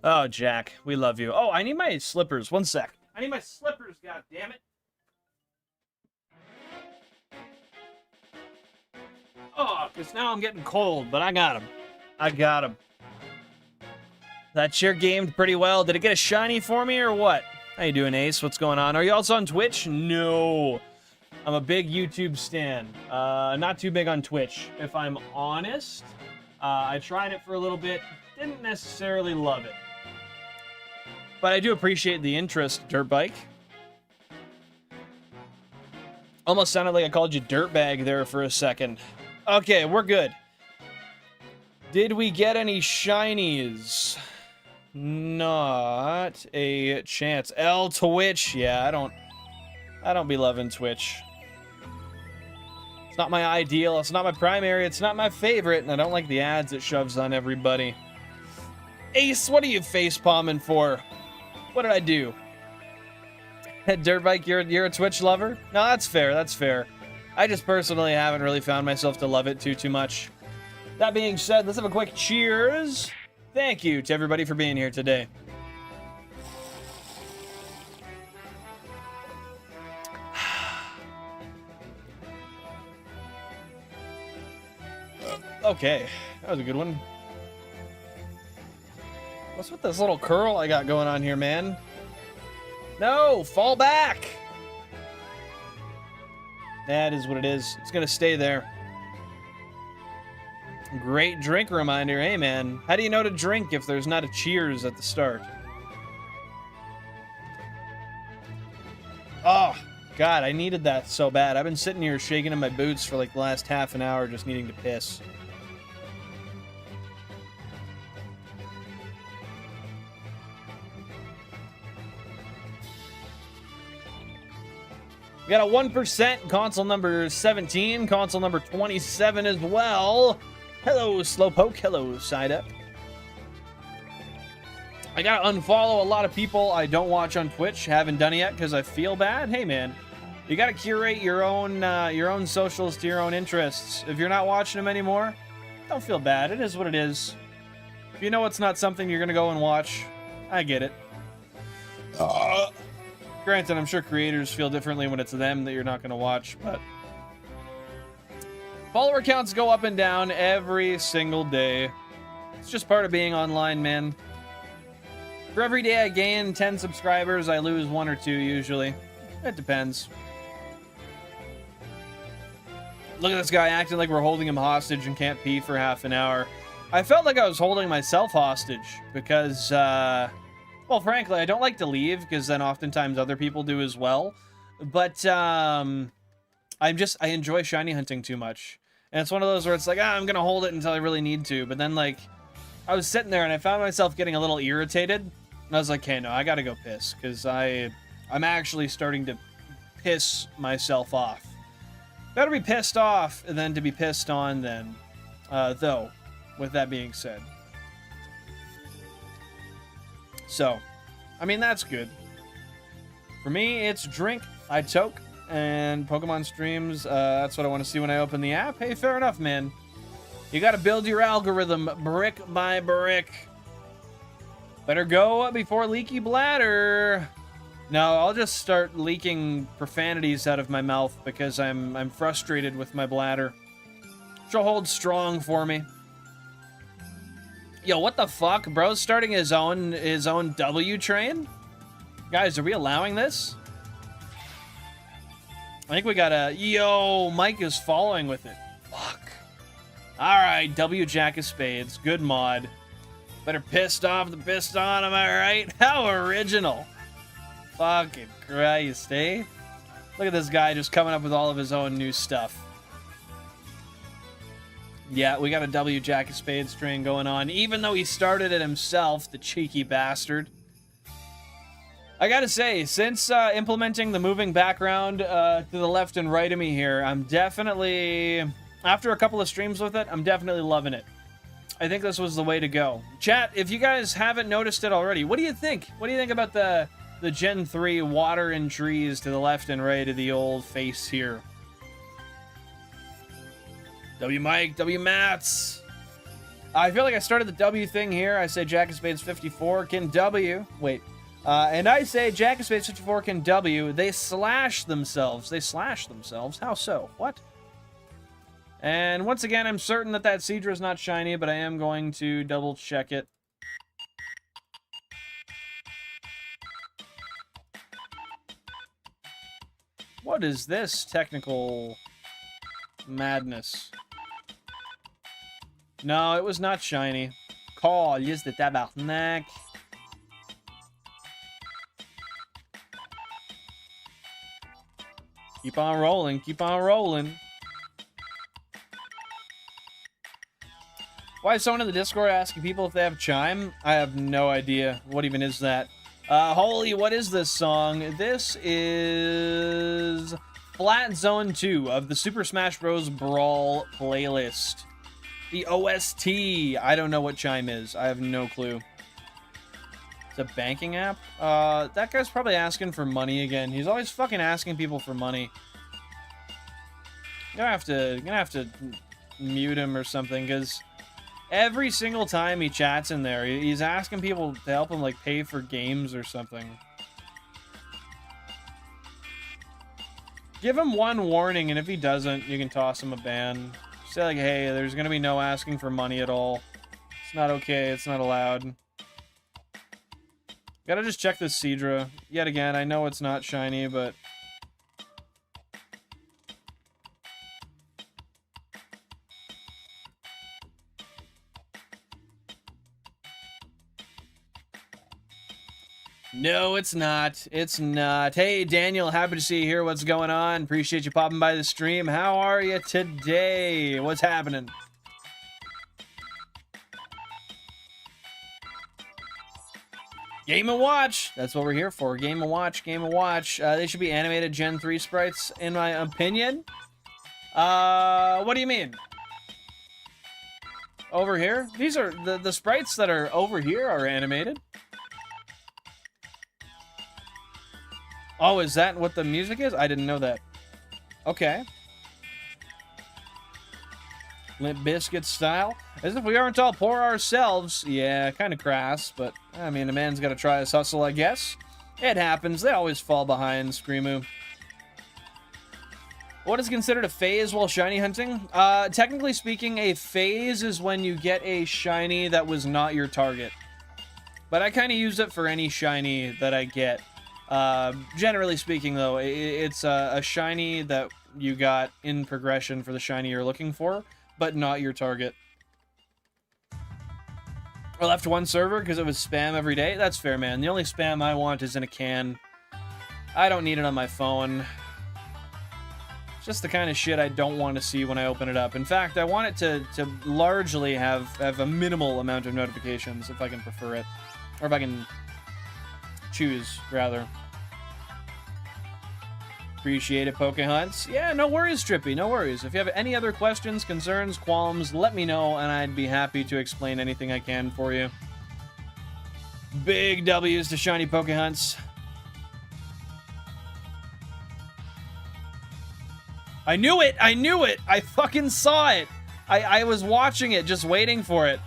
Oh, Jack, we love you. Oh, I need my slippers. One sec. I need my slippers, goddammit. Oh, because now I'm getting cold, but I got them. I got them. That chair gamed pretty well. Did it get a shiny for me or what? How you doing, Ace? What's going on? Are you also on Twitch? No. I'm a big YouTube stan. Not too big on Twitch, if I'm honest. I tried it for a little bit. Didn't necessarily love it. But I do appreciate the interest, Dirtbike. Almost sounded like I called you Dirtbag there for a second. Okay, we're good. Did we get any shinies? Not a chance. Twitch. Yeah, I don't be loving Twitch. It's not my ideal, it's not my primary, it's not my favorite, and I don't like the ads it shoves on everybody. Ace, what are you facepalming for? What did I do? Dirtbike, you're a Twitch lover? No, that's fair, that's fair. I just personally haven't really found myself to love it too much. That being said, let's have a quick cheers. Thank you to everybody for being here today. Okay, that was a good one. What's with this little curl I got going on here, man? No, fall back! That is what it is. It's gonna stay there. Great drink reminder. Hey, man. How do you know to drink if there's not a cheers at the start? Oh, God, I needed that so bad. I've been sitting here shaking in my boots for like the last half an hour just needing to piss. We got a 1%, console number 17, console number 27 as well. Hello, Slowpoke. Hello, Side Up. I gotta unfollow a lot of people I don't watch on Twitch. Haven't done it yet because I feel bad. Hey, man, you gotta curate your own socials to your own interests. If you're not watching them anymore, don't feel bad. It is what it is. If you know it's not something you're gonna go and watch, I get it. Granted, I'm sure creators feel differently when it's them that you're not gonna watch, but Follower counts go up and down every single day. It's just part of being online, man. For every day I gain 10 subscribers, I lose 1 or 2 usually. It depends. Look at this guy acting like we're holding him hostage and can't pee for half an hour. I felt like I was holding myself hostage because, well, frankly, I don't like to leave because then oftentimes other people do as well. But, I enjoy shiny hunting too much. And it's one of those where it's like, I'm going to hold it until I really need to. But then, like, I was sitting there and I found myself getting a little irritated. And I was like, okay, no, I got to go piss because I'm actually starting to piss myself off. Better be pissed off than to be pissed on then, though, with that being said. So, I mean, that's good. For me, it's drink, I toke, and Pokemon streams, that's what I want to see when I open the app. Hey, fair enough, man. You gotta build your algorithm brick by brick. Better go before leaky bladder. No, I'll just start leaking profanities out of my mouth because I'm frustrated with my bladder. She'll hold strong for me. Yo, what the fuck? Bro's starting his own W train? Guys, are we allowing this? I think we gotta... Yo, Mike is following with it. Fuck. Alright, W Jack of Spades. Good mod. Better pissed off than pissed on, am I right? How original. Fucking Christ, eh? Look at this guy just coming up with all of his own new stuff. Yeah, we got a W Jack of Spades train going on, even though he started it himself, the cheeky bastard. I gotta say, since implementing the moving background to the left and right of me here, I'm definitely, after a couple of streams with it, I'm definitely loving it. I think this was the way to go. Chat, if you guys haven't noticed it already, what do you think? What do you think about the Gen 3 water and trees to the left and right of the old face here? W Mike, W Mats. I feel like I started the W thing here. I say Jack of Spades 54 can W. Wait. And I say Jack of Spades 54 can W. They slash themselves. They slash themselves. How so? What? And once again, I'm certain that Seadra is not shiny, but I am going to double check it. What is this technical madness? No, it was not shiny. Call, use the tabarnak. Keep on rolling, keep on rolling. Why is someone in the Discord asking people if they have Chime? I have no idea. What even is that? Holy, what is this song? This is Flat Zone 2 of the Super Smash Bros. Brawl playlist. The OST. I don't know what Chime is. I have no clue. It's a banking app? That guy's probably asking for money again. He's always fucking asking people for money. Gonna have to mute him or something, because every single time he chats in there, he's asking people to help him, like, pay for games or something. Give him one warning, and if he doesn't, you can toss him a ban. Say, like, hey, there's gonna be no asking for money at all. It's not okay, it's not allowed. Gotta just check this Seadra. Yet again, I know it's not shiny, but... No, it's not. It's not. Hey, Daniel, happy to see you here. What's going on? Appreciate you popping by the stream. How are you today? What's happening? Game & Watch. That's what we're here for. Game & Watch. Game & Watch. They should be animated Gen 3 sprites, in my opinion. What do you mean? Over here? These are... The sprites that are over here are animated. Oh, is that what the music is? I didn't know that. Okay. Limp Bizkit style. As if we aren't all poor ourselves. Yeah, kind of crass, but, I mean, a man's got to try his hustle, I guess. It happens. They always fall behind, Screamoo. What is considered a phase while shiny hunting? Technically speaking, a phase is when you get a shiny that was not your target. But I kind of use it for any shiny that I get. Generally speaking, though, it's a shiny that you got in progression for the shiny you're looking for, but not your target. I left one server because it was spam every day. That's fair, man. The only spam I want is in a can. I don't need it on my phone. It's just the kind of shit I don't want to see when I open it up. In fact, I want it to largely have a minimal amount of notifications, if I can prefer it. Or if I can choose, rather. Appreciate it, Pokehunts. Yeah, no worries, Trippy, no worries. If you have any other questions, concerns, qualms, let me know, and I'd be happy to explain anything I can for you. Big W's to shiny Pokehunts. I knew it! I knew it! I fucking saw it! I was watching it, just waiting for it.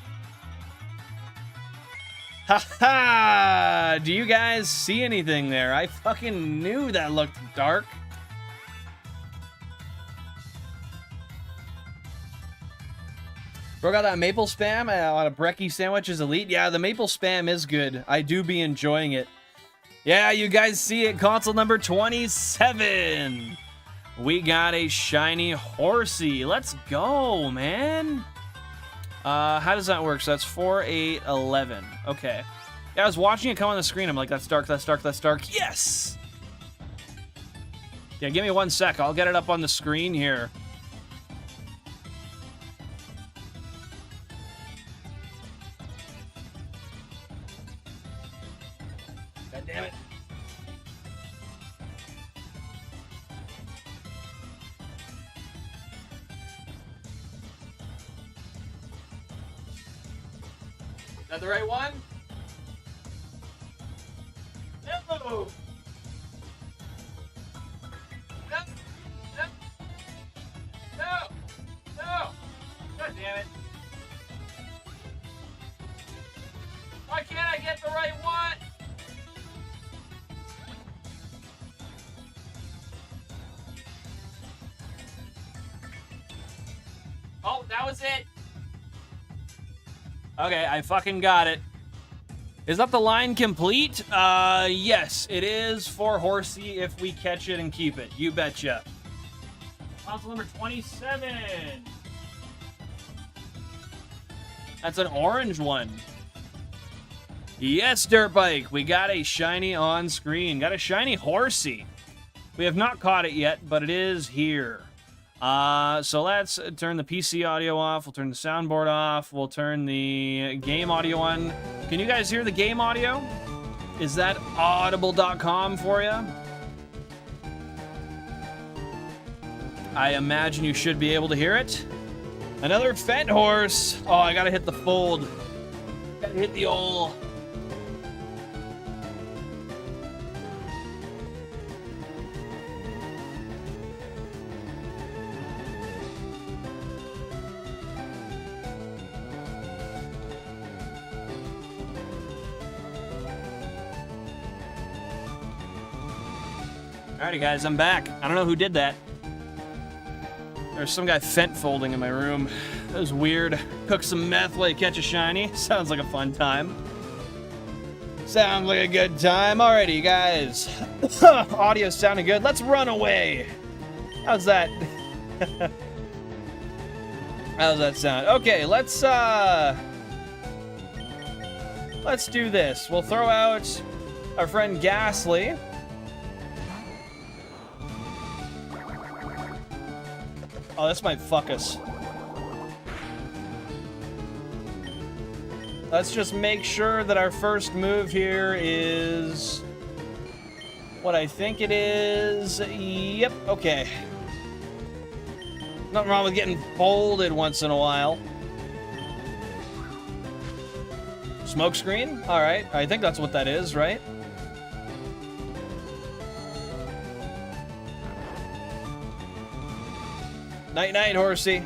Haha! Do you guys see anything there? I fucking knew that looked dark. Bro got that maple spam on a brekkie sandwich is elite. Yeah, the maple spam is good. I do be enjoying it. Yeah, you guys see it. Console number 27. We got a shiny horsey. Let's go, man. How does that work? So that's 4, 8, 11. Okay. Yeah, I was watching it come on the screen. I'm like, that's dark, that's dark, that's dark. Yes! Yeah, give me 1 sec. I'll get it up on the screen here. God damn it. Is that the right one? No! No! No! No! No! God damn it. Why can't I get the right one? Oh, that was it. Okay, I fucking got it. Is that the line complete? Yes, it is for Horsey if we catch it and keep it. You betcha. Console number 27. That's an orange one. Yes, Dirt Bike. We got a shiny on screen. Got a shiny Horsey. We have not caught it yet, but it is here. So let's turn the PC audio off. We'll turn the soundboard off. We'll turn the game audio on. Can you guys hear the game audio? Is that audible.com for you? I imagine you should be able to hear it. Another Fent horse. Oh, I gotta hit the fold. Gotta hit the old. Alrighty, guys, I'm back. I don't know who did that. There's some guy Fent folding in my room. That was weird. Cook some meth while you catch a shiny. Sounds like a fun time. Sounds like a good time. Alrighty, you guys. Audio's sounding good. Let's run away. How's that? How's that sound? Okay, let's do this. We'll throw out our friend Ghastly. Oh, this might fuck us. Let's just make sure that our first move here is what I think it is. Yep, okay. Nothing wrong with getting folded once in a while. Smoke screen? Alright, I think that's what that is, right? Night night, Horsey.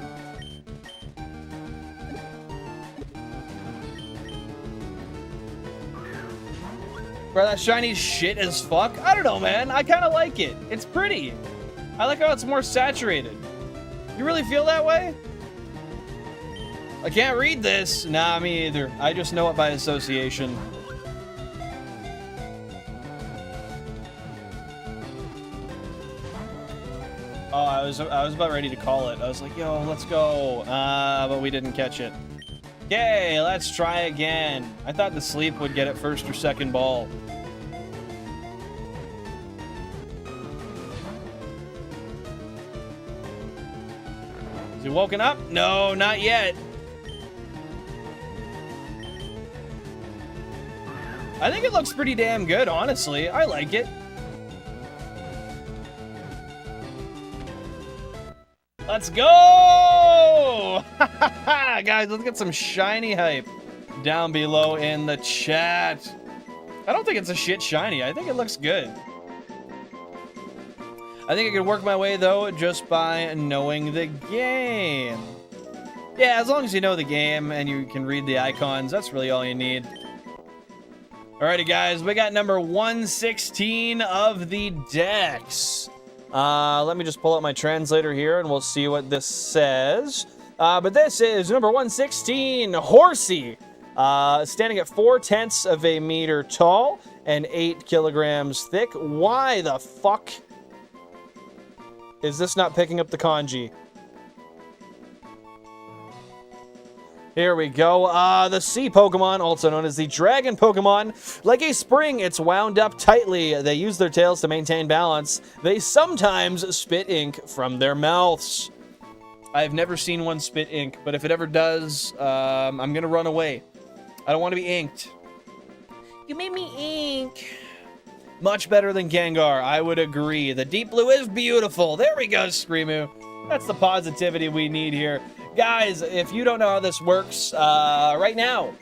Bro, that shiny shit as fuck. I don't know, man. I kind of like it. It's pretty. I like how it's more saturated. You really feel that way? I can't read this. Nah, me either. I just know it by association. Oh, I was about ready to call it. I was like, yo, let's go. But we didn't catch it. Okay, let's try again. I thought the sleep would get it first or second ball. Is he woken up? No, not yet. I think it looks pretty damn good, honestly. I like it. Let's go! Guys, let's get some shiny hype down below in the chat. I don't think it's a shit shiny. I think it looks good. I think I could work my way, though, just by knowing the game. Yeah, as long as you know the game and you can read the icons, that's really all you need. Alrighty, guys, we got number 116 of the Dex. Let me just pull up my translator here and we'll see what this says. But this is number 116, Horsey. Standing at 4/10 of a meter tall and 8 kilograms thick. Why the fuck is this not picking up the kanji? Here we go. The sea Pokemon, also known as the Dragon Pokemon. Like a spring, it's wound up tightly. They use their tails to maintain balance. They sometimes spit ink from their mouths. I've never seen one spit ink, but if it ever does, I'm gonna run away. I don't want to be inked. You made me ink. Much better than Gengar, I would agree. The deep blue is beautiful. There we go, Screamu. That's the positivity we need here. Guys, if you don't know how this works, right now,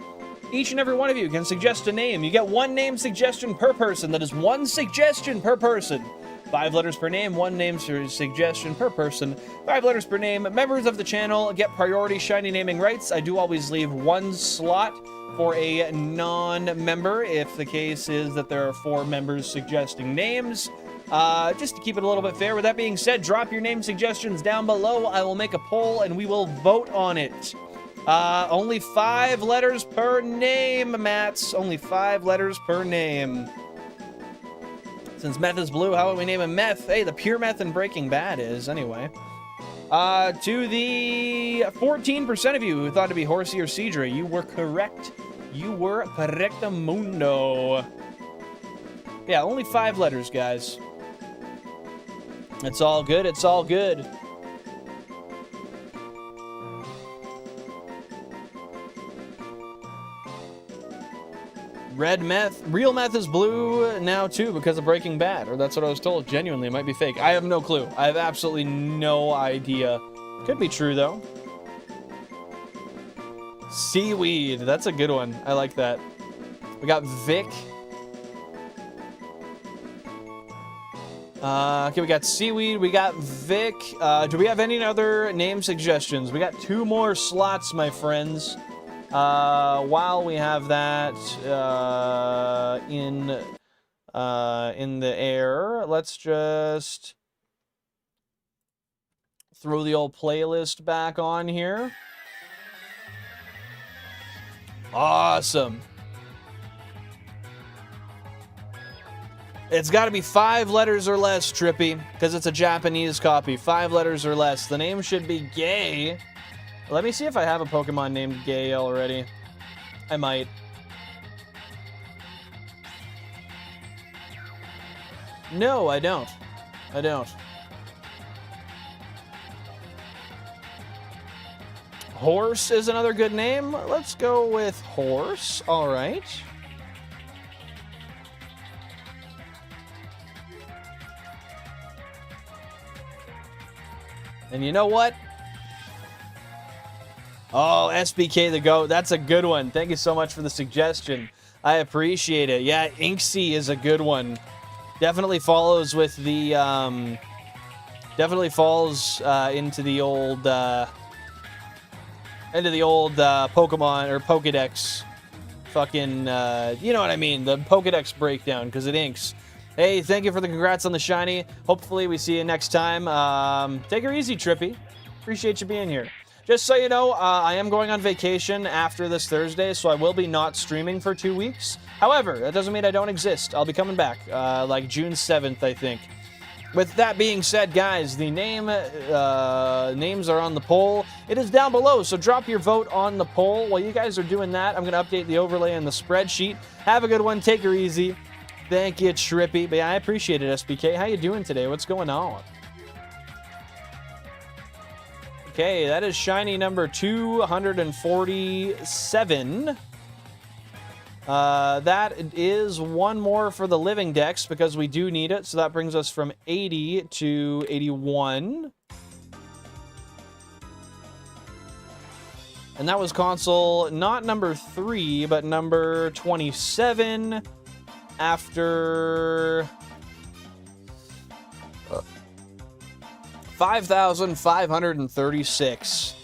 each and every one of you can suggest a name. You get one name suggestion per person. That is one suggestion per person. 5 letters per name, one name suggestion per person. 5 letters per name. Members of the channel get priority shiny naming rights. I do always leave one slot for a non-member if the case is that there are 4 members suggesting names. Just to keep it a little bit fair. With that being said, drop your name suggestions down below. I will make a poll and we will vote on it. Only 5 letters per name, Mats. Only 5 letters per name. Since Meth is blue, how about we name him Meth? Hey, the pure Meth in Breaking Bad is, anyway. To the 14% of you who thought it'd be Horsey or Seadra, you were correct. You were correctamundo. Yeah, only 5 letters, guys. It's all good. It's all good. Red Meth. Real Meth is blue now, too, because of Breaking Bad. Or that's what I was told. Genuinely, it might be fake. I have no clue. I have absolutely no idea. Could be true, though. Seaweed. That's a good one. I like that. We got Vic. Okay, we got Seaweed, we got Vic. Do we have any other name suggestions? We got 2 more slots, my friends. While we have that in the air, let's just throw the old playlist back on here. Awesome. It's got to be 5 letters or less, Trippy, because it's a Japanese copy. 5 letters or less. The name should be Gay. Let me see if I have a Pokemon named Gay already. I might. No, I don't. I don't. Horse is another good name. Let's go with Horse. All right. And you know what? Oh, SBK the GOAT. That's a good one. Thank you so much for the suggestion. I appreciate it. Yeah, Inksy is a good one. Definitely follows with the, definitely falls into the old Pokemon or Pokédex fucking, you know what I mean, the Pokédex breakdown, because it inks. Hey, thank you for the congrats on the shiny. Hopefully we see you next time. Take her easy, Trippy. Appreciate you being here. Just so you know, I am going on vacation after this Thursday, so I will be not streaming for 2 weeks. However, that doesn't mean I don't exist. I'll be coming back, like June 7th, I think. With that being said, guys, the names are on the poll. It is down below, so drop your vote on the poll. While you guys are doing that, I'm going to update the overlay in the spreadsheet. Have a good one. Take her easy. Thank you, Trippy. But yeah, I appreciate it, SBK. How you doing today? What's going on? Okay, that is shiny number 247. That is one more for the living dex because we do need it. So that brings us from 80 to 81. And that was console not number 3, but number 27 after 5,536.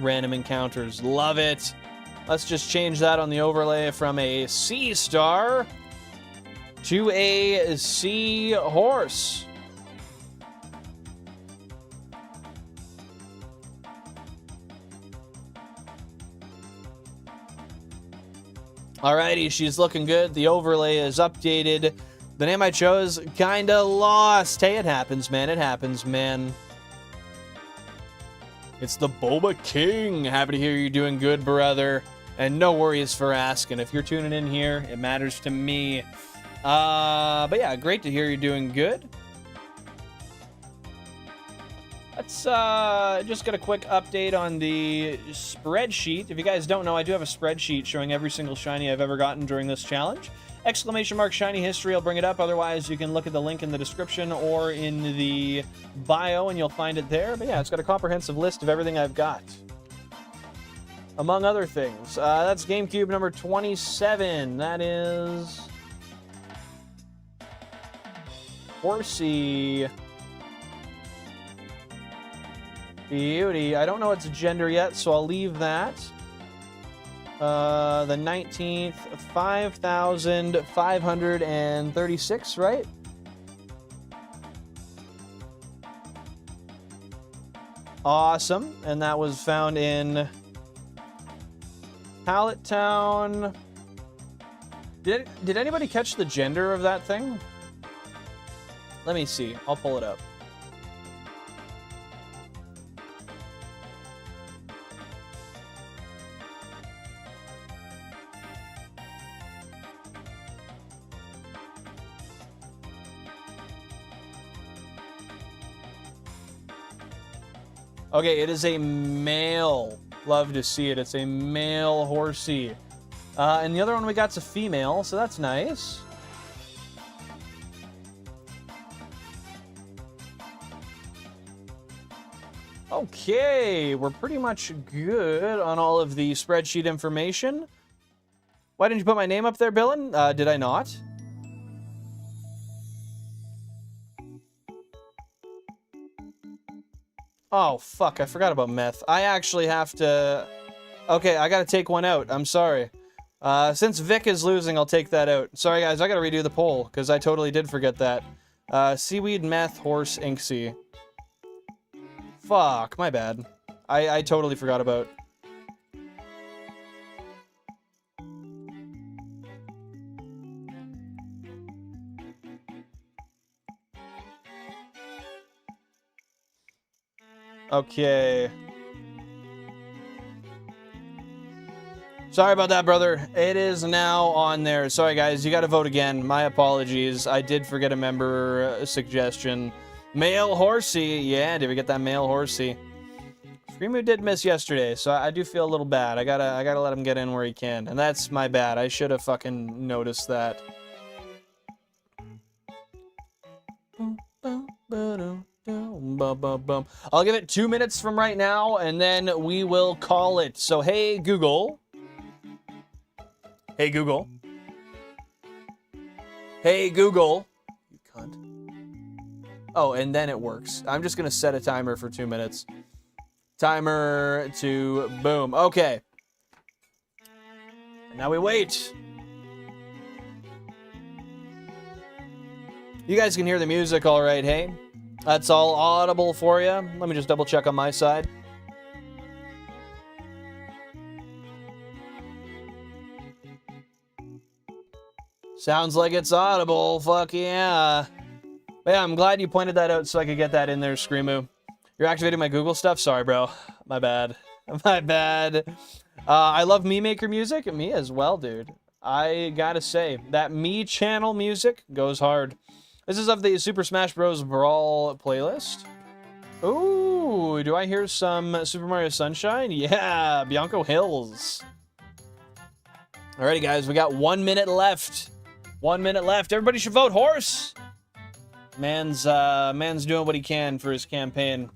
Random encounters. Love it. Let's just change that on the overlay from a C star to a C horse. Alrighty, she's looking good. The overlay is updated. The name I chose, kinda lost. Hey, it happens, man. It happens, man. It's the Boba King. Happy to hear you're doing good, brother. And no worries for asking. If you're tuning in here, it matters to me. But yeah, great to hear you're doing good. Let's just get a quick update on the spreadsheet. If you guys don't know, I do have a spreadsheet showing every single shiny I've ever gotten during this challenge. Exclamation mark shiny history, I'll bring it up. Otherwise, you can look at the link in the description or in the bio and you'll find it there. But yeah, it's got a comprehensive list of everything I've got, among other things. That's GameCube number 27. That is Horsey. Beauty. I don't know its gender yet, so I'll leave that. The 19th, 5,536, right? Awesome. And that was found in Pallet Town. Did anybody catch the gender of that thing? Let me see. I'll pull it up. Okay, it is a male. Love to see it. It's a male horsey. And the other one we got's a female, so that's nice. Okay, we're pretty much good on all of the spreadsheet information. Why didn't you put my name up there, Billin? Did I not? Oh, fuck, I forgot about meth. I actually have to... Okay, I gotta take one out. I'm sorry. Since Vic is losing, I'll take that out. Sorry, guys, I gotta redo the poll, because I totally did forget that. Seaweed, meth, horse, inksy. Fuck, my bad. I totally forgot about... Okay. Sorry about that, brother. It is now on there. Sorry, guys. You got to vote again. My apologies. I did forget a member suggestion. Male horsey. Yeah, did we get that male horsey? Screamu did miss yesterday, so I do feel a little bad. I gotta let him get in where he can. And that's my bad. I should have fucking noticed that. I'll give it 2 minutes from right now, and then we will call it. So, hey, Google. Hey, Google. Hey, Google. You cunt. Oh, and then it works. I'm just going to set a timer for 2 minutes. Timer to boom. Okay. Now we wait. You guys can hear the music all right, hey? That's all audible for you. Let me just double check on my side. Sounds like it's audible. Fuck yeah. But yeah, I'm glad you pointed that out so I could get that in there, Screamoo. You're activating my Google stuff? Sorry, bro. My bad. My bad. I love Me Maker music. Me as well, dude. I gotta say, that Me channel music goes hard. This is of the Super Smash Bros. Brawl playlist. Ooh, do I hear some Super Mario Sunshine? Yeah, Bianco Hills. Alrighty, guys, we got 1 minute left. 1 minute left. Everybody should vote horse. Man's doing what he can for his campaign.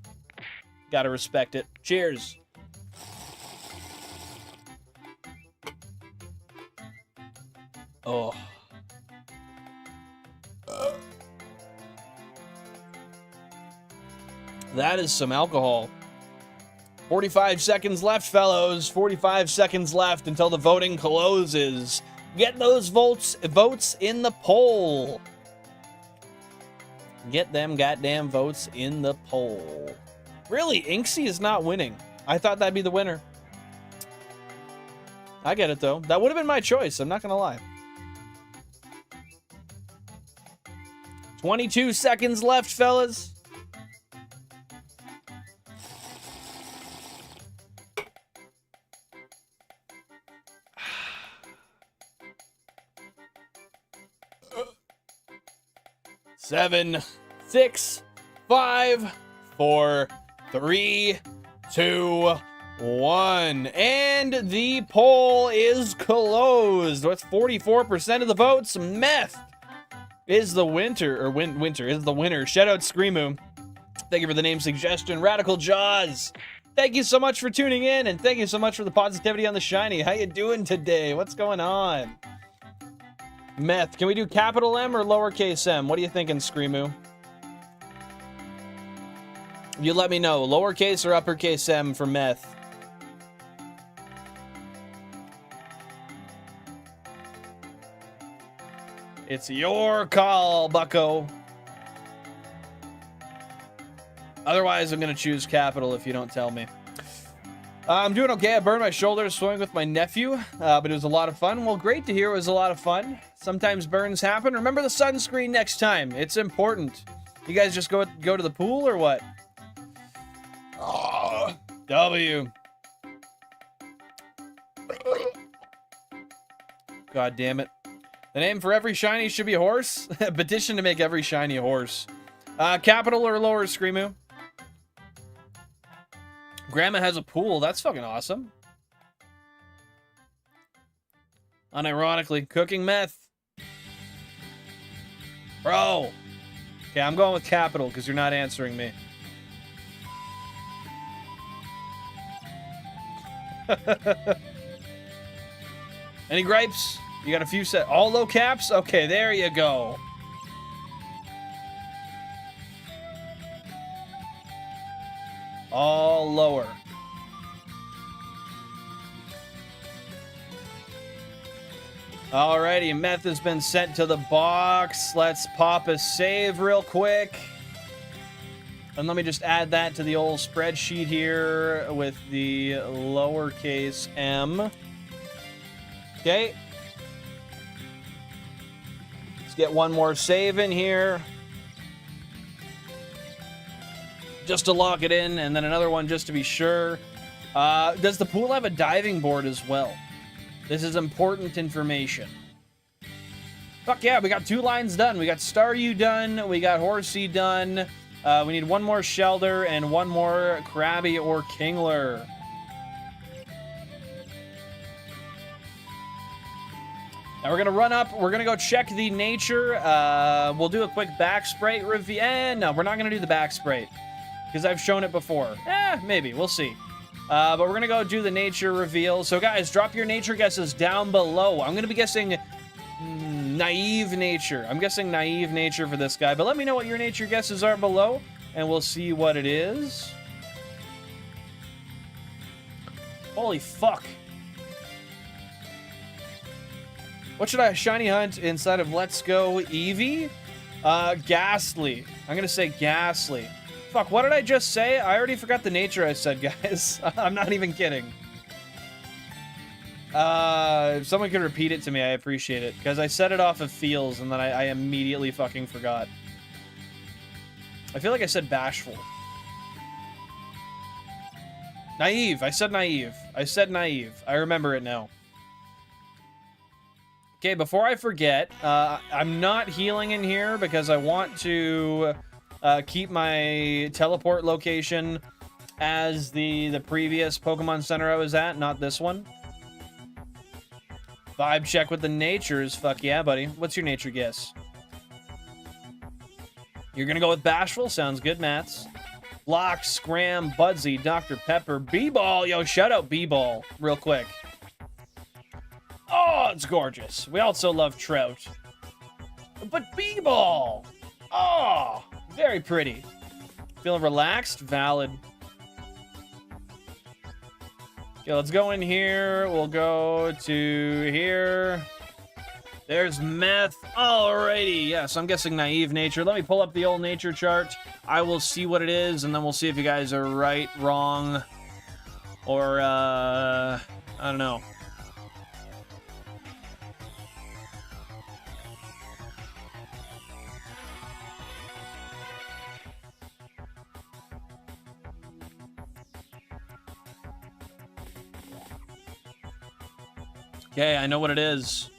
Gotta respect it. Cheers. Oh. That is some alcohol. 45 seconds left, fellows. 45 seconds left until the voting closes. Get those votes in the poll. Get them goddamn votes in the poll. Really, Inksy is not winning. I thought that'd be the winner. I get it, though. That would have been my choice. I'm not going to lie. 22 seconds left, fellas. Seven, 6, 5, 4, 3, 2, 1. And the poll is closed. With 44% of the votes, Meth is the winter is the winner. Shout out Screamoo. Thank you for the name suggestion. Radical Jaws. Thank you so much for tuning in, and thank you so much for the positivity on the shiny. How you doing today? What's going on? Meth, can we do capital M or lowercase m? What are you thinking, Screamoo? You let me know. Lowercase or uppercase m for Meth? It's your call, bucko. Otherwise, I'm going to choose capital if you don't tell me. I'm doing okay. I burned my shoulder swimming with my nephew, but it was a lot of fun. Well, great to hear it was a lot of fun. Sometimes burns happen. Remember the sunscreen next time. It's important. You guys just go to the pool or what? Oh, W. God damn it. The name for every shiny should be a horse? Petition to make every shiny a horse. Capital or lower, Screamoo? Grandma has a pool. That's fucking awesome. Unironically, cooking meth. Bro. Okay, I'm going with capital because you're not answering me. Any gripes? You got a few set. All low caps? Okay, there you go. All lower. Alrighty, meth has been sent to the box. Let's pop a save real quick. And let me just add that to the old spreadsheet here with the lowercase m. Okay. Let's get one more save in here. Just to lock it in, and then another one just to be sure. Does the pool have a diving board as well? This is important information. Fuck yeah, we got 2 lines done. We got Staryu done. We got Horsey done. We need one more Shelder and one more Krabby or Kingler. Now we're going to run up. We're going to go check the nature. We'll do a quick back sprite review. No, we're not going to do the back sprite because I've shown it before. Maybe. We'll see. But we're going to go do the nature reveal. So, guys, drop your nature guesses down below. I'm going to be guessing naive nature. I'm guessing naive nature for this guy. But let me know what your nature guesses are below, and we'll see what it is. Holy fuck. What should I shiny hunt inside of Let's Go Eevee? Ghastly. I'm gonna say Ghastly. Fuck, what did I just say? I already forgot the nature I said, guys. I'm not even kidding. If someone could repeat it to me, I appreciate it. Because I said it off of feels, and then I immediately fucking forgot. I feel like I said bashful. Naive. I said naive. I said naive. I remember it now. Okay, before I forget, I'm not healing in here because I want to keep my teleport location as the previous Pokemon Center I was at, not this one. Vibe check with the natures. Fuck yeah, buddy. What's your nature guess? You're gonna go with Bashful? Sounds good, Mats. Lock, Scram, Budsy, Dr. Pepper, B-Ball. Yo, shout out B-Ball real quick. Oh, it's gorgeous. We also love Trout. But B-Ball! Oh, very pretty. Feeling relaxed? Valid. Okay, let's go in here. We'll go to here. There's Meth. Alrighty. Yes, I'm guessing naive nature. Let me pull up the old nature chart. I will see what it is, and then we'll see if you guys are right, wrong, or, I don't know. Okay, I know what it is.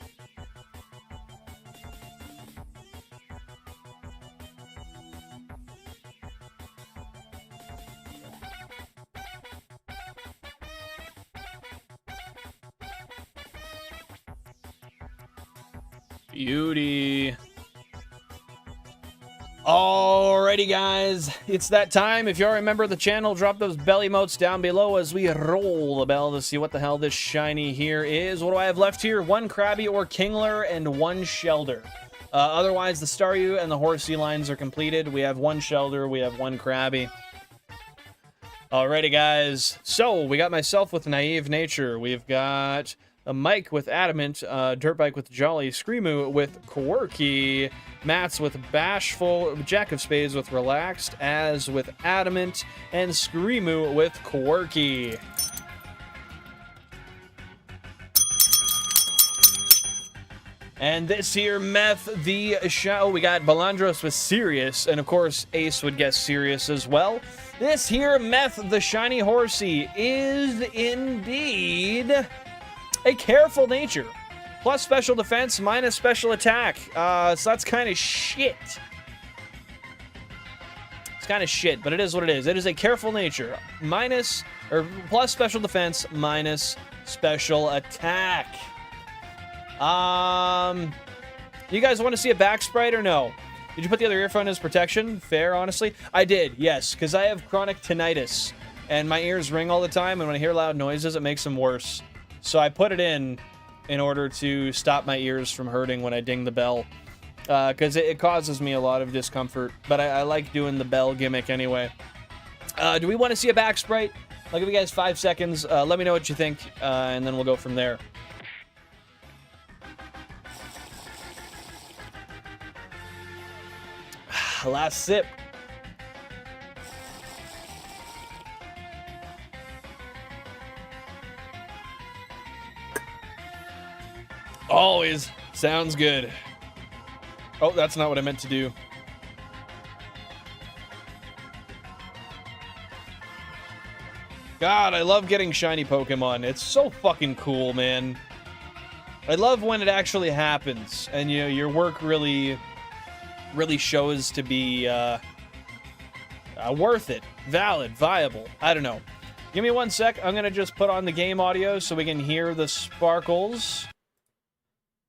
Beauty. Alrighty, guys. It's that time. If you are a member of the channel, drop those belly emotes down below as we roll the bell to see what the hell this shiny here is. What do I have left here? One Krabby or Kingler and one Shelder. Otherwise, the Staryu and the Horsey lines are completed. We have one Shelder. We have one Krabby. Alrighty, guys. So, we got myself with Naive Nature. We've got a Mike with Adamant, Dirtbike with Jolly, Screamoo with Quirky, Mats with Bashful, Jack of Spades with Relaxed, Az with Adamant, and Screamoo with Quirky. And this here, Meth, the show, we got Balandros with Sirius, and of course, Ace would guess Sirius as well. This here, Meth, the shiny Horsey, is indeed a careful nature. Plus special defense, minus special attack. So that's kind of shit. It's kind of shit, but it is what it is. It is a careful nature. Minus, or plus special defense, minus special attack. You guys want to see a back sprite or no? Did you put the other earphone as protection? Fair, honestly. I did, yes, because I have chronic tinnitus. And my ears ring all the time, and when I hear loud noises, it makes them worse. So I put it in order to stop my ears from hurting when I ding the bell. Because it causes me a lot of discomfort. But I like doing the bell gimmick anyway. Do we want to see a back sprite? I'll give you guys 5 seconds. Let me know what you think, and then we'll go from there. Last sip. Always sounds good. Oh, that's not what I meant to do. God, I love getting shiny Pokemon. It's so fucking cool, man. I love when it actually happens, and you know, your work really shows to be worth it, valid, viable. I don't know. Give me 1 sec. I'm gonna just put on the game audio so we can hear the sparkles.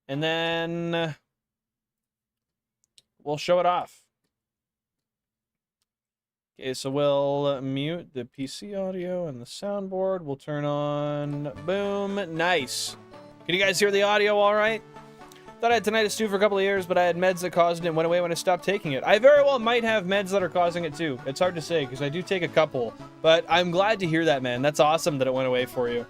And then we'll show it off. Okay, so we'll mute the PC audio and the soundboard. We'll turn on... Boom. Nice. Can you guys hear the audio all right? Thought I had tinnitus too for a couple of years, but I had meds that caused it and went away when I stopped taking it. I very well might have meds that are causing it too. It's hard to say because I do take a couple. But I'm glad to hear that, man. That's awesome that it went away for you.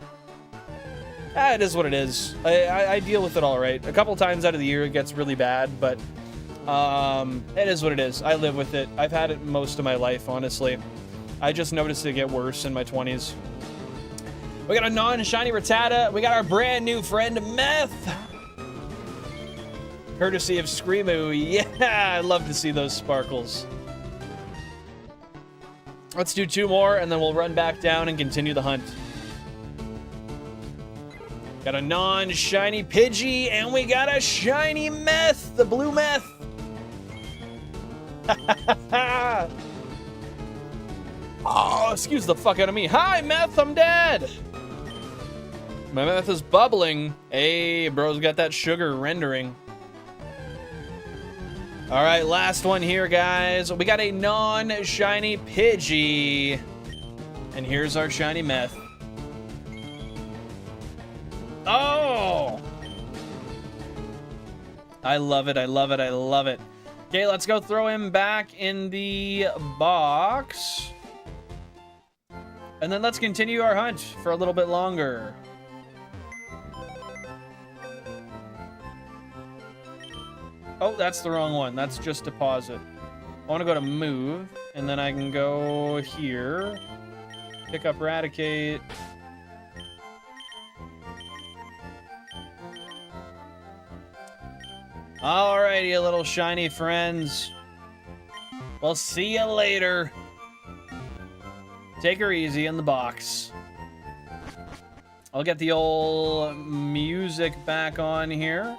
It is what it is. I deal with it all right. A couple times out of the year it gets really bad, but It is what it is. I live with it. I've had it most of my life, honestly. I just noticed it get worse in my 20s. We got a non-shiny Rattata. We got our brand new friend, Meth. Courtesy of Screamoo. Yeah, I love to see those sparkles. Let's do 2 more, and then we'll run back down and continue the hunt. Got a non-shiny Pidgey, and we got a shiny Meth, the blue Meth. Oh, excuse the fuck out of me. Hi, Meth, I'm dead. My Meth is bubbling. Hey, bro's got that sugar rendering. All right, last one here, guys. We got a non-shiny Pidgey. And here's our shiny Meth. Oh! I love it, I love it, I love it. Okay, let's go throw him back in the box. And then let's continue our hunt for a little bit longer. Oh, that's the wrong one. That's just deposit. I want to go to move, and then I can go here. Pick up Raticate. Alrighty, you little shiny friends. We'll see you later. Take her easy in the box. I'll get the old music back on here.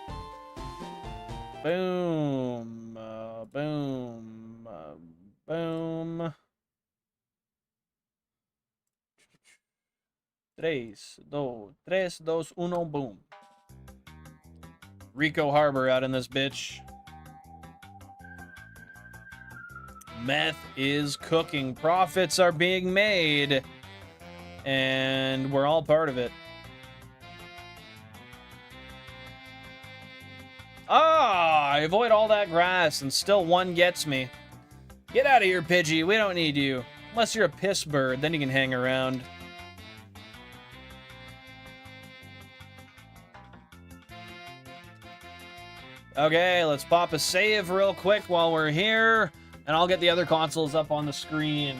Boom, boom, boom. 3, 2, 1, boom. Rico Harbor out in this bitch. Meth is cooking. Profits are being made. And we're all part of it. Ah, I avoid all that grass and still one gets me. Get out of here, Pidgey. We don't need you. Unless you're a piss bird, then you can hang around. Okay, let's pop a save real quick while we're here, and I'll get the other consoles up on the screen.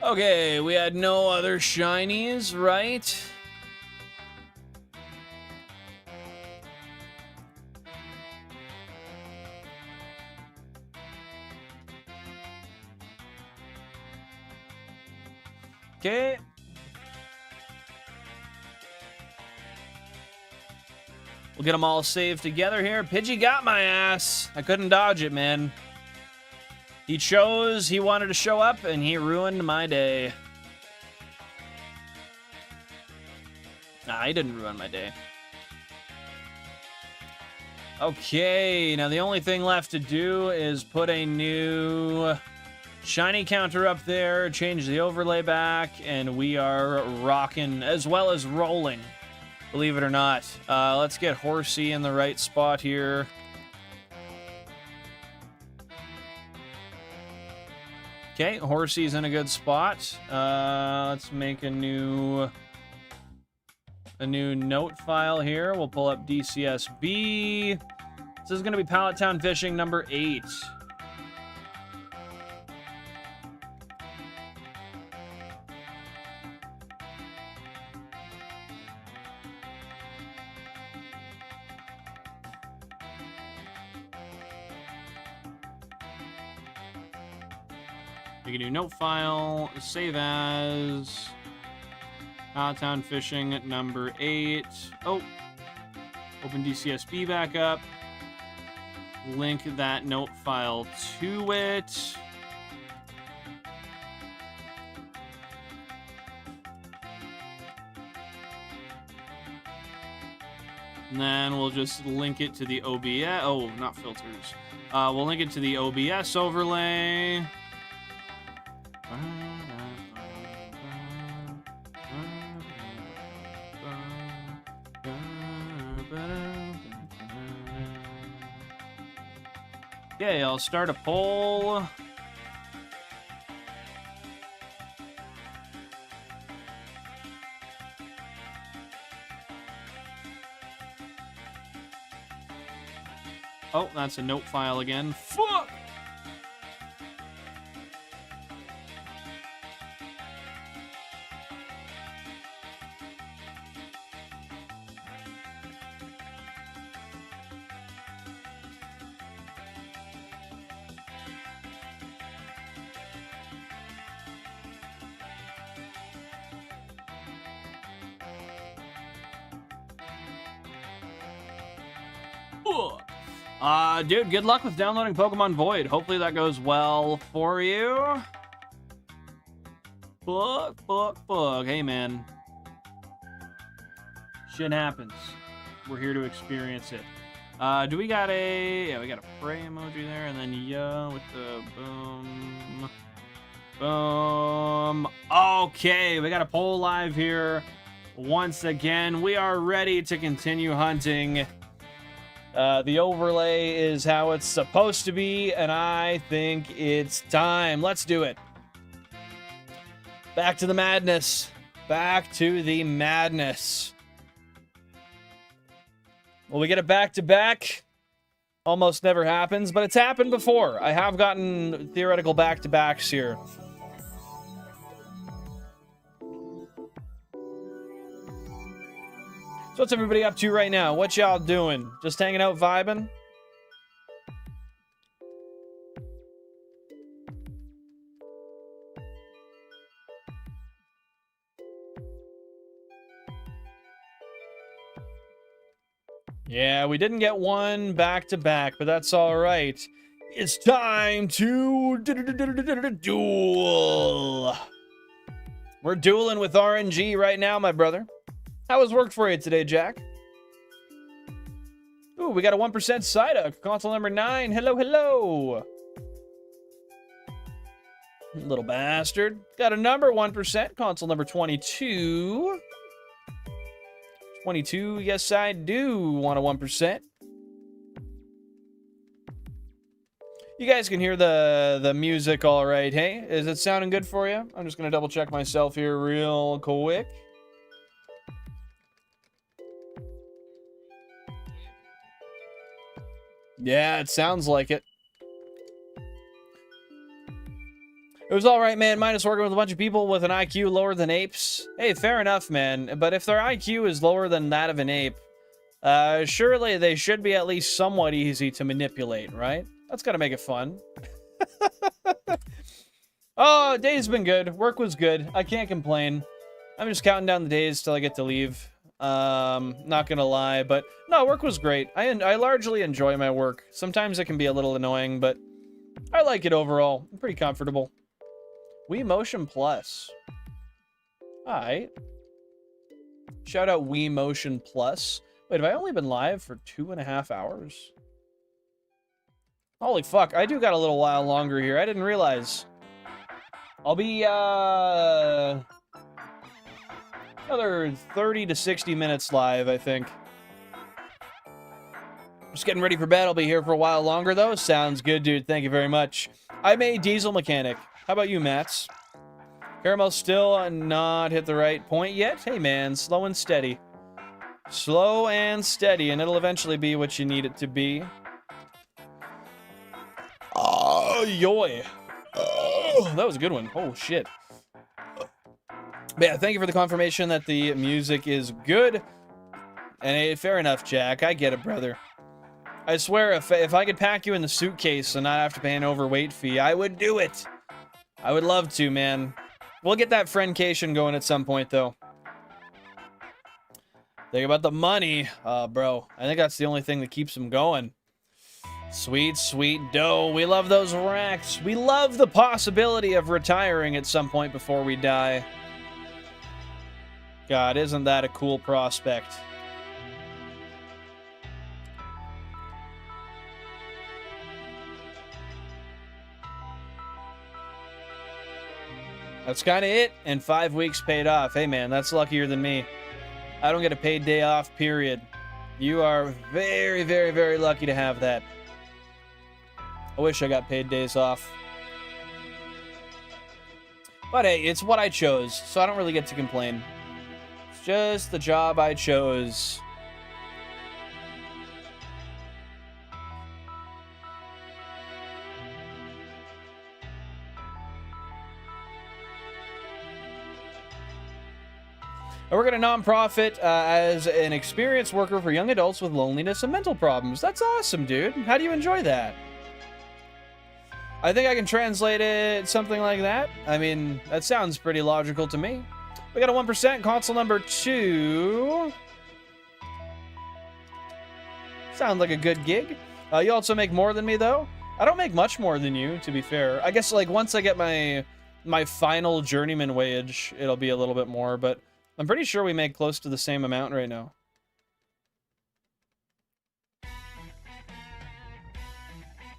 Okay, we had no other shinies, right? Okay. We'll get them all saved together here. Pidgey got my ass. I couldn't dodge it, man. He chose he wanted to show up, and he ruined my day. Nah, he didn't ruin my day. Okay, now the only thing left to do is put a new shiny counter up there, change the overlay back, and we are rocking as well as rolling, believe it or not. Let's get Horsey in the right spot here. Okay, Horsey's in a good spot. Let's make a new note file here. We'll pull up DCSB. This is going to be Pallet Town Fishing number 8. Make a new note file, save as Town Fishing number 8. Oh, open DCSB back up. Link that note file to it. And then we'll just link it to the OBS. Oh, not filters. We'll link it to the OBS overlay. Okay, I'll start a poll. Oh, that's a note file again. Fuck! Dude, good luck with downloading Pokemon Void. Hopefully that goes well for you. Fuck. Hey, man. Shit happens. We're here to experience it. Do we got a... Yeah, we got a pray emoji there, and then yeah, with the boom. Boom. Okay, we got a poll live here. Once again, we are ready to continue hunting. The overlay is how it's supposed to be, and I think it's time. Let's do it. Back to the madness. Back to the madness. Will we get it back-to-back? Almost never happens, but it's happened before. I have gotten theoretical back-to-backs here. So what's everybody up to right now? What y'all doing? Just hanging out, vibing? Yeah, we didn't get one back-to-back, but that's all right. It's time to duel. We're dueling with RNG right now, my brother. How was work for you today, Jack? Ooh, we got a 1% Psyduck. Console number 9. Hello. Little bastard. Got a number 1%. Console number 22. 22, yes, I do want a 1%. You guys can hear the music all right, hey? Is it sounding good for you? I'm just going to double check myself here real quick. Yeah, it sounds like it. It was all right, man. Minus working with a bunch of people with an IQ lower than apes. Hey, fair enough, man. But if their IQ is lower than that of an ape, surely they should be at least somewhat easy to manipulate, right? That's gotta make it fun. Oh, day's been good. Work was good. I can't complain. I'm just counting down the days till I get to leave. Not gonna lie, but no, work was great. I largely enjoy my work. Sometimes it can be a little annoying, but I like it overall. I'm pretty comfortable. Wii Motion Plus. Alright. Shout out Wii Motion Plus. Wait, have I only been live for 2.5 hours? Holy fuck, I do got a little while longer here. I didn't realize. I'll be, another 30 to 60 minutes live, I think. Just getting ready for bed. I'll be here for a while longer, though. Sounds good, dude. Thank you very much. I'm a diesel mechanic. How about you, Mats? Caramel still not hit the right point yet? Hey, man, slow and steady. Slow and steady, and it'll eventually be what you need it to be. Oh, yoy. Oh, that was a good one. Oh, shit. But yeah, thank you for the confirmation that the music is good. And hey, fair enough, Jack. I get it, brother. I swear, if I could pack you in the suitcase and not have to pay an overweight fee, I would do it. I would love to, man. We'll get that friendcation going at some point, though. Think about the money. Bro, I think that's the only thing that keeps them going. Sweet, sweet dough. We love those racks. We love the possibility of retiring at some point before we die. God, isn't that a cool prospect? That's kind of it, and 5 weeks paid off. Hey, man, that's luckier than me. I don't get a paid day off, period. You are very, very, very lucky to have that. I wish I got paid days off. But hey, it's what I chose, so I don't really get to complain. It's just the job I chose. I work at a nonprofit as an experienced worker for young adults with loneliness and mental problems. That's awesome, dude. How do you enjoy that? I think I can translate it something like that. I mean, that sounds pretty logical to me. We got a 1%, console number 2. Sounds like a good gig. You also make more than me, though. I don't make much more than you, to be fair. I guess, like, once I get my final journeyman wage, it'll be a little bit more, but I'm pretty sure we make close to the same amount right now.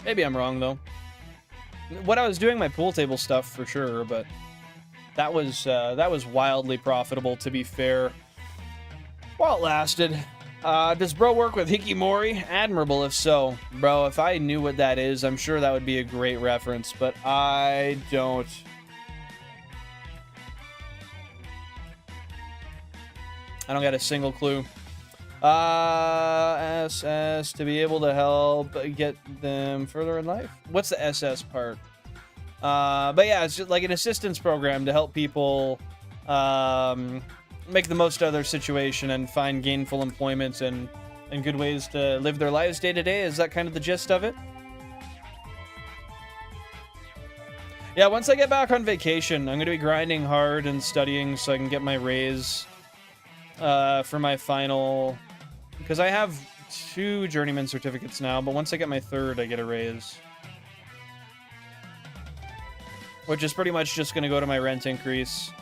Maybe I'm wrong, though. When I was doing my pool table stuff, for sure, but that was wildly profitable, to be fair. While it lasted. Does bro work with Hikimori? Admirable if so. Bro, if I knew what that is, I'm sure that would be a great reference, but I don't. I don't got a single clue. SS, to be able to help get them further in life. What's the SS part? But yeah, it's just like an assistance program to help people make the most of their situation and find gainful employment and good ways to live their lives day to day. Is that kind of the gist of it? Yeah, once I get back on vacation, I'm going to be grinding hard and studying so I can get my raise for my final... Because I have 2 journeyman certificates now, but once I get my 3rd, I get a raise. Which is pretty much just going to go to my rent increase.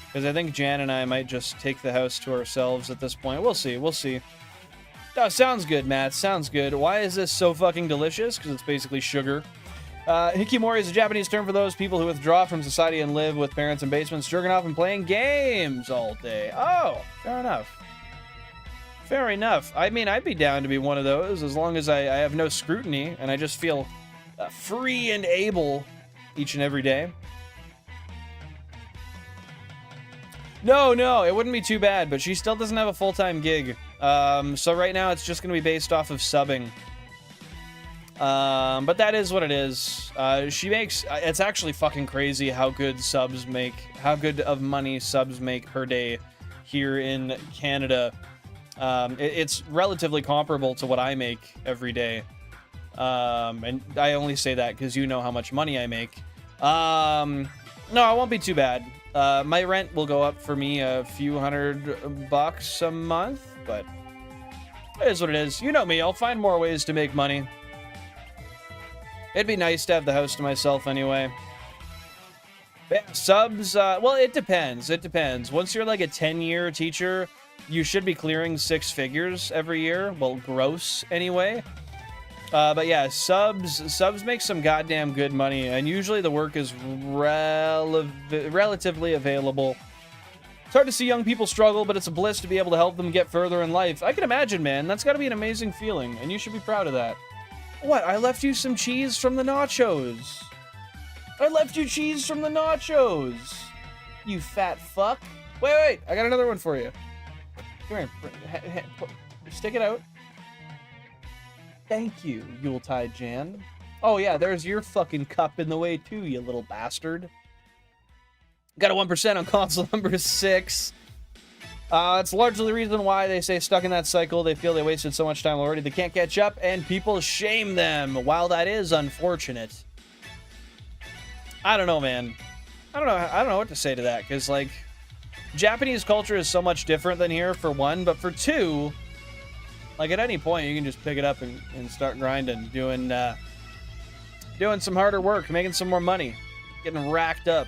Because I think Jan and I might just take the house to ourselves at this point. We'll see, we'll see. Oh, sounds good, Matt, sounds good. Why is this so fucking delicious? Because it's basically sugar. Hikimori is a Japanese term for those people who withdraw from society and live with parents in basements, jerking off and playing games all day. Oh, fair enough. Fair enough. I mean, I'd be down to be one of those as long as I have no scrutiny and I just feel free and able each and every day. No, it wouldn't be too bad, but she still doesn't have a full-time gig. So right now it's just going to be based off of subbing. But that is what it is. She makes... It's actually fucking crazy how good subs make... How good of money subs make per day here in Canada. It's relatively comparable to what I make every day. And I only say that because you know how much money I make. No, it won't be too bad. My rent will go up for me a few $100 a month, but it is what it is. You know me, I'll find more ways to make money. It'd be nice to have the house to myself anyway. But yeah, subs, well, it depends. It depends. Once you're like a 10-year teacher, you should be clearing 6 figures every year. Well, gross anyway. But yeah, subs make some goddamn good money, and usually the work is relatively available. It's hard to see young people struggle, but it's a bliss to be able to help them get further in life. I can imagine, man. That's got to be an amazing feeling, and you should be proud of that. What? I left you some cheese from the nachos. I left you cheese from the nachos. You fat fuck. Wait. I got another one for you. Come here. Stick it out. Thank you, Yuletide Jan. Oh yeah, there's your fucking cup in the way too, you little bastard. Got a 1% on console number 6. It's largely the reason why they say stuck in that cycle. They feel they wasted so much time already. They can't catch up, and people shame them. While that is unfortunate, I don't know, man. I don't know what to say to that, because like, Japanese culture is so much different than here, for one, but for two, like at any point you can just pick it up and start grinding, doing some harder work, making some more money, getting racked up.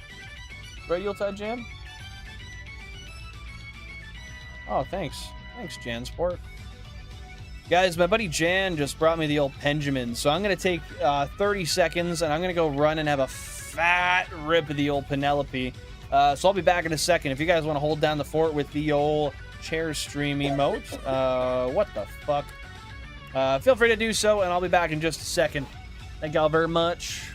Right, Yuletide Jam? Oh, thanks. Thanks, Jansport. Guys, my buddy Jan just brought me the old Pendjamin, so I'm going to take 30 seconds, and I'm going to go run and have a fat rip of the old Penelope. So I'll be back in a second. If you guys want to hold down the fort with the old chair stream emote, what the fuck? Feel free to do so, and I'll be back in just a second. Thank y'all very much.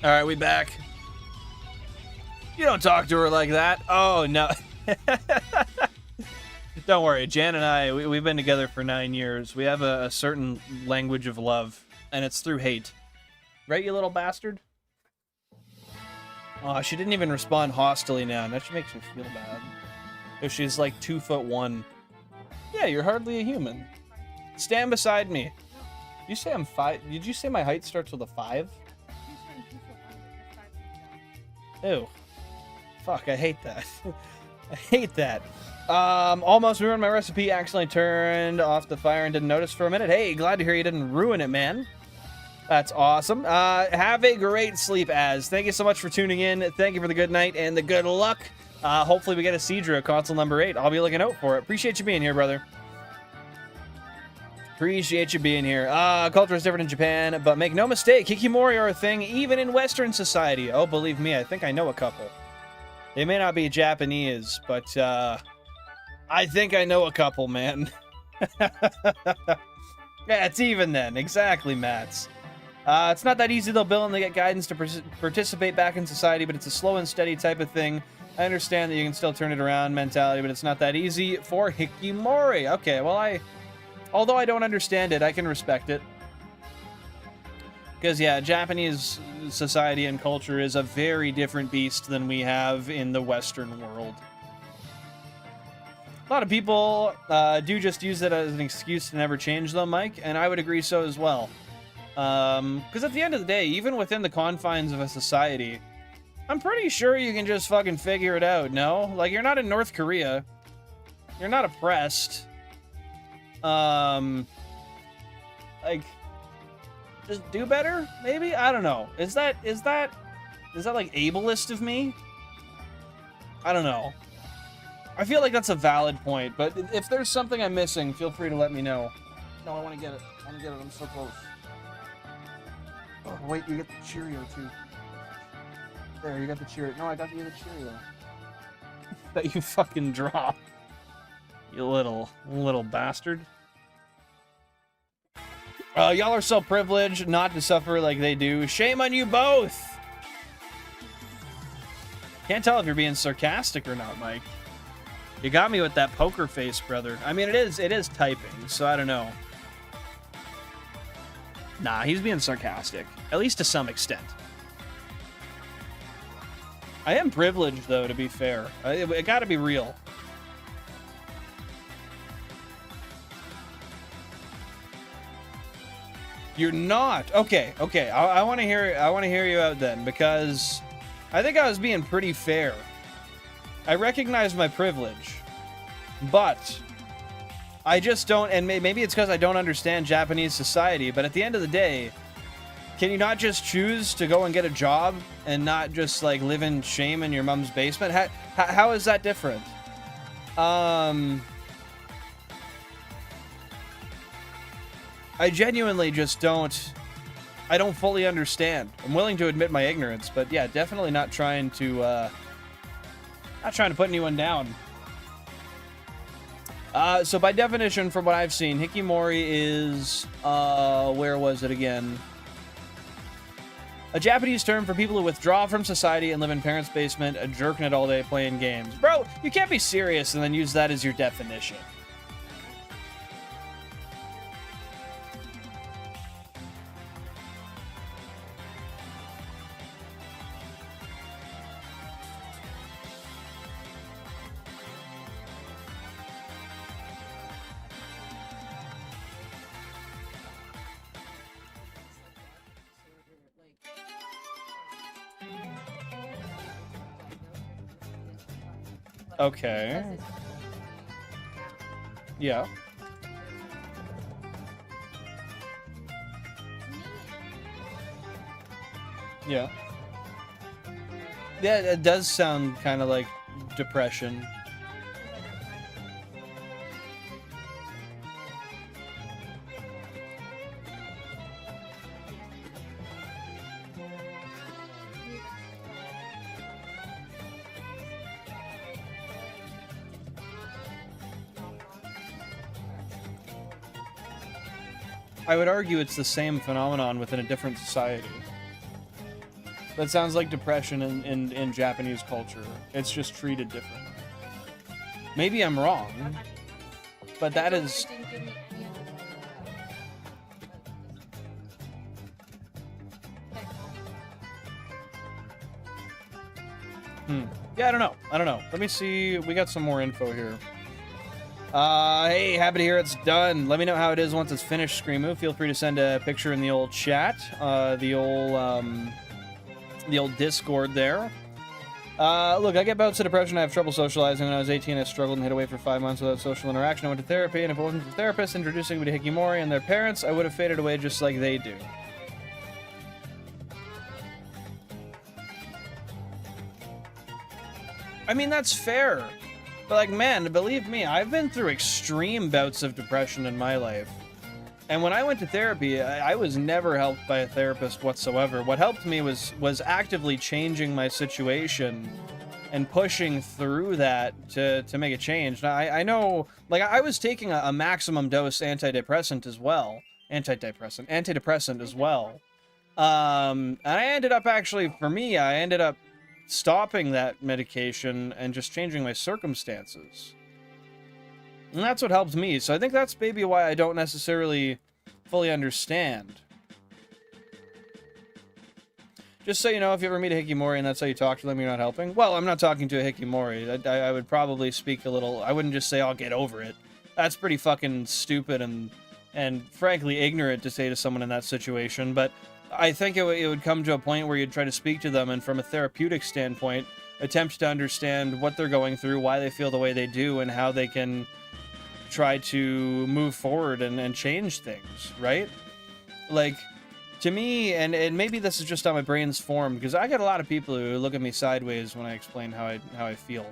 All right, we back. You don't talk to her like that. Oh, no. Don't worry. Jan and I, we've been together for 9 years. We have a certain language of love, and it's through hate. Right, you little bastard? Oh, she didn't even respond hostilely now. That makes me feel bad. If she's like 2'1". Yeah, you're hardly a human. Stand beside me. You say I'm 5? Did you say my height starts with a 5? Ew. Fuck, I hate that. I hate that. Almost ruined my recipe. Accidentally turned off the fire and didn't notice for a minute. Hey, glad to hear you didn't ruin it, man. That's awesome. Have a great sleep, Az. Thank you so much for tuning in. Thank you for the good night and the good luck. Hopefully we get a Seadra console number 8. I'll be looking out for it. Appreciate you being here, brother. Appreciate you being here. Culture is different in Japan, but make no mistake, Hikikomori are a thing even in Western society. Oh, believe me, I think I know a couple. They may not be Japanese, but I think I know a couple, man. Yeah, it's even then. Exactly, Mats. It's not that easy, though, Bill, and they get guidance to participate back in society, but it's a slow and steady type of thing. I understand that you can still turn it around mentality, but it's not that easy for Hikikomori. Okay, well, although I don't understand it, I can respect it. Because, yeah, Japanese society and culture is a very different beast than we have in the Western world. A lot of people do just use it as an excuse to never change, though, Mike, and I would agree so as well. Because at the end of the day, even within the confines of a society, I'm pretty sure you can just fucking figure it out, no? Like, you're not in North Korea. You're not oppressed. Like, just do better, maybe? I don't know. Is that like ableist of me? I don't know. I feel like that's a valid point, but if there's something I'm missing, feel free to let me know. No, I want to get it. I want to get it. I'm so close. Oh, wait, you get the Cheerio, too. There, you got the Cheerio. No, I got you the Cheerio. That you fucking dropped. You little bastard. Y'all are so privileged not to suffer like they do. Shame on you both! Can't tell if you're being sarcastic or not, Mike. You got me with that poker face, brother. I mean, it is typing, so I don't know. Nah, he's being sarcastic. At least to some extent. I am privileged, though, to be fair. It gotta be real. You're not. Okay. I want to hear you out then, because I think I was being pretty fair. I recognize my privilege, but I just don't, and maybe it's because I don't understand Japanese society, but at the end of the day, can you not just choose to go and get a job and not just, like, live in shame in your mom's basement? How is that different? I genuinely just don't fully understand. I'm willing to admit my ignorance, but yeah, definitely not trying to put anyone down. So by definition, from what I've seen, Hikikomori is, where was it again? A Japanese term for people who withdraw from society and live in parents' basement, jerking it all day playing games. Bro, you can't be serious and then use that as your definition. Okay. Yeah. Yeah. Yeah, it does sound kind of like depression. I would argue it's the same phenomenon within a different society. That sounds like depression in Japanese culture. It's just treated differently. Maybe I'm wrong, but that is... Yeah, I don't know. Let me see. We got some more info here. Hey, happy to hear it's done. Let me know how it is once it's finished, Screamo. Feel free to send a picture in the old chat, the old Discord there. Look, I get bouts of depression. I have trouble socializing. When I was 18, I struggled and hid away for 5 months without social interaction. I went to therapy, and if it wasn't for the therapist introducing me to Hikikomori and their parents, I would have faded away just like they do. I mean, that's fair. But, like, man, believe me, I've been through extreme bouts of depression in my life. And when I went to therapy, I was never helped by a therapist whatsoever. What helped me was actively changing my situation and pushing through that to make a change. Now, I know, like, I was taking a maximum dose antidepressant as well. Antidepressant as well. And I ended up actually, for me, I ended up stopping that medication and just changing my circumstances. And that's what helped me. So I think that's maybe why I don't necessarily fully understand. Just so you know, if you ever meet a Hikikomori and that's how you talk to them, you're not helping. Well, I'm not talking to a Hikikomori. I would probably speak a little... I wouldn't just say, I'll get over it. That's pretty fucking stupid and frankly ignorant to say to someone in that situation. But I think it would come to a point where you'd try to speak to them and from a therapeutic standpoint, attempt to understand what they're going through, why they feel the way they do, and how they can try to move forward and change things, right? Like, to me, and maybe this is just how my brain's formed, because I get a lot of people who look at me sideways when I explain how I feel.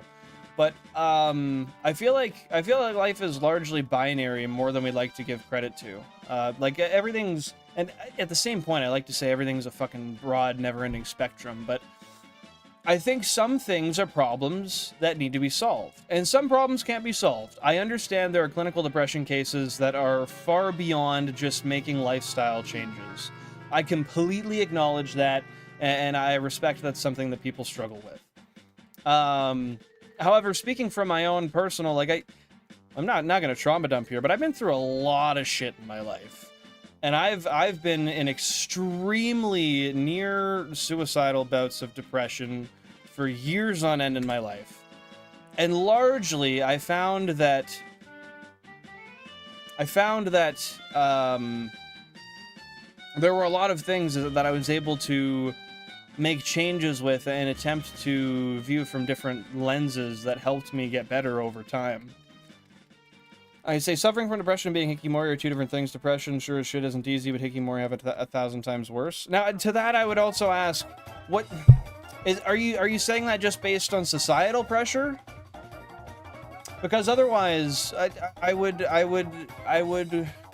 But I feel like life is largely binary more than we'd like to give credit to. Like, everything's... And at the same point, I like to say everything's a fucking broad, never-ending spectrum, but I think some things are problems that need to be solved, and some problems can't be solved. I understand there are clinical depression cases that are far beyond just making lifestyle changes. I completely acknowledge that, and I respect that's something that people struggle with. However, speaking from my own personal, like, I'm not going to trauma dump here, but I've been through a lot of shit in my life. And I've been in extremely near suicidal bouts of depression for years on end in my life. And largely, I found that there were a lot of things that I was able to make changes with and attempt to view from different lenses that helped me get better over time. I say suffering from depression and being Hikikomori are two different things. Depression sure as shit isn't easy, but Hikikomori have it 1,000 times worse. Now, to that, I would also ask, what are you saying that just based on societal pressure? Because otherwise, I would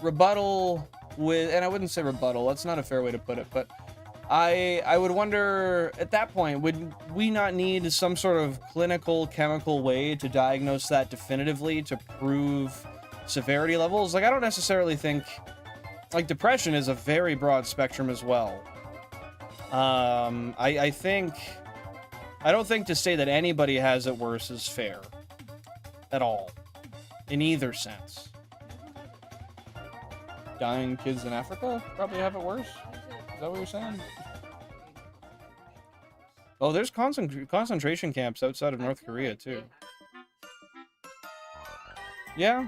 rebuttal with, and I wouldn't say rebuttal. That's not a fair way to put it, but I would wonder at that point, would we not need some sort of clinical chemical way to diagnose that definitively to prove severity levels? Like, I don't necessarily think, like, depression is a very broad spectrum as well. I don't think to say that anybody has it worse is fair at all, in either sense. Dying kids in Africa probably have it worse. Is that what you're saying? Oh, there's concentration camps outside of North Korea too. Yeah.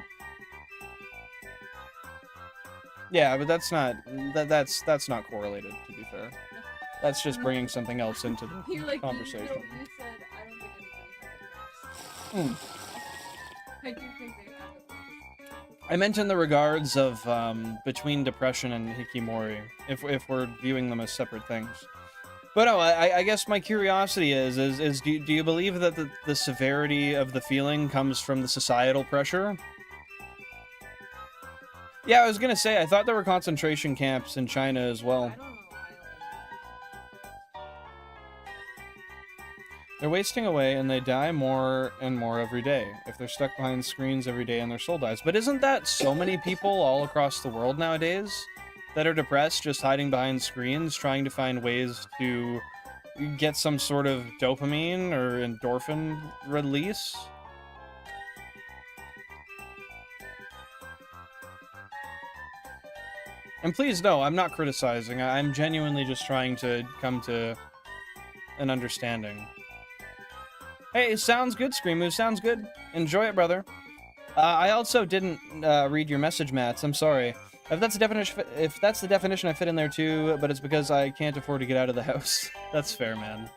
Yeah, but that's not not correlated, to be fair. That's just bringing something else into the conversation. You said, I don't think anybody has it worse. I do think they have it worse. I meant in the regards of between depression and Hikikomori, if we're viewing them as separate things. But no, I guess my curiosity is do you believe that the severity of the feeling comes from the societal pressure? Yeah, I was gonna say, I thought there were concentration camps in China as well. I don't know why. They're wasting away, and they die more and more every day. If they're stuck behind screens every day and their soul dies. But isn't that so many people all across the world nowadays that are depressed, just hiding behind screens, trying to find ways to get some sort of dopamine or endorphin release. And please, no, I'm not criticizing. I'm genuinely just trying to come to an understanding. Hey, sounds good, Screamoo. Sounds good. Enjoy it, brother. I also didn't read your message, Mats. I'm sorry. If that's the definition, I fit in there too, but it's because I can't afford to get out of the house. That's fair, man.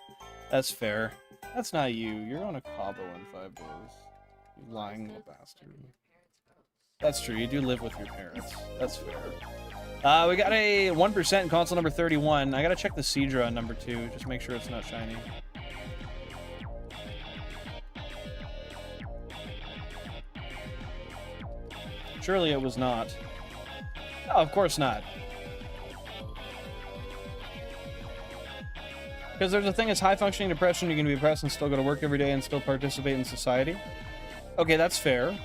That's fair. That's not you. You're on a Cabo in 5 days. You lying little bastard. That's true. You do live with your parents. That's fair. We got a 1% in console number 31. I gotta check the Seadra on number 2, just make sure it's not shiny. Surely it was not. No, of course not. Because there's a thing as high-functioning depression, you can be depressed and still go to work every day and still participate in society. Okay, that's fair.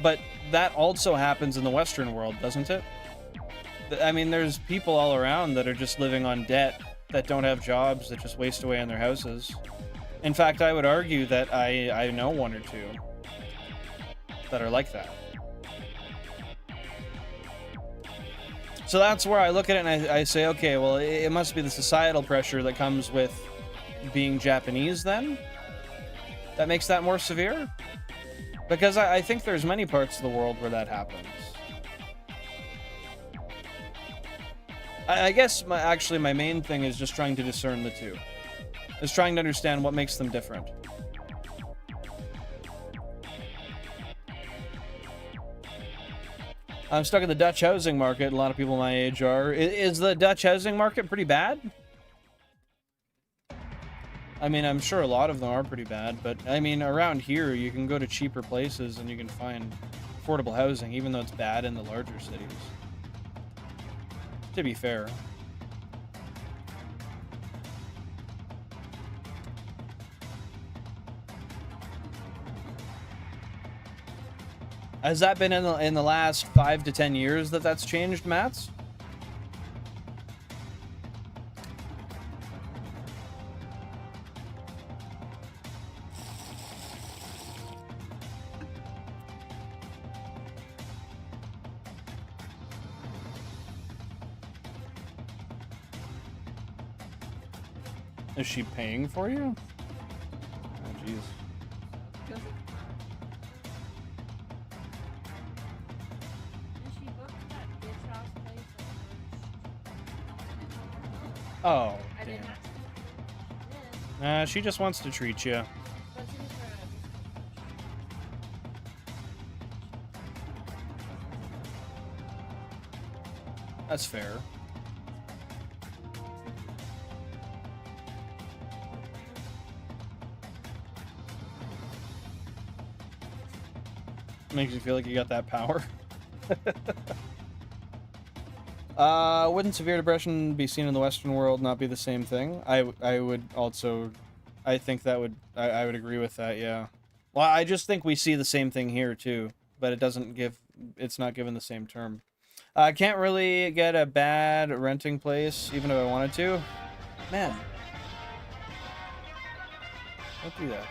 But that also happens in the Western world, doesn't it? I mean, there's people all around that are just living on debt, that don't have jobs, that just waste away on their houses. In fact, I would argue that I know one or two that are like that. So that's where I look at it and I say, okay, well, it must be the societal pressure that comes with being Japanese then? That makes that more severe? Because I think there's many parts of the world where that happens. I guess actually my main thing is just trying to discern the two. Is trying to understand what makes them different. I'm stuck in the Dutch housing market. A lot of people my age are. Is the Dutch housing market pretty bad? I mean, I'm sure a lot of them are pretty bad, but I mean, around here, you can go to cheaper places and you can find affordable housing, even though it's bad in the larger cities. To be fair. Has that been in the last 5 to 10 years that that's changed, Mats? Is she paying for you? Oh, jeez. Oh, damn. She just wants to treat you. That's fair. Makes you feel like you got that power. Wouldn't severe depression be seen in the Western world not be the same thing? I would also, I think that would, I would agree with that, yeah. Well, I just think we see the same thing here too, but it doesn't give, it's not given the same term. I can't really get a bad renting place, even if I wanted to. Man. Don't do that.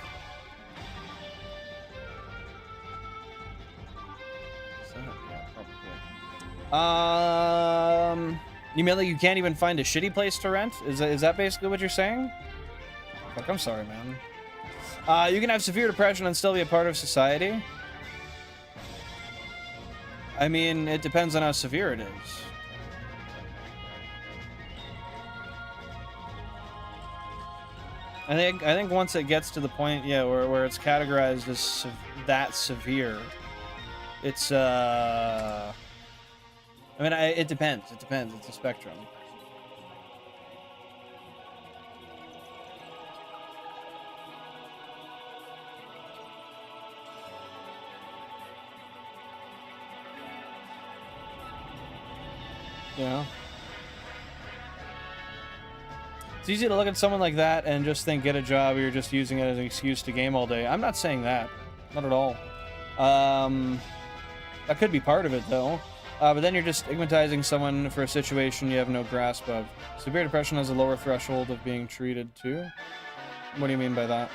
You mean like you can't even find a shitty place to rent? Is that basically what you're saying? Fuck, I'm sorry, man. You can have severe depression and still be a part of society? I mean, it depends on how severe it is. I think once it gets to the point, yeah, where it's categorized as that severe, it's I mean, it depends. It depends. It's a spectrum. Yeah. It's easy to look at someone like that and just think, get a job, or you're just using it as an excuse to game all day. I'm not saying that. Not at all. That could be part of it, though. But then you're just stigmatizing someone for a situation you have no grasp of. Severe depression has a lower threshold of being treated too. What do you mean by that?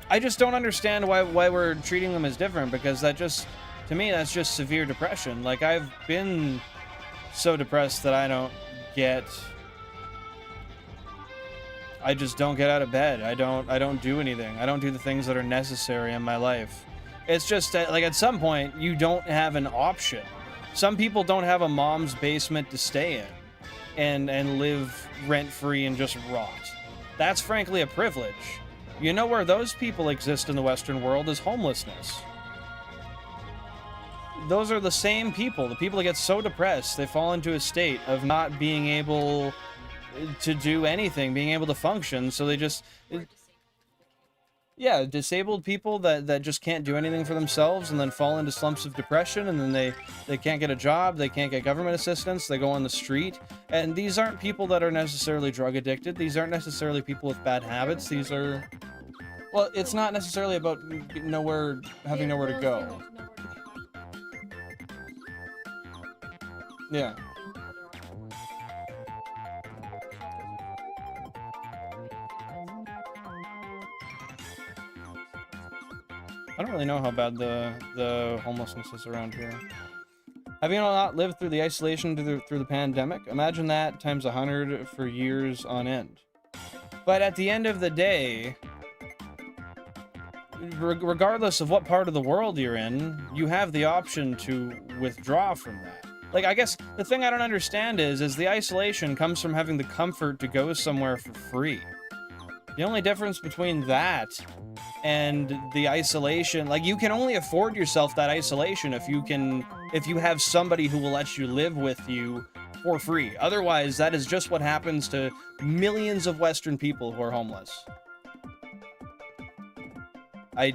I just don't understand why we're treating them as different, because that just, to me, that's just severe depression. Like, I've been so depressed that I just don't get out of bed. I don't do anything. I don't do the things that are necessary in my life. It's just that, like, at some point, you don't have an option. Some people don't have a mom's basement to stay in and live rent-free and just rot. That's frankly a privilege. You know where those people exist in the Western world is homelessness. Those are the same people. The people that get so depressed, they fall into a state of not being able to do anything, being able to function, so they just... Yeah, disabled people that just can't do anything for themselves and then fall into slumps of depression, and then they can't get a job, they can't get government assistance, they go on the street. And these aren't people that are necessarily drug addicted, these aren't necessarily people with bad habits, these are... Well, it's not necessarily about having nowhere to go. Yeah. I don't really know how bad the homelessness is around here. Have you not lived through the isolation through the pandemic? Imagine that times 100 for years on end. But at the end of the day, regardless of what part of the world you're in, you have the option to withdraw from that. Like, I guess the thing I don't understand is the isolation comes from having the comfort to go somewhere for free. The only difference between that and the isolation, like, you can only afford yourself that isolation if you have somebody who will let you live with you for free. Otherwise, that is just what happens to millions of Western people who are homeless. I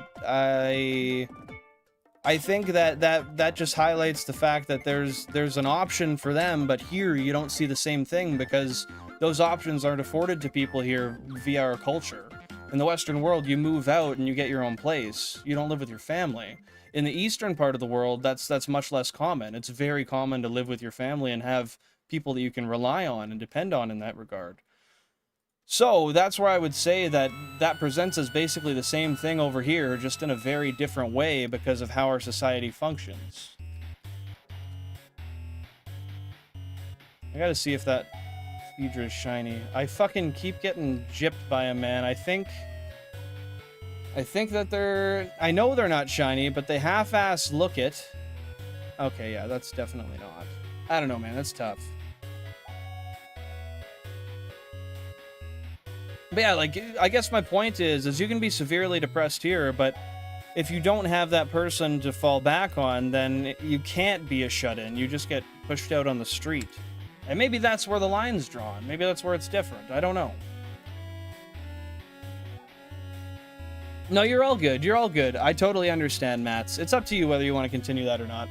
think that just highlights the fact that there's an option for them, but here you don't see the same thing because those options aren't afforded to people here via our culture. In the Western world, you move out and you get your own place. You don't live with your family. In the Eastern part of the world, that's much less common. It's very common to live with your family and have people that you can rely on and depend on in that regard. So that's where I would say that presents as basically the same thing over here, just in a very different way because of how our society functions. I gotta see if that Phaedra is shiny. I fucking keep getting gypped by him, man. I think that they're... I know they're not shiny, but they half-ass look it. Okay, yeah, that's definitely not. I don't know, man. That's tough. But yeah, like, I guess my point is you can be severely depressed here, but if you don't have that person to fall back on, then you can't be a shut-in. You just get pushed out on the street. And maybe that's where the line's drawn. Maybe that's where it's different. I don't know. No, you're all good. You're all good. I totally understand, Mats. It's up to you whether you want to continue that or not.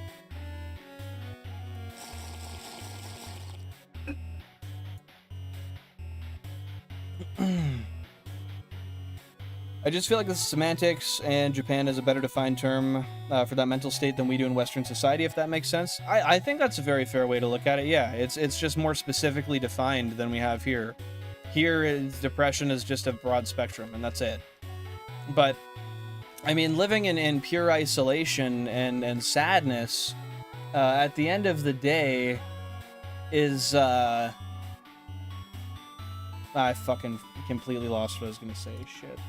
I just feel like this is semantics, and Japan has a better defined term for that mental state than we do in Western society, if that makes sense. I think that's a very fair way to look at it, yeah. It's just more specifically defined than we have here. Here, depression is just a broad spectrum, and that's it. But, I mean, living in pure isolation and sadness, at the end of the day, is... I fucking completely lost what I was gonna say, shit.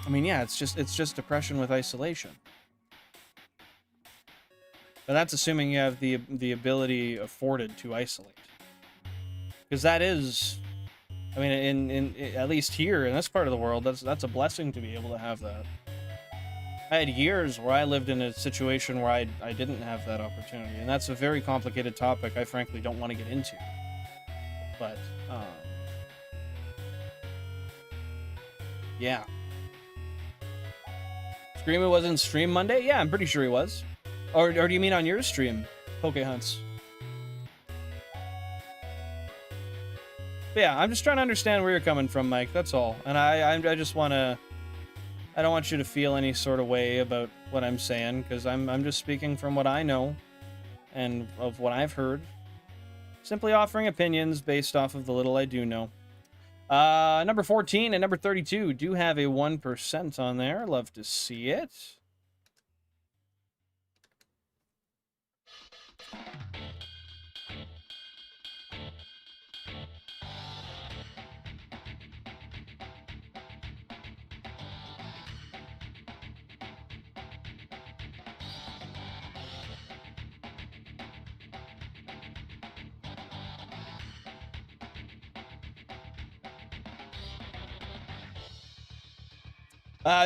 I mean, yeah, it's just depression with isolation. But that's assuming you have the ability afforded to isolate. Because that is, I mean, in at least here in this part of the world, that's a blessing to be able to have that. I had years where I lived in a situation where I didn't have that opportunity, and that's a very complicated topic I frankly don't want to get into. But yeah. Screamo was in stream Monday? Yeah, I'm pretty sure he was. Or do you mean on your stream, Poke Hunts? But yeah, I'm just trying to understand where you're coming from, Mike. That's all. And I just want to I don't want you to feel any sort of way about what I'm saying, because I'm just speaking from what I know and of what I've heard. Simply offering opinions based off of the little I do know. Number 14 and number 32 do have a 1% on there. Love to see it.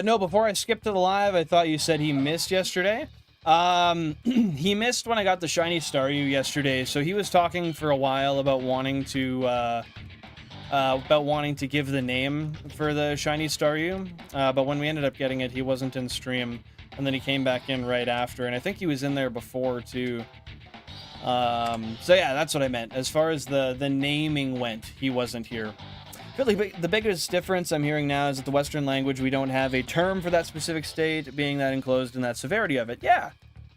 No, before I skipped to the live, I thought you said he missed yesterday. He missed when I got the Shiny Staryu yesterday, so he was talking for a while about wanting to give the name for the Shiny Staryu, but when we ended up getting it, he wasn't in stream, and then he came back in right after, and I think he was in there before, too. So yeah, that's what I meant. As far as the naming went, he wasn't here. Really, the biggest difference I'm hearing now is that the Western language, we don't have a term for that specific state, being that enclosed in that severity of it. Yeah,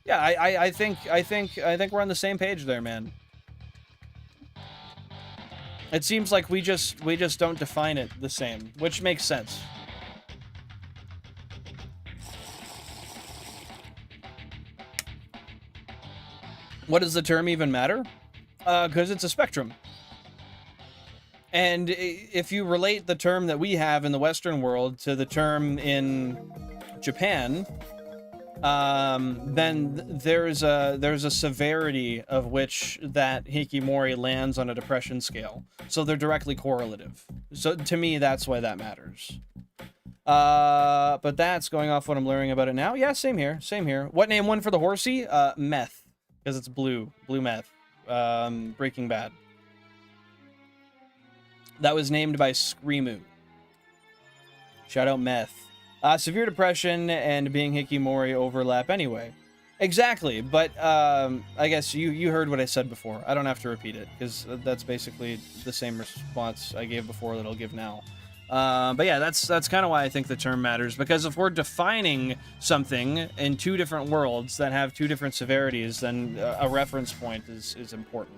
I think we're on the same page there, man. It seems like we just don't define it the same, which makes sense. What does the term even matter? Because it's a spectrum. And if you relate the term that we have in the Western world to the term in Japan, then there's a severity of which that Hikimori lands on a depression scale. So they're directly correlative. So to me, that's why that matters. But that's going off what I'm learning about it now. Yeah, same here, same here. What name won for the horsey? Meth, because it's blue meth. Breaking Bad. That was named by Screamoo. Shout out Meth. Severe depression and being Hikimori overlap anyway. Exactly, but I guess you heard what I said before. I don't have to repeat it, because that's basically the same response I gave before that I'll give now. But yeah, that's kind of why I think the term matters, because if we're defining something in two different worlds that have two different severities, then a reference point is important.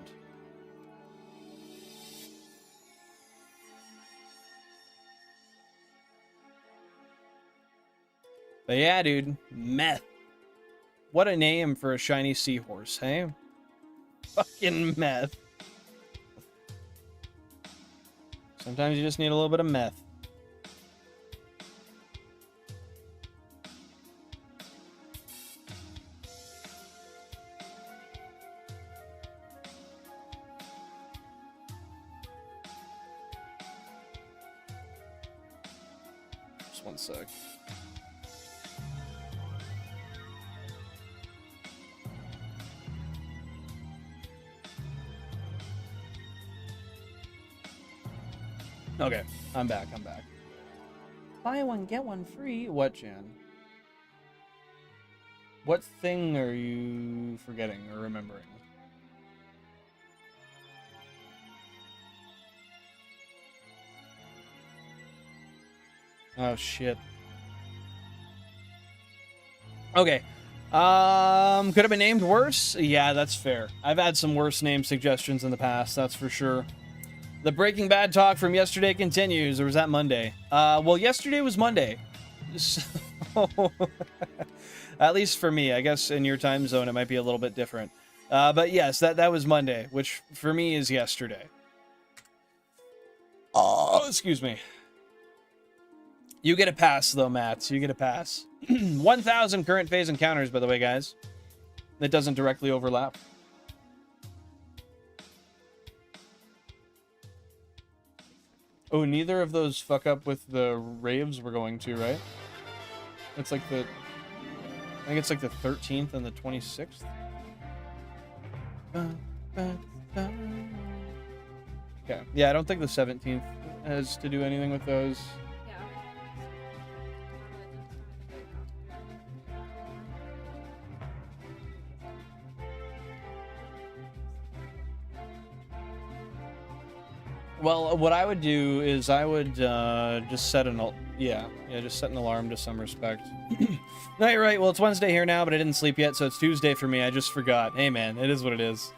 But yeah, dude, Meth. What a name for a shiny seahorse, hey? Fucking Meth. Sometimes you just need a little bit of meth. Just one sec. Okay, I'm back. Buy one, get one free. What, Jan? What thing are you forgetting or remembering? Oh, shit. Okay. Could have been named worse? Yeah, that's fair. I've had some worse name suggestions in the past, that's for sure. The Breaking Bad talk from yesterday continues, or was that Monday? Well, yesterday was Monday. So, at least for me. I guess in your time zone it might be a little bit different. But yes, that was Monday, which for me is yesterday. Oh, excuse me. You get a pass, though, Matt. You get a pass. 1,000 current phase encounters, by the way, guys. That doesn't directly overlap. Oh, neither of those fuck up with the raves we're going to, right? It's like the... I think it's like the 13th and the 26th. Okay. Yeah, I don't think the 17th has to do anything with those. Well, what I would do is I would just set just set an alarm to some respect. No, you're right. Well, it's Wednesday here now, but I didn't sleep yet, so it's Tuesday for me. I just forgot. Hey, man, it is what it is.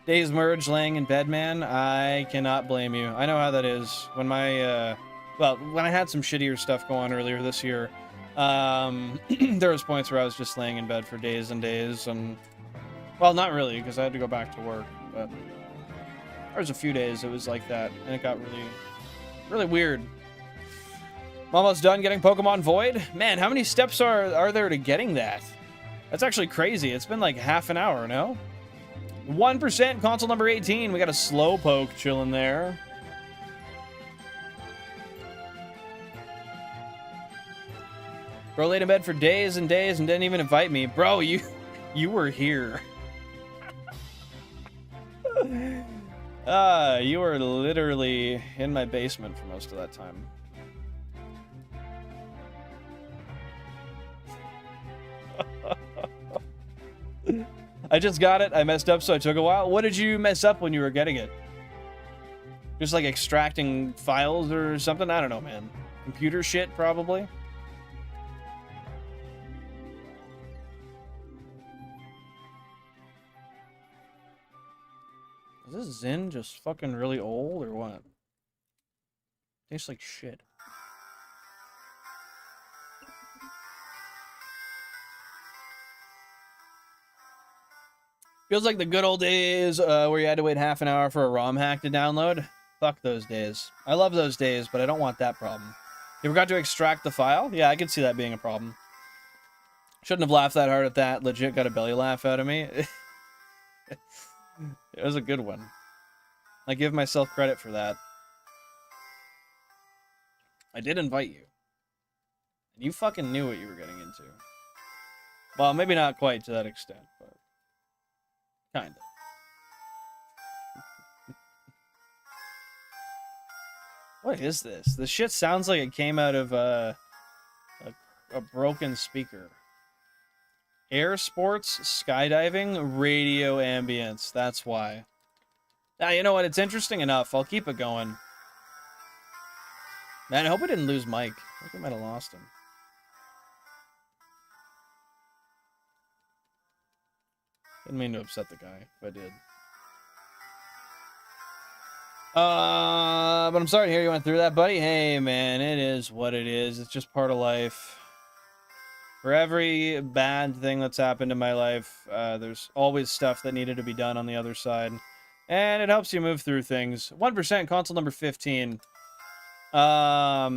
Days merge, laying in bed, man. I cannot blame you. I know how that is. When my, when I had some shittier stuff go on earlier this year, there was points where I was just laying in bed for days and days, and, well, not really, because I had to go back to work, but there was a few days it was like that, and it got really, really weird. I'm almost done getting Pokemon Void. Man, how many steps are there to getting that? That's actually crazy. It's been like half an hour, no? 1% console number 18. We got a Slowpoke chilling there. Bro laid in bed for days and days and didn't even invite me. Bro, you were here. You were literally in my basement for most of that time. I just got it. I messed up, so it took a while. What did you mess up when you were getting it? Just like extracting files or something? I don't know, man. Computer shit, probably. Is this Zin just fucking really old or what? Tastes like shit. Feels like the good old days where you had to wait half an hour for a ROM hack to download. Fuck those days. I love those days, but I don't want that problem. You forgot to extract the file? Yeah, I could see that being a problem. Shouldn't have laughed that hard at that. Legit got a belly laugh out of me. It was a good one. I give myself credit for that. I did invite you. And you fucking knew what you were getting into. Well, maybe not quite to that extent, but... Kinda. What is this? This shit sounds like it came out of a broken speaker. Air sports, skydiving, radio ambience. That's why. Now, you know what? It's interesting enough. I'll keep it going. Man, I hope I didn't lose Mike. I think I might have lost him. Didn't mean to upset the guy, if I did. But I'm sorry to hear you went through that, buddy. Hey, man, it is what it is. It's just part of life. For every bad thing that's happened in my life, there's always stuff that needed to be done on the other side. And it helps you move through things. 1% console number 15. Yeah,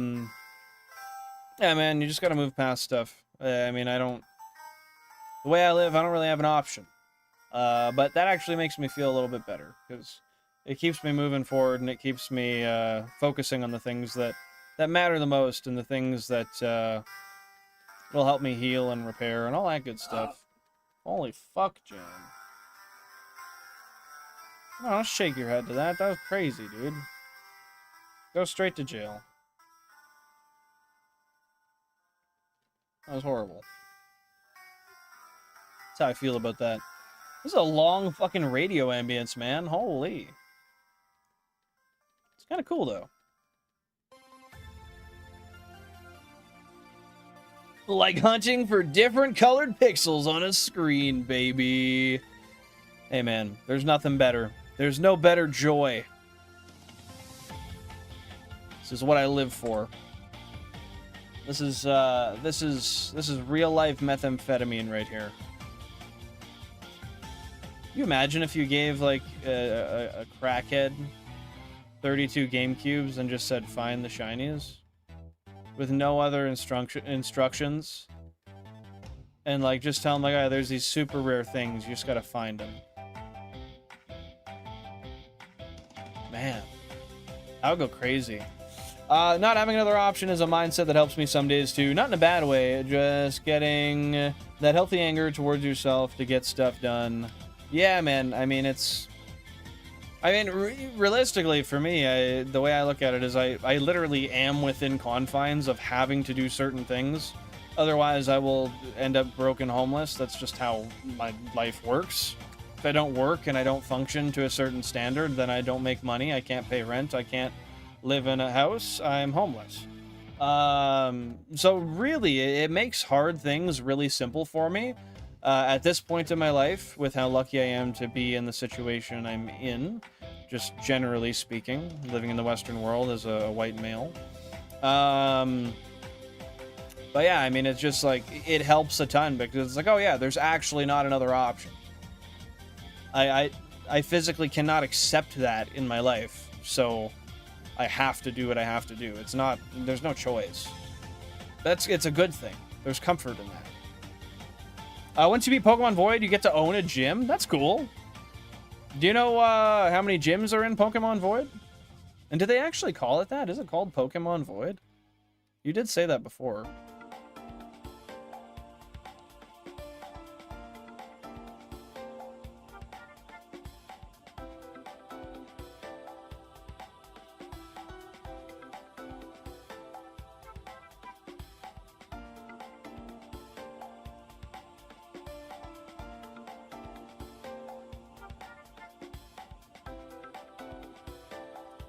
man, you just gotta move past stuff. I mean, the way I live, I don't really have an option. But that actually makes me feel a little bit better, because it keeps me moving forward, and it keeps me focusing on the things that matter the most, and the things that will help me heal and repair, and all that good stuff. Holy fuck, Jan. No, don't shake your head to that. That was crazy, dude. Go straight to jail. That was horrible. That's how I feel about that. This is a long fucking radio ambience, man. Holy. It's kind of cool, though. Like hunting for different colored pixels on a screen, baby. Hey, man, there's nothing better. There's no better joy. This is what I live for. This is real life methamphetamine right here. Can you imagine if you gave like a crackhead 32 GameCubes and just said find the shinies with no other instructions, and like just tell them like, oh, there's these super rare things, you just gotta find them. Man, I would go crazy. Not having another option is a mindset that helps me some days too. Not in a bad way, just getting that healthy anger towards yourself to get stuff done. Yeah, man, I mean, realistically for me, the way I look at it is I literally am within confines of having to do certain things. Otherwise, I will end up broken homeless. That's just how my life works. If I don't work and I don't function to a certain standard, then I don't make money. I can't pay rent. I can't live in a house. I'm homeless. So really, it makes hard things really simple for me. At this point in my life, with how lucky I am to be in the situation I'm in, just generally speaking, living in the Western world as a white male. But yeah, I mean, it's just like, it helps a ton because it's like, oh yeah, there's actually not another option. I physically cannot accept that in my life, so I have to do what I have to do. It's not, there's no choice. It's a good thing. There's comfort in that. Once you beat Pokemon Void, you get to own a gym. That's cool. Do you know how many gyms are in Pokemon Void? And did they actually call it that? Is it called Pokemon Void? You did say that before.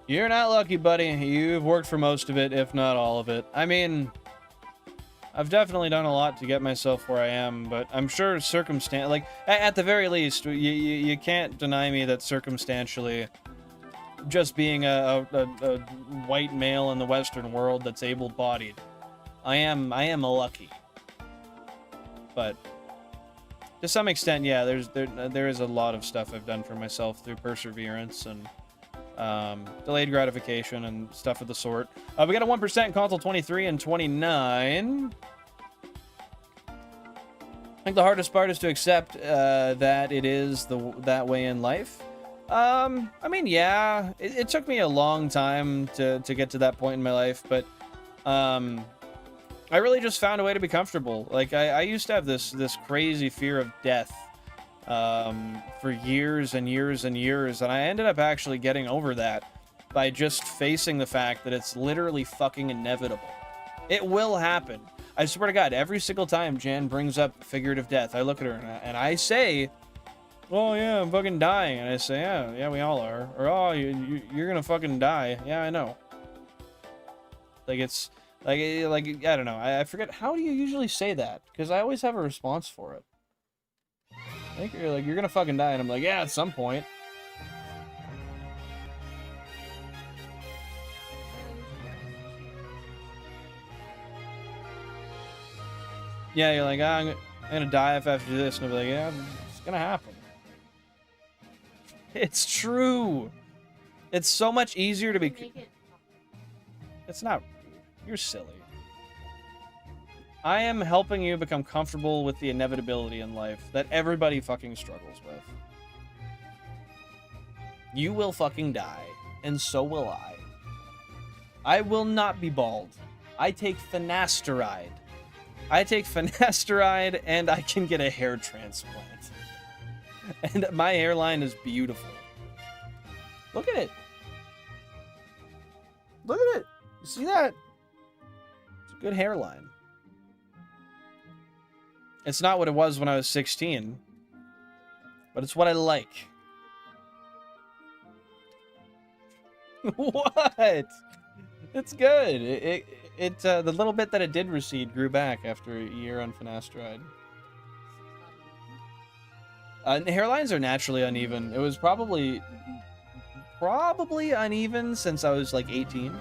You're not lucky, buddy. You've worked for most of it, if not all of it. I mean, I've definitely done a lot to get myself where I am, but I'm sure like, at the very least, you can't deny me that circumstantially, just being a white male in the Western world that's able-bodied, I am lucky. But to some extent, yeah, there is a lot of stuff I've done for myself through perseverance and delayed gratification and stuff of the sort. We got a 1% in console 23 and 29. I think the hardest part is to accept that it is that way in life. I mean, yeah, it took me a long time to get to that point in my life, but I really just found a way to be comfortable. Like, I used to have this crazy fear of death for years and years and years, and I ended up actually getting over that by just facing the fact that it's literally fucking inevitable. It will happen. I swear to God, every single time Jan brings up figurative death, I look at her and I say, oh yeah, I'm fucking dying, and I say, yeah, we all are, or oh, you're gonna fucking die. Yeah, I know. Like, it's like I don't know, I forget, how do you usually say that? Because I always have a response for it. I think you're like, you're gonna fucking die, and I'm like, yeah, at some point. Yeah, you're like, oh, I'm gonna die if I have to do this, and I'll be like, yeah, it's gonna happen. It's true. It's so much easier to be. It's not. You're silly. I am helping you become comfortable with the inevitability in life that everybody fucking struggles with. You will fucking die, and so will I. I will not be bald. I take finasteride. And I can get a hair transplant. And my hairline is beautiful. Look at it. Look at it. You see that? It's a good hairline. It's not what it was when I was 16, but it's what I like. What? It's good. The little bit that it did recede grew back after a year on finasteride. Hairlines are naturally uneven. It was probably uneven since I was like 18.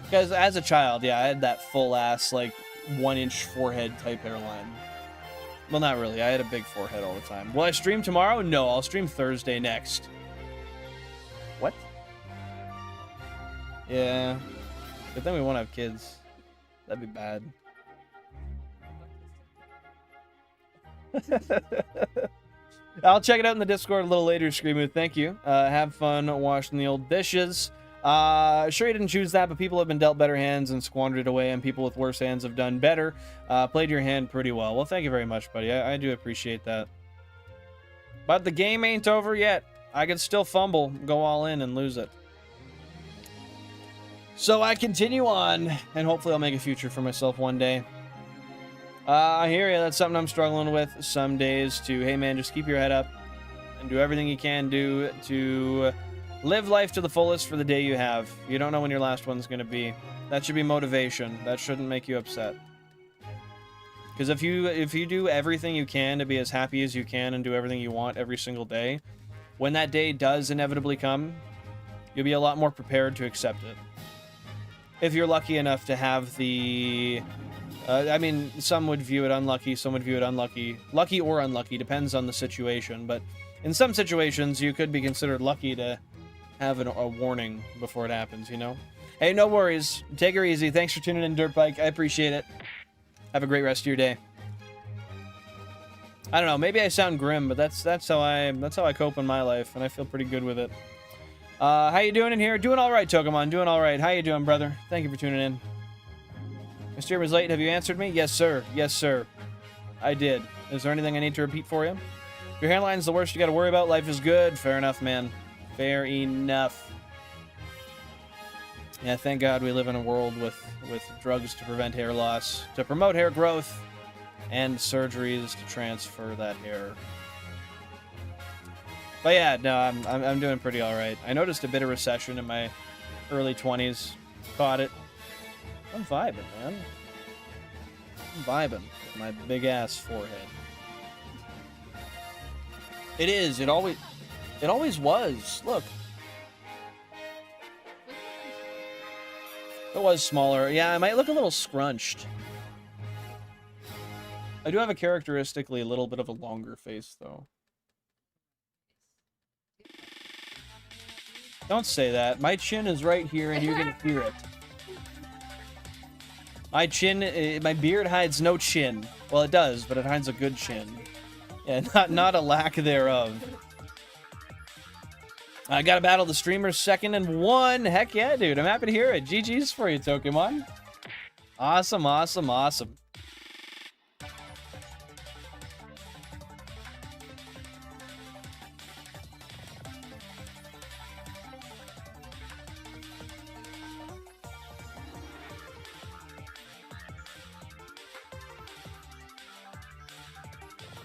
Because as a child, yeah, I had that full ass, like, 1-inch forehead type hairline. Well, not really. I had a big forehead all the time. Will I stream tomorrow? No, I'll stream Thursday next. What? Yeah. But then we won't have kids. That'd be bad. I'll check it out in the Discord a little later, Screamu. Thank you. Have fun washing the old dishes. Sure you didn't choose that, but people have been dealt better hands and squandered it away, and people with worse hands have done better. Played your hand pretty well. Well, thank you very much, buddy. I do appreciate that. But the game ain't over yet. I can still fumble, go all in, and lose it. So I continue on, and hopefully I'll make a future for myself one day. I hear you. That's something I'm struggling with some days, too. Hey, man, just keep your head up. and do everything you can do to live life to the fullest for the day you have. You don't know when your last one's going to be. That should be motivation. That shouldn't make you upset. Because if you do everything you can to be as happy as you can and do everything you want every single day, when that day does inevitably come, you'll be a lot more prepared to accept it. If you're lucky enough to have the... I mean, some would view it unlucky, some would view it unlucky. Lucky or unlucky, depends on the situation, but in some situations, you could be considered lucky to have a warning before it happens, you know? Hey, no worries. Take her easy. Thanks for tuning in, Dirtbike. I appreciate it. Have a great rest of your day. I don't know, maybe I sound grim, but that's how I cope in my life, and I feel pretty good with it. How you doing in here? Doing all right, Togemon. Doing all right. How you doing, brother? Thank you for tuning in. My stream was late. Have you answered me? Yes, sir. Yes, sir. I did. Is there anything I need to repeat for you? Your hairline's the worst you gotta worry about. Life is good. Fair enough, man. Fair enough. Yeah, thank God we live in a world with drugs to prevent hair loss, to promote hair growth, and surgeries to transfer that hair. But yeah, no, I'm doing pretty all right. I noticed a bit of recession in my early 20s. Caught it. I'm vibing, man. I'm vibing with my big ass forehead. It is. It always was. Look. It was smaller. Yeah, I might look a little scrunched. I do have a characteristically a little bit of a longer face, though. Don't say that. My chin is right here, and you can hear it. My chin, my beard hides no chin. Well, it does, but it hides a good chin. Yeah, not a lack thereof. I gotta battle the streamers 2nd and 1. Heck yeah, dude. I'm happy to hear it. GG's for you, Togemon. Awesome, awesome, awesome.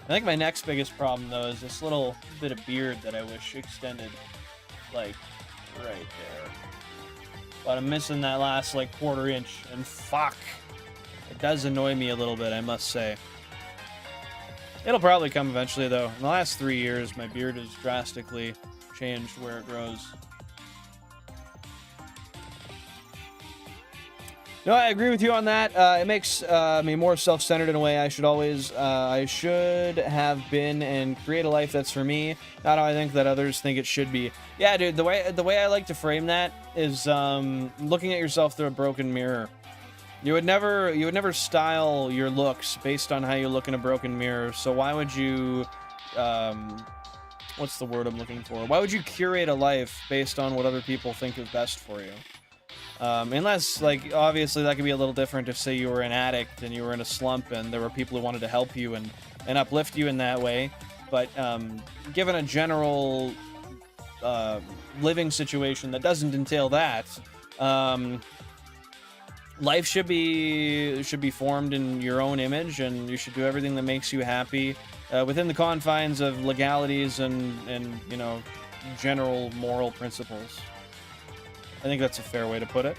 I think my next biggest problem, though, is this little bit of beard that I wish extended, like, right there. But I'm missing that last, like, 1/4 inch, and fuck. It does annoy me a little bit, I must say. It'll probably come eventually, though. In the last 3 years, my beard has drastically changed where it grows. No, I agree with you on that. It makes me more self-centered in a way. I should have been and create a life that's for me, not how I think that others think it should be. Yeah, dude, the way I like to frame that is looking at yourself through a broken mirror. You would never style your looks based on how you look in a broken mirror. So why would you what's the word I'm looking for? Why would you curate a life based on what other people think is best for you? Unless, like, obviously that could be a little different if, say, you were an addict and you were in a slump and there were people who wanted to help you and uplift you in that way. But given a general living situation that doesn't entail that, life should be formed in your own image, and you should do everything that makes you happy within the confines of legalities and you know, general moral principles. I think that's a fair way to put it.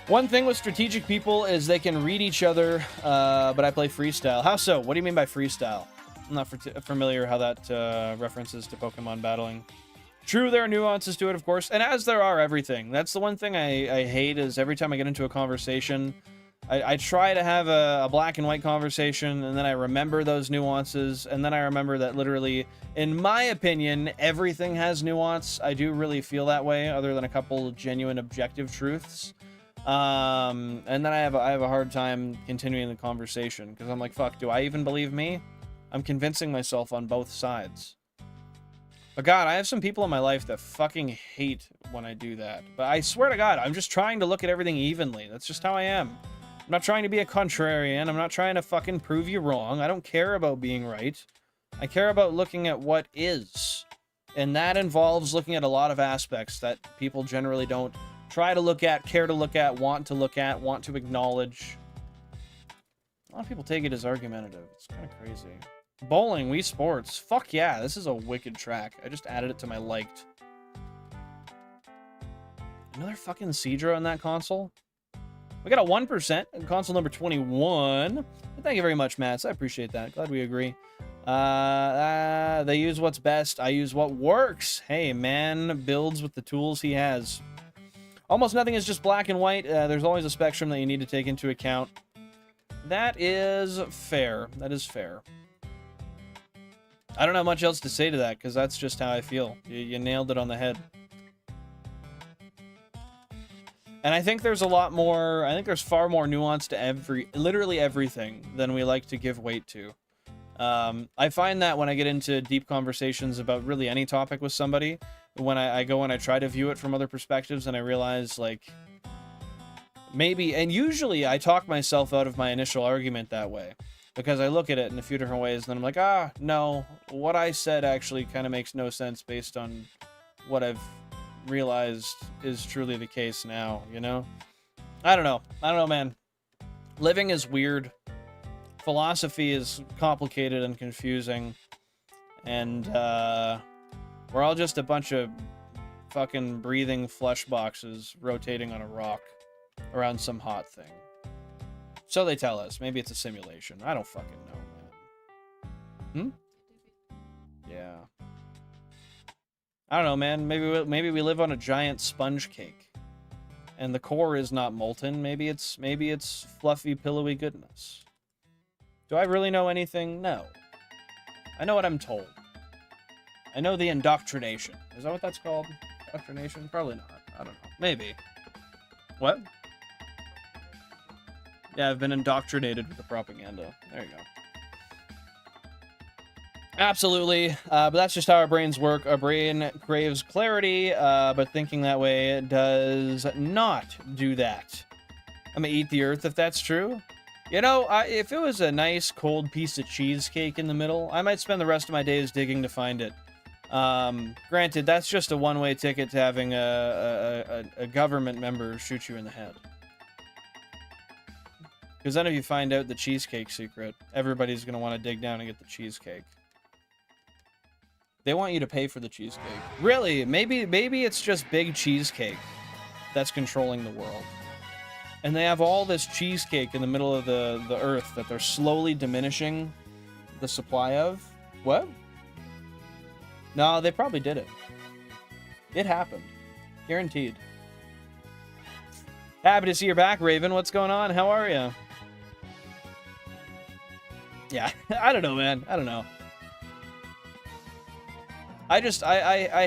One thing with strategic people is they can read each other, but I play freestyle. How so? What do you mean by freestyle? I'm not familiar how that references to Pokemon battling. True, there are nuances to it, of course, and as there are everything. That's the one thing I hate is every time I get into a conversation, I try to have a black and white conversation, and then I remember those nuances, and then I remember that literally, in my opinion, everything has nuance. I do really feel that way, other than a couple genuine objective truths. And then I have a hard time continuing the conversation, because I'm like, fuck, do I even believe me? I'm convincing myself on both sides. But God, I have some people in my life that fucking hate when I do that. But I swear to God, I'm just trying to look at everything evenly. That's just how I am. I'm not trying to be a contrarian. I'm not trying to fucking prove you wrong. I don't care about being right. I care about looking at what is. And that involves looking at a lot of aspects that people generally don't try to look at, care to look at, want to acknowledge. A lot of people take it as argumentative. It's kind of crazy. Bowling, Wii Sports. Fuck yeah, this is a wicked track. I just added it to my liked. Another fucking Seadra on that console? We got a 1% on console number 21. Thank you very much, Matt. I appreciate that. Glad we agree. They use what's best. I use what works. Hey, man builds with the tools he has. Almost nothing is just black and white. There's always a spectrum that you need to take into account. That is fair. That is fair. I don't have much else to say to that, because that's just how I feel. You nailed it on the head. And I think there's a lot more, I think there's far more nuance to literally everything than we like to give weight to. I find that when I get into deep conversations about really any topic with somebody, when I go and I try to view it from other perspectives, and I realize, like, maybe, and usually I talk myself out of my initial argument that way, because I look at it in a few different ways, and then I'm like, ah, no, what I said actually kind of makes no sense based on what I've realized is truly the case now, you know? I don't know, man. Living is weird. Philosophy is complicated and confusing. And, we're all just a bunch of fucking breathing flesh boxes rotating on a rock around some hot thing. So they tell us. Maybe it's a simulation. I don't fucking know, man. Yeah. I don't know, man. Maybe we live on a giant sponge cake, and the core is not molten. Maybe it's fluffy, pillowy goodness. Do I really know anything? No. I know what I'm told. I know the indoctrination. Is that what that's called? Indoctrination? Probably not. I don't know. Maybe. What? Yeah, I've been indoctrinated with the propaganda. There you go. Absolutely, but that's just how our brains work. Our brain craves clarity, but thinking that way does not do that. I'm gonna eat the earth if that's true. You know, if it was a nice cold piece of cheesecake in the middle, I might spend the rest of my days digging to find it. Granted, that's just a one-way ticket to having a government member shoot you in the head. Because then if you find out the cheesecake secret, everybody's gonna want to dig down and get the cheesecake. They want you to pay for the cheesecake. Really? Maybe it's just big cheesecake that's controlling the world. And they have all this cheesecake in the middle of the earth that they're slowly diminishing the supply of. What? No, they probably did it. It happened. Guaranteed. Happy to see you're back, Raven. What's going on? How are you? Yeah, I don't know, man. I don't know. I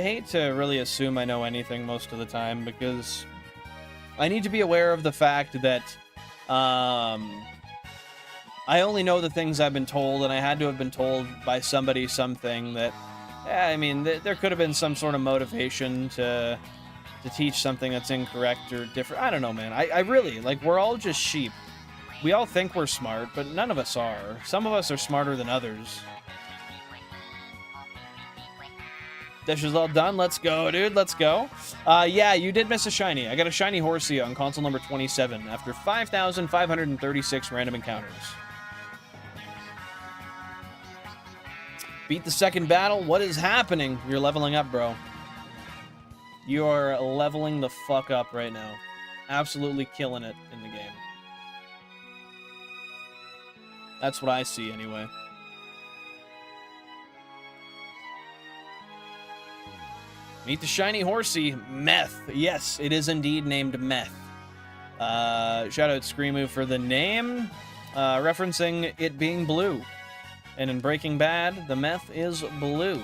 hate to really assume I know anything most of the time, because I need to be aware of the fact that I only know the things I've been told, and I had to have been told by somebody something that, yeah, I mean, there could have been some sort of motivation to teach something that's incorrect or different. I don't know, man. I really, like, we're all just sheep. We all think we're smart, but none of us are. Some of us are smarter than others. Dish is all done. Let's go, dude. Let's go. Yeah, you did miss a shiny. I got a shiny Horsea on console number 27 after 5,536 random encounters. Beat the second battle. What is happening? You're leveling up, bro. You are leveling the fuck up right now. Absolutely killing it in the game. That's what I see, anyway. Meet the shiny Horsea. Meth. Yes, it is indeed named Meth. Shout out Screamoo for the name, referencing it being blue. And in Breaking Bad, the meth is blue.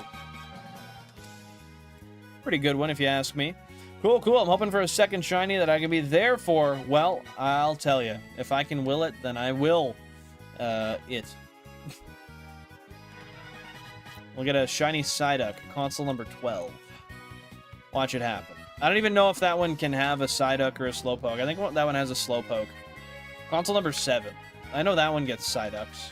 Pretty good one, if you ask me. Cool, cool. I'm hoping for a second shiny that I can be there for. Well, I'll tell you. If I can will it, then I will it. We'll get a shiny Psyduck, console number 12. Watch it happen. I don't even know if that one can have a Psyduck or a Slowpoke. I think that one has a Slowpoke. Console number 7. I know that one gets Psyducks.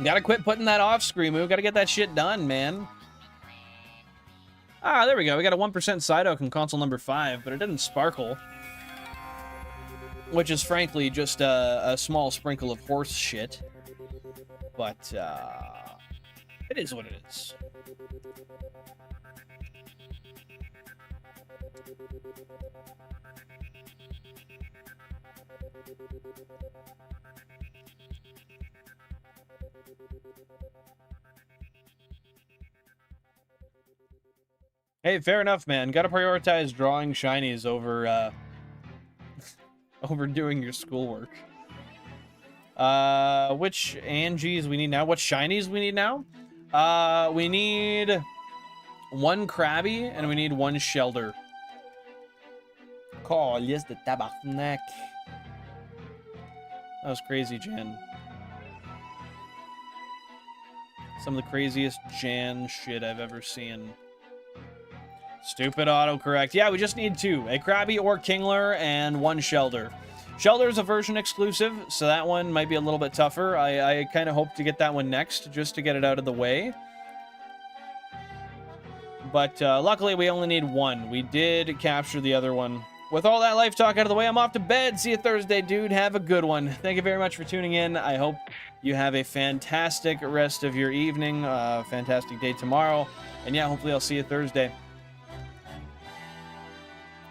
Gotta quit putting that off, Screamoo. Gotta get that shit done, man. Ah, there we go. We got a 1% Psyduck in console number 5, but it didn't sparkle. which is frankly just a small sprinkle of horse shit. But it is what it is. Hey, fair enough, man. Gotta prioritize drawing shinies over over doing your schoolwork. Which Angies we need now? What shinies we need now? We need 1 Krabby and we need 1 Shelder. Call yes the tabarnak. That was crazy, Jan. Some of the craziest Jan shit I've ever seen. Stupid autocorrect. Yeah, we just need 2. A Krabby or Kingler and 1 Shelder. Shelder's a version exclusive, so that one might be a little bit tougher. I kind of hope to get that one next, just to get it out of the way. But luckily, we only need 1. We did capture the other one. With all that life talk out of the way, I'm off to bed. See you Thursday, dude. Have a good one. Thank you very much for tuning in. I hope you have a fantastic rest of your evening, fantastic day tomorrow. And yeah, hopefully I'll see you Thursday.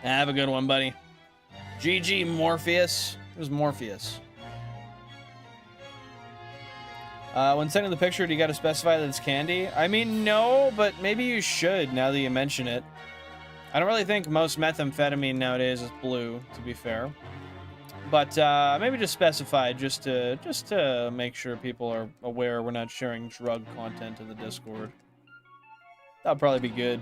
Have a good one, buddy. GG, Morpheus. It was Morpheus. When sending the picture, do you gotta specify that it's candy? I mean, no, but maybe you should, now that you mention it. I don't really think most methamphetamine nowadays is blue, to be fair. But maybe just specify, just to make sure people are aware we're not sharing drug content in the Discord. That'll probably be good.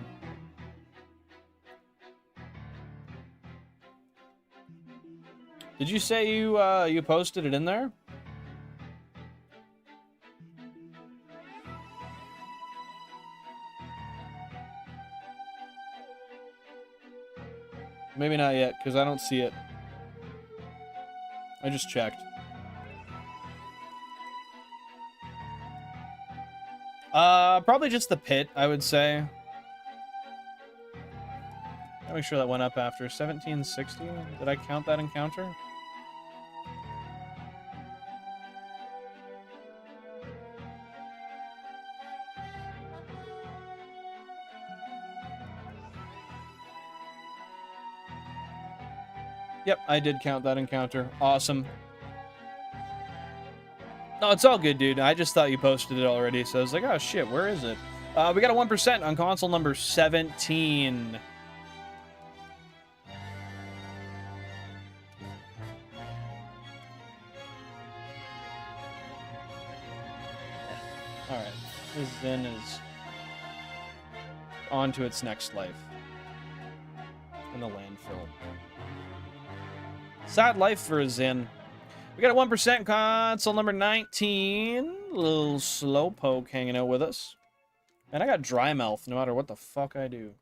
Did you say you posted it in there? Maybe not yet, because I don't see it. I just checked. Probably just the pit, I would say. I'll make sure that went up after 1760. Did I count that encounter? Yep, I did count that encounter. Awesome. No, it's all good, dude. I just thought you posted it already, so I was like, oh shit, where is it? We got a 1% on console number 17. Alright, this Zen is on to its next life. In the landfill. Sad life for a Zen. We got a 1% console number 19. A little slowpoke hanging out with us. And I got dry mouth no matter what the fuck I do.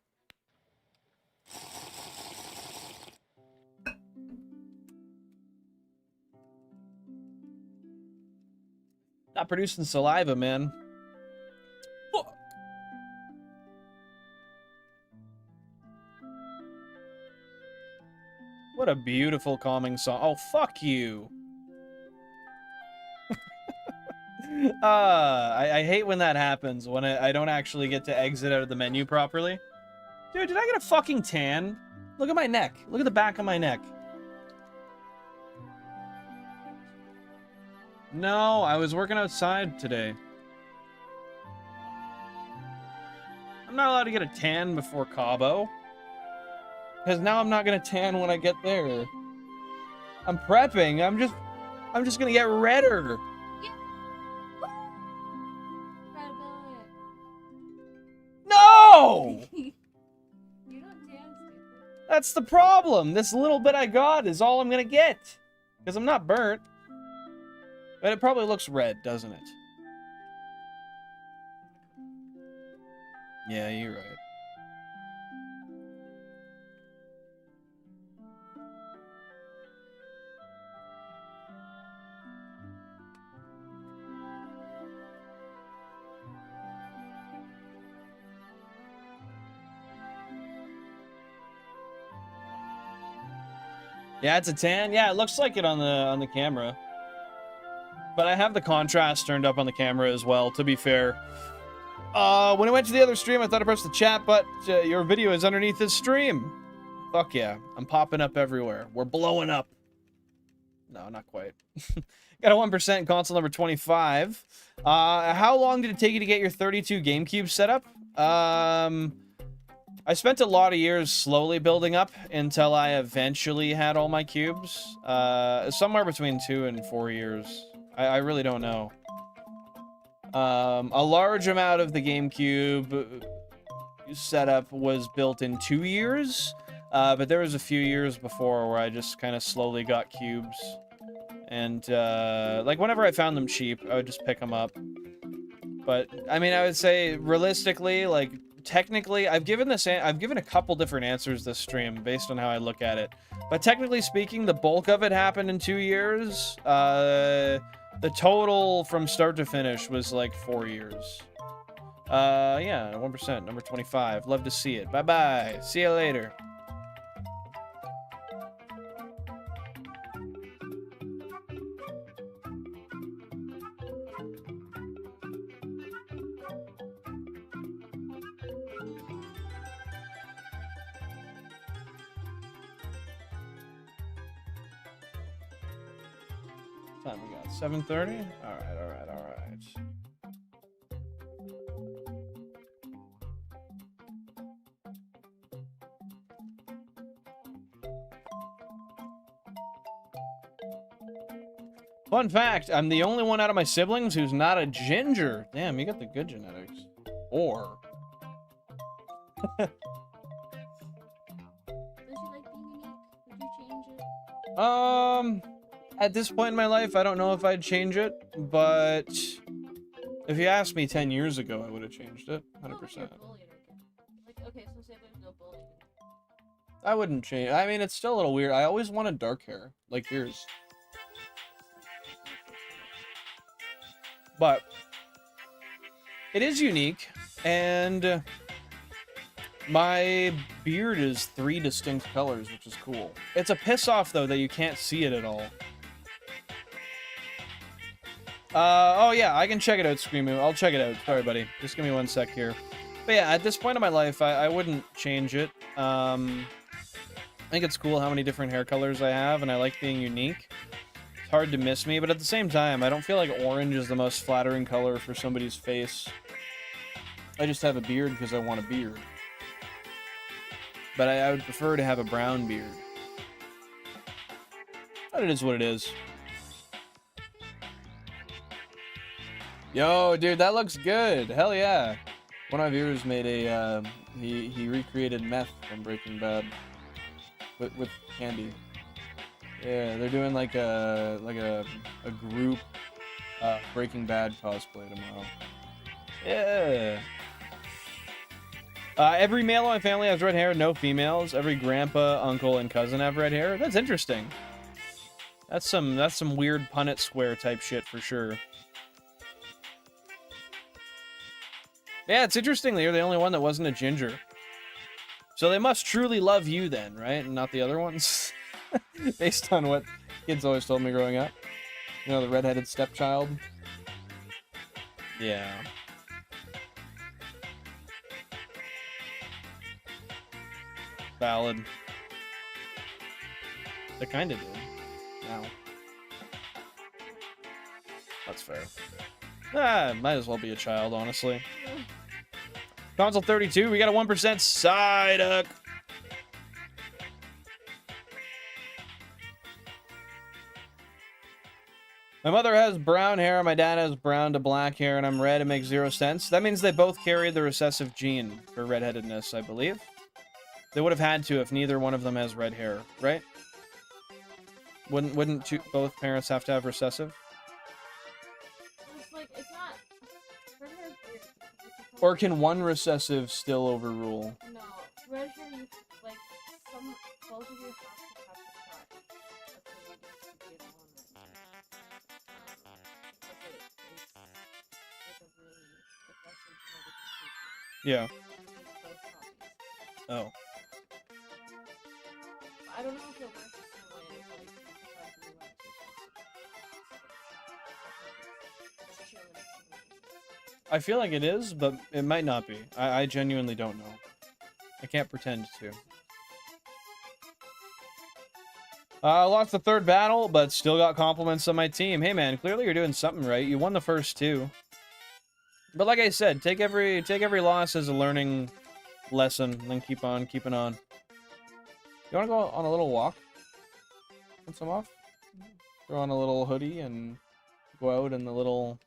Not producing saliva, man. What a beautiful calming song. Oh, fuck you. I hate when that happens, when I don't actually get to exit out of the menu properly. Dude, did I get a fucking tan? Look at my neck. Look at the back of my neck. No, I was working outside today. I'm not allowed to get a tan before Cabo. Because now I'm not gonna tan when I get there. I'm prepping. I'm just gonna get redder. No! You don't dance. That's the problem. This little bit I got is all I'm gonna get. Because I'm not burnt. But it probably looks red, doesn't it? Yeah, you're right. Yeah, it's a tan. Yeah, it looks like it on the camera. But I have the contrast turned up on the camera as well, to be fair. When I went to the other stream, I thought I pressed the chat, but your video is underneath this stream. Fuck yeah. I'm popping up everywhere. We're blowing up. No, not quite. Got a 1% console number 25. How long did it take you to get your 32 GameCube set up? I spent a lot of years slowly building up until I eventually had all my cubes. Somewhere between 2 and 4 years. I really don't know. A large amount of the GameCube setup was built in 2 years, but there was a few years before where I just kind of slowly got cubes. And, like, whenever I found them cheap, I would just pick them up. But, I mean, I would say, realistically, like, technically, I've given a couple different answers this stream based on how I look at it. But technically speaking, the bulk of it happened in 2 years. The total from start to finish was like 4 years. Yeah, 1%, number 25. Love to see it. Bye-bye. See you later. Time we got 7:30. All right. Fun fact, I'm the only one out of my siblings who's not a ginger. Damn, you got the good genetics. Or Don't you like being unique? Would you change it? At this point in my life, I don't know if I'd change it, but if you asked me 10 years ago, I would have changed it, 100%. Like, okay, so say there's no bullying. I wouldn't change. I mean, it's still a little weird. I always wanted dark hair, like yours. But it is unique, and my beard is 3 distinct colors, which is cool. It's a piss off, though, that you can't see it at all. Oh yeah, I can check it out, Screamo. I'll check it out. Sorry, buddy. Just give me 1 sec here. But yeah, at this point in my life, I wouldn't change it. I think it's cool how many different hair colors I have, and I like being unique. It's hard to miss me, but at the same time, I don't feel like orange is the most flattering color for somebody's face. I just have a beard because I want a beard. But I would prefer to have a brown beard. But it is what it is. Yo, dude, that looks good. Hell yeah. One of my viewers made a, he recreated meth from Breaking Bad with candy. Yeah, they're doing like a group Breaking Bad cosplay tomorrow. Yeah. Every male in my family has red hair, no females. Every grandpa, uncle, and cousin have red hair. That's interesting. That's some weird Punnett Square type shit for sure. Yeah, it's interesting that you're the only one that wasn't a ginger. So they must truly love you then, right? And not the other ones? Based on what kids always told me growing up. You know, the redheaded stepchild. Yeah. Valid. They kinda did. Now. That's fair. Might as well be a child, honestly. Console 32, we got a 1% Psyduck. My mother has brown hair, my dad has brown to black hair, and I'm red. It makes 0 sense. That means they both carry the recessive gene for redheadedness, I believe. They would have had to if neither one of them has red hair, right? Wouldn't both parents have to have recessive? It's like, it's not... Red hair is weird. Or can one recessive still overrule? No. Red hair, you, like, both of you have to have the shot. That's what you get on red hair. Because it's like a really aggressive genetic mutation. Yeah. Both copies. Oh. I don't know if it works the same way days I'll like have blue lights or something. It's chilling for me. I feel like it is, but it might not be. I genuinely don't know. I can't pretend to. Lost the third battle, but still got compliments on my team. Hey man, clearly you're doing something right. You won the first two. But like I said, take every loss as a learning lesson, and then keep on keeping on. You want to go on a little walk? Put some off? Throw on a little hoodie and go out in the little...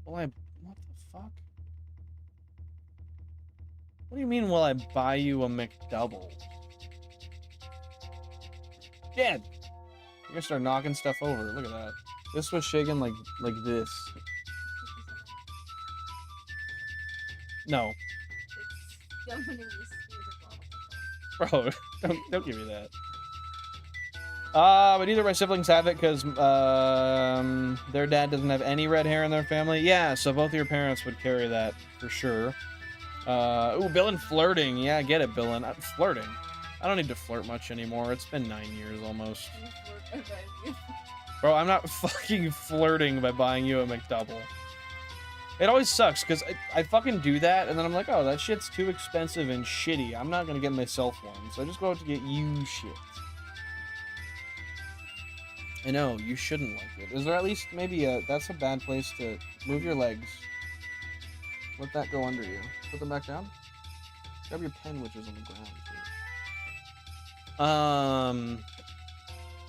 Well, what the fuck? What do you mean, will I buy you a McDouble? Dead! You're gonna start knocking stuff over. Look at that. This was shaking like this. No. It's summoning the spirit of Bro, don't give me that. But neither of my siblings have it because their dad doesn't have any red hair in their family. Yeah, so both of your parents would carry that for sure. Ooh, Billin flirting. Yeah, I get it, Billin. I'm flirting. I don't need to flirt much anymore. It's been 9 years almost. Bro, I'm not fucking flirting by buying you a McDouble. It always sucks because I fucking do that and then I'm like, oh, that shit's too expensive and shitty. I'm not gonna get myself one, so I just go out to get you shit. I know, you shouldn't like it. Is there at least maybe that's a bad place to move your legs. Let that go under you. Put them back down. Grab your pen, which is on the ground, too.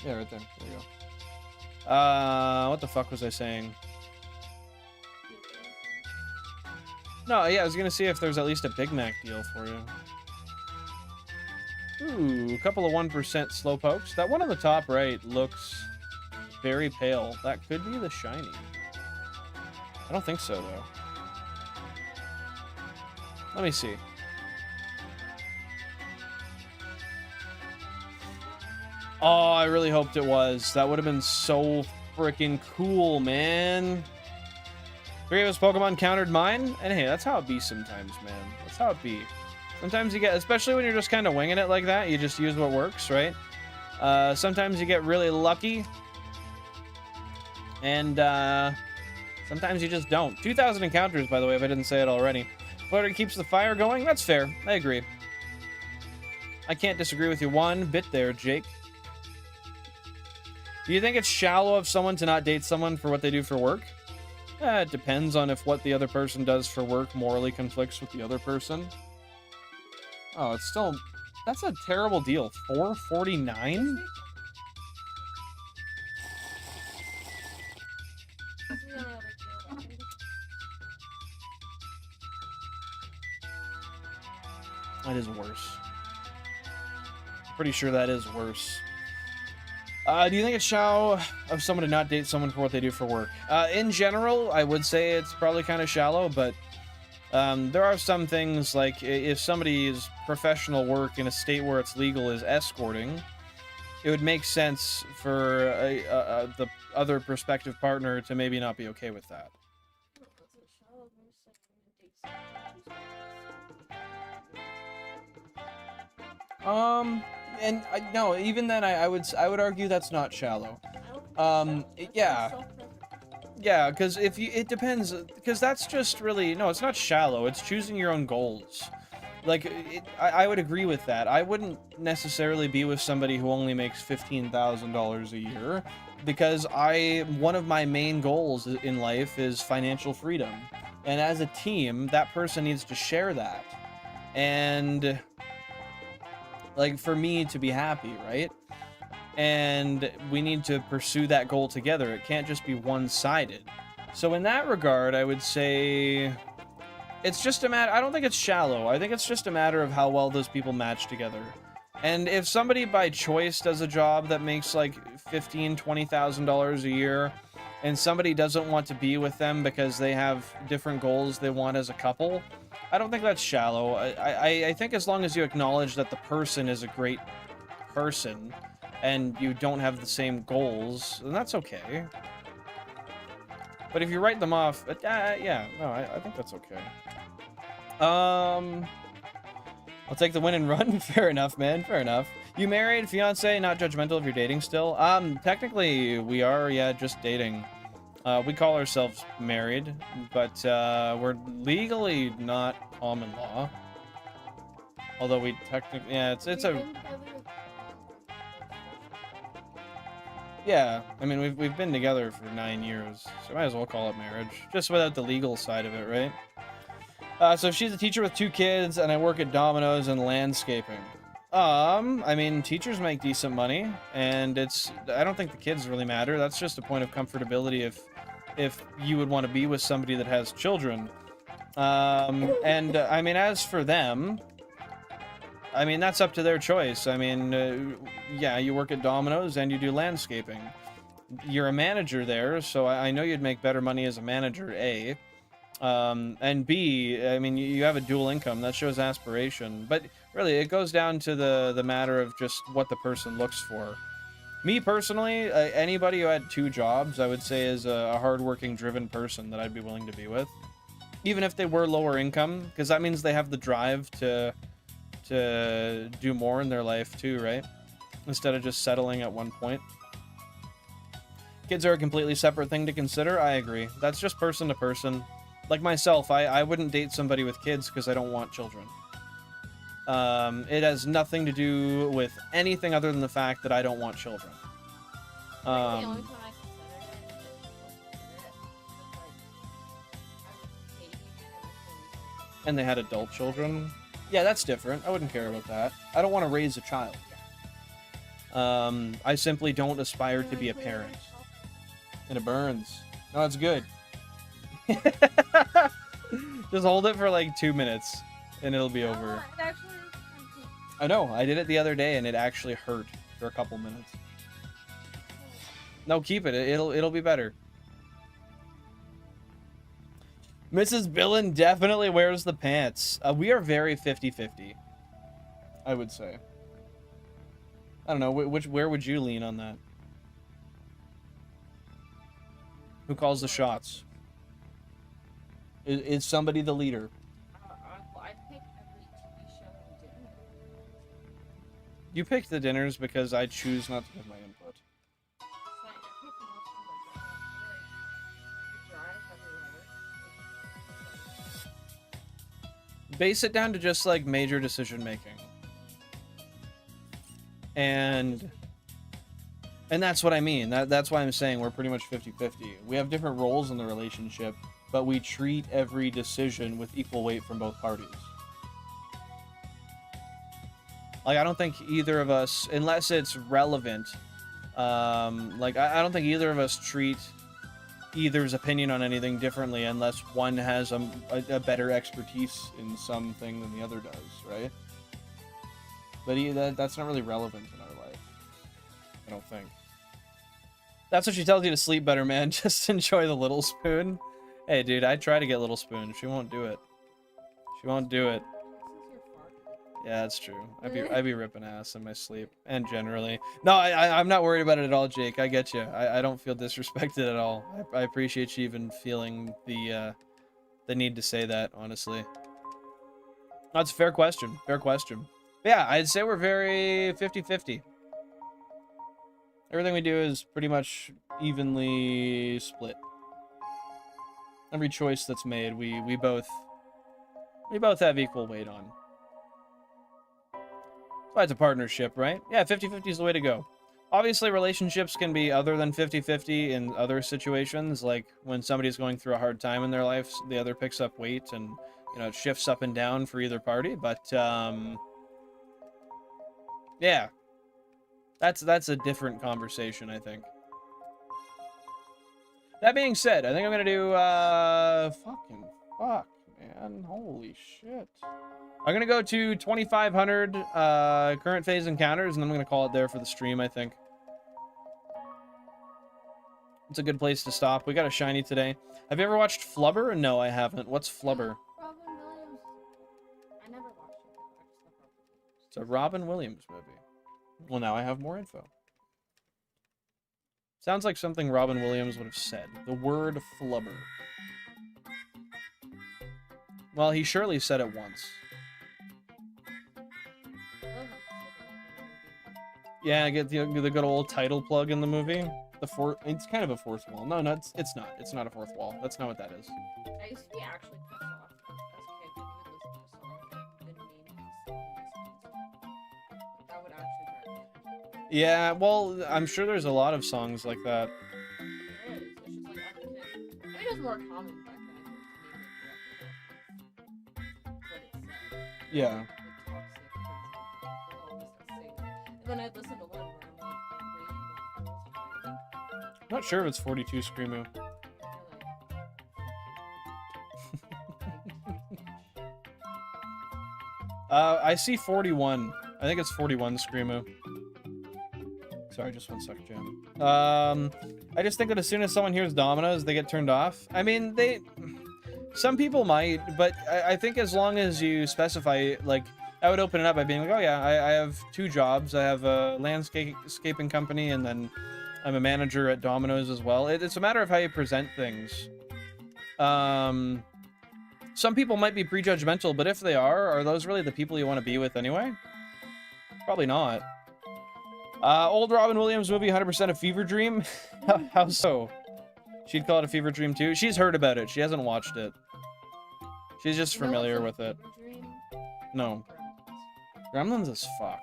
Yeah, right there. There you go. What the fuck was I saying? No, yeah, I was gonna see if there's at least a Big Mac deal for you. Ooh, a couple of 1% slowpokes. That one on the top right looks very pale. That could be the shiny. I don't think so, though. Let me see. Oh, I really hoped it was. That would have been so freaking cool, man. 3 of his Pokemon countered mine, and hey, that's how it be sometimes, man. That's how it be. Sometimes you get, especially when you're just kind of winging it like that, you just use what works, right? Sometimes you get really lucky, and sometimes you just don't. 2,000 encounters, by the way, if I didn't say it already. Flutter keeps the fire going. That's fair. I agree. I can't disagree with you one bit there, Jake. Do you think it's shallow of someone to not date someone for what they do for work? It depends on if what the other person does for work morally conflicts with the other person. Oh, it's still... That's a terrible deal. $4.49? That is worse. I'm pretty sure that is worse. Do you think it's shallow of someone to not date someone for what they do for work? In general, I would say it's probably kind of shallow, but there are some things, like if somebody's professional work in a state where it's legal is escorting, it would make sense for the other prospective partner to maybe not be okay with that. And no, even then, I would argue that's not shallow. Yeah, because it depends, because that's just really, no, it's not shallow. It's choosing your own goals. Like, I would agree with that. I wouldn't necessarily be with somebody who only makes $15,000 a year, because one of my main goals in life is financial freedom, and as a team, that person needs to share that, and like, for me to be happy, right? And we need to pursue that goal together. It can't just be one-sided. So in that regard, I would say it's just a matter... I don't think it's shallow. I think it's just a matter of how well those people match together. And if somebody by choice does a job that makes like $15,000, $20,000 a year, and somebody doesn't want to be with them because they have different goals they want as a couple, I don't think that's shallow. I think as long as you acknowledge that the person is a great person and you don't have the same goals, then that's okay. But if you write them off, yeah, no, I think that's okay. I'll take the win and run. Fair enough, man. Fair enough. You married, fiance, not judgmental if you're dating still? Technically we are, yeah, just dating. We call ourselves married, but we're legally not common law. Although we technically, yeah, it's a, yeah. I mean, we've been together for 9 years, so might as well call it marriage, just without the legal side of it, right? So she's a teacher with 2 kids, and I work at Domino's and landscaping. I mean, teachers make decent money, and I don't think the kids really matter. That's just a point of comfortability if you would want to be with somebody that has children. And I mean, as for them, I mean, that's up to their choice. I mean, yeah, you work at Domino's and you do landscaping. You're a manager there, so I know you'd make better money as a manager, A. And B, I mean, you have a dual income. That shows aspiration. But really, it goes down to the matter of just what the person looks for. Me personally, anybody who had 2 jobs, I would say is a hardworking, driven person that I'd be willing to be with. Even if they were lower income, because that means they have the drive to do more in their life too, right? Instead of just settling at one point. Kids are a completely separate thing to consider. I agree. That's just person to person. Like myself, I wouldn't date somebody with kids because I don't want children. It has nothing to do with anything other than the fact that I don't want children. The only time I considered it is And they had adult children. Yeah, that's different. I wouldn't care about that. I don't want to raise a child. I simply don't aspire to be a parent. And it burns. No, it's good. Just hold it for like 2 minutes and it'll be over. It actually is I know, I did it the other day and it actually hurt for a couple minutes. No, keep it. It'll be better. Mrs. Billen definitely wears the pants. We are very 50-50, I would say. I don't know, where would you lean on that? Who calls the shots? Is somebody the leader? I pick every TV show and dinner. You pick the dinners because I choose not to give my input. So I pick most of them, but drive everywhere. Base it down to just like major decision making. And that's what I mean. That's why I'm saying we're pretty much 50-50. We have different roles in the relationship, but we treat every decision with equal weight from both parties. Like, I don't think either of us, unless it's relevant, like, I don't think either of us treat either's opinion on anything differently unless one has a better expertise in something than the other does, right? But that's not really relevant in our life, I don't think. That's what she tells you to sleep better, man. Just enjoy the little spoon. Hey, dude, I try to get little spoon. She won't do it. She won't do it. Yeah, that's true. I'd be ripping ass in my sleep, and generally. No, I'm not worried about it at all, Jake. I get you. I don't feel disrespected at all. I appreciate you even feeling the need to say that, honestly. That's a fair question. Fair question. But yeah, I'd say we're very 50-50. Everything we do is pretty much evenly split. Every choice that's made, we both have equal weight on. Well, it's a partnership, right? Yeah, 50-50 is the way to go. Obviously, relationships can be other than 50-50 in other situations, like when somebody's going through a hard time in their life, the other picks up weight and, you know, it shifts up and down for either party, but, yeah. That's a different conversation, I think. That being said, I think I'm gonna do, fucking fuck, man. Holy shit. I'm gonna go to 2,500 current phase encounters, and I'm gonna call it there for the stream, I think. It's a good place to stop. We got a shiny today. Have you ever watched Flubber? No, I haven't. What's Flubber? Robin Williams. I never watched it. I just love Robin Williams. It's a Robin Williams movie. Well, now I have more info. Sounds like something Robin Williams would have said. The word flubber. Well, he surely said it once. Yeah, get the good old title plug in the movie. It's kind of a fourth wall. No, it's not. It's not a fourth wall. That's not what that is. I used to be actually pissed off as a kid when we would listen to a song and the name of the song was that would actually drive me. Yeah, well, I'm sure there's a lot of songs like that. There is. It's just like as a kid. I mean, it was more common back then, I think, to name it directly off of what it said. Yeah. Like toxic, crazy, all this stuff, sing it. And then I'd listen to one where I'm like, rating the fool's fighting. I'm not sure if it's 42 Screamo. I see 41. I think it's 41 Screamo. Sorry, just one second, Jam. I just think that as soon as someone hears Dominoes, they get turned off. I mean, some people might, but I think as long as you specify, like, I would open it up by being like, oh yeah, I have 2 jobs. I have a landscaping company, and then I'm a manager at Domino's as well. It's a matter of how you present things. Some people might be prejudgmental, but if they are those really the people you want to be with anyway? Probably not. Old Robin Williams movie, 100% a fever dream? How so? She'd call it a fever dream too? She's heard about it. She hasn't watched it. She's just familiar with it. No. Gremlins is fuck.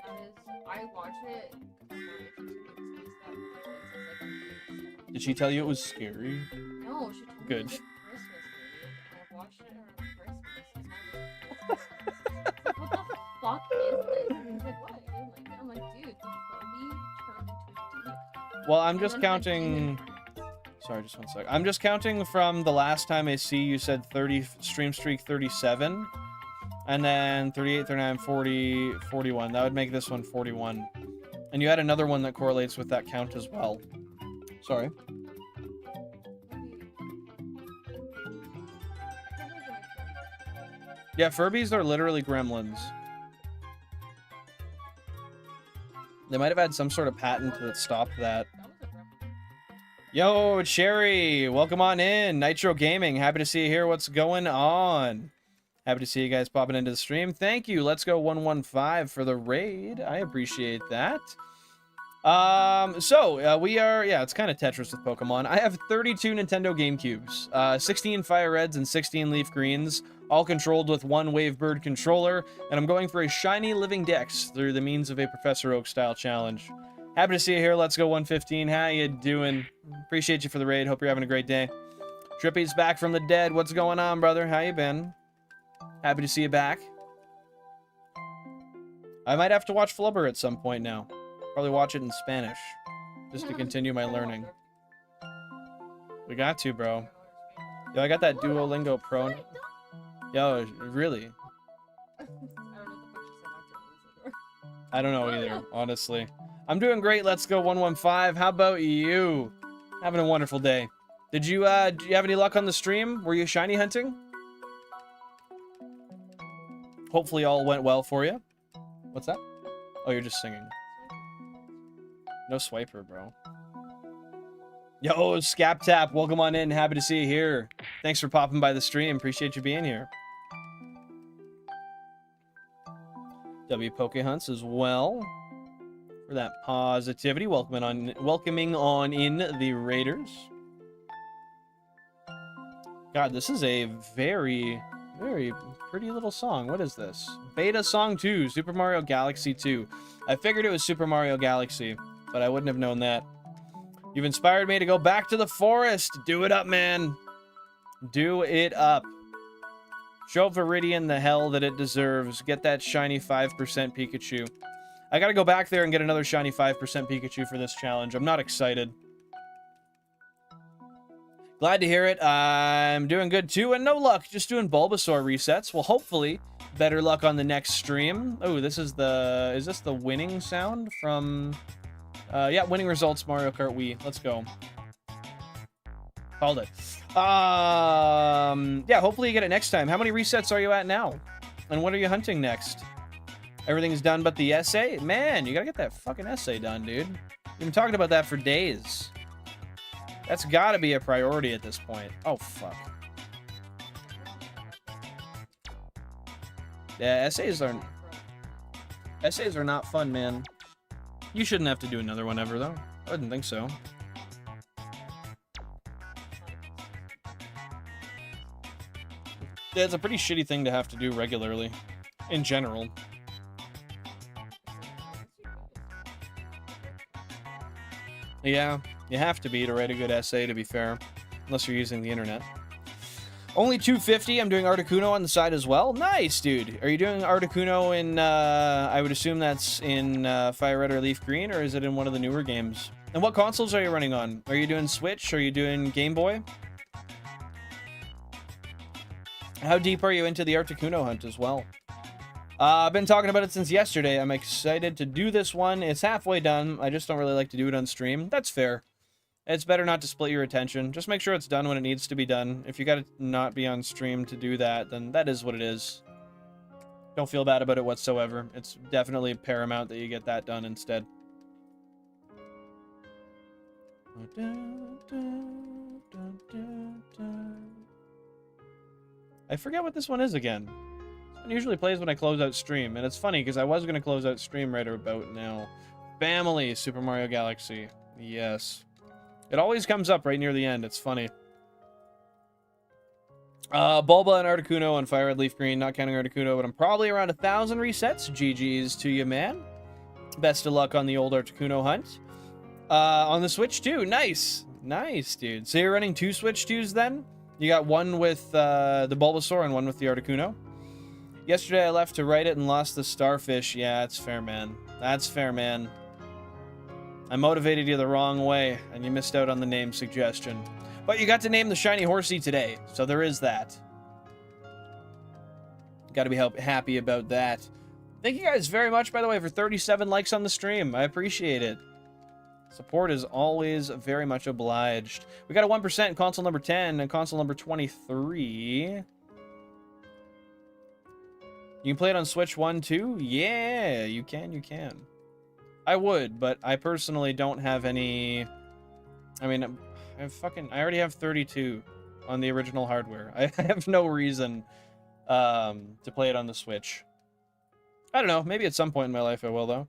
I watched it before it continued to that. Did she tell you it was scary? No, she told Good. me it was a Christmas movie, and I watched it around Christmas. And I was like, what the fuck is this? He's like, what? And I'm like, dude, the Furby turned into a demon. Well, I'm just counting... Sorry, just one sec. I'm just counting from the last time I see you said 30 stream streak 37. And then 38, 39, 40, 41. That would make this one 41. And you had another one that correlates with that count as well. Sorry. Yeah, Furbies are literally gremlins. They might have had some sort of patent that stopped that. Yo, Cherry, welcome on in. Nitro Gaming, happy to see you here. What's going on? Happy to see you guys popping into the stream. Thank you. Let's go 115 for the raid. I appreciate that. We are, yeah, it's kind of Tetris with Pokemon. I have 32 Nintendo GameCubes, 16 FireReds and 16 LeafGreens, all controlled with one Wavebird controller, and I'm going for a Shiny Living Dex through the means of a Professor Oak style challenge. Happy to see you here. Let's go 115. How you doing? Appreciate you for the raid. Hope you're having a great day. Trippy's back from the dead. What's going on, brother? How you been? Happy to see you back. I might have to watch Flubber at some point now. Probably watch it in Spanish, just to continue my learning. We got to, bro. Yo, I got that Duolingo Pro. Yo, really? I don't know either, honestly. I'm doing great. Let's go 115. How about you? Having a wonderful day. Did you have any luck on the stream? Were you shiny hunting? Hopefully all went well for you. What's that? Oh, you're just singing. No swiper, bro. Yo, Scap Tap, welcome on in. Happy to see you here. Thanks for popping by the stream. Appreciate you being here. W Poke Hunts as well for that positivity. Welcoming on in the Raiders. God, this is a very, very pretty little song. What is this? Beta Song 2, Super Mario Galaxy 2. I figured it was Super Mario Galaxy, but I wouldn't have known that. You've inspired me to go back to the forest. Do it up, man. Do it up. Show Viridian the hell that it deserves. Get that shiny 5% Pikachu. I gotta go back there and get another shiny 5% Pikachu for this challenge. I'm not excited. Glad to hear it. I'm doing good too, and no luck. Just doing Bulbasaur resets. Well, hopefully, better luck on the next stream. Oh, this is the... Is this the winning sound from... yeah, winning results, Mario Kart Wii. Let's go. Called it. Yeah, hopefully you get it next time. How many resets are you at now? And what are you hunting next? Everything's done but the essay? Man, you gotta get that fucking essay done, dude. We've been talking about that for days. That's gotta be a priority at this point. Oh, fuck. Yeah, essays are not fun, man. You shouldn't have to do another one ever, though. I wouldn't think so. Yeah, it's a pretty shitty thing to have to do regularly, in general. Yeah, you have to be to write a good essay, to be fair. Unless you're using the internet. Only 250. I'm doing Articuno on the side as well. Nice, dude. Are you doing Articuno in, I would assume that's in FireRed or LeafGreen, or is it in one of the newer games? And what consoles are you running on? Are you doing Switch? Are you doing Game Boy? How deep are you into the Articuno hunt as well? I've been talking about it since yesterday. I'm excited to do this one. It's halfway done. I just don't really like to do it on stream. That's fair. It's better not to split your attention. Just make sure it's done when it needs to be done. If you gotta not be on stream to do that, then that is what it is. Don't feel bad about it whatsoever. It's definitely paramount that you get that done instead. I forget what this one is again. It usually plays when I close out stream, and it's funny because I was going to close out stream right about now. Family, Super Mario Galaxy. Yes. It always comes up right near the end. It's funny. Bulba and Articuno on FireRed LeafGreen, not counting Articuno, but I'm probably around 1,000 resets. GG's to you, man. Best of luck on the old Articuno hunt. On the Switch 2, nice. Nice, dude. So you're running 2 Switch 2s then? You got one with the Bulbasaur and one with the Articuno? Yesterday I left to write it and lost the starfish. Yeah, that's fair, man. That's fair, man. I motivated you the wrong way, and you missed out on the name suggestion. But you got to name the shiny horsey today, so there is that. Gotta be happy about that. Thank you guys very much, by the way, for 37 likes on the stream. I appreciate it. Support is always very much obliged. We got a 1% in console number 10 and console number 23. You can play it on Switch 1 too? Yeah, you can. I would, but I personally don't have any... I mean, I already have 32 on the original hardware. I have no reason to play it on the Switch. I don't know, maybe at some point in my life I will, though.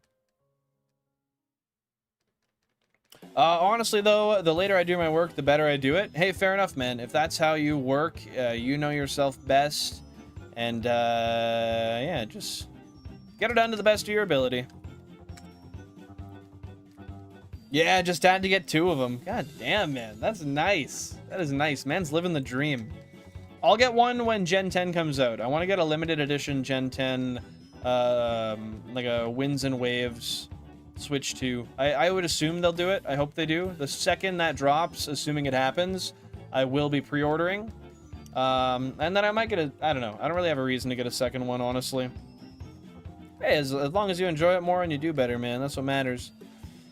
Honestly, though, the later I do my work, the better I do it. Hey, fair enough, man. If that's how you work, you know yourself best. And, yeah, just get it done to the best of your ability. Yeah, just had to get 2 of them. God damn, man. That's nice. That is nice. Man's living the dream. I'll get one when Gen 10 comes out. I want to get a limited edition Gen 10, like a Winds and Waves Switch 2. I would assume they'll do it. I hope they do. The second that drops, assuming it happens, I will be pre-ordering. And then I might get a... I don't know. I don't really have a reason to get a second one, honestly. Hey, as long as you enjoy it more and you do better, man. That's what matters.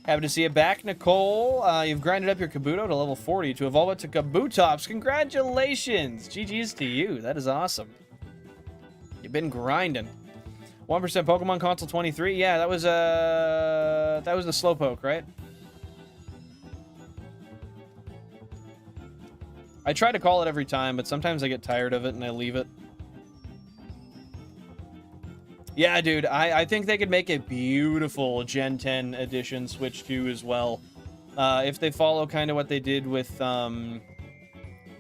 Happy to see you back, Nicole. You've grinded up your Kabuto to level 40 to evolve it to Kabutops. Congratulations! GG's to you. That is awesome. You've been grinding. 1% Pokemon Console 23. Yeah, that was the Slowpoke, right? I try to call it every time, but sometimes I get tired of it and I leave it. Yeah, dude, I think they could make a beautiful Gen 10 edition Switch 2 as well. If they follow kind of what they did with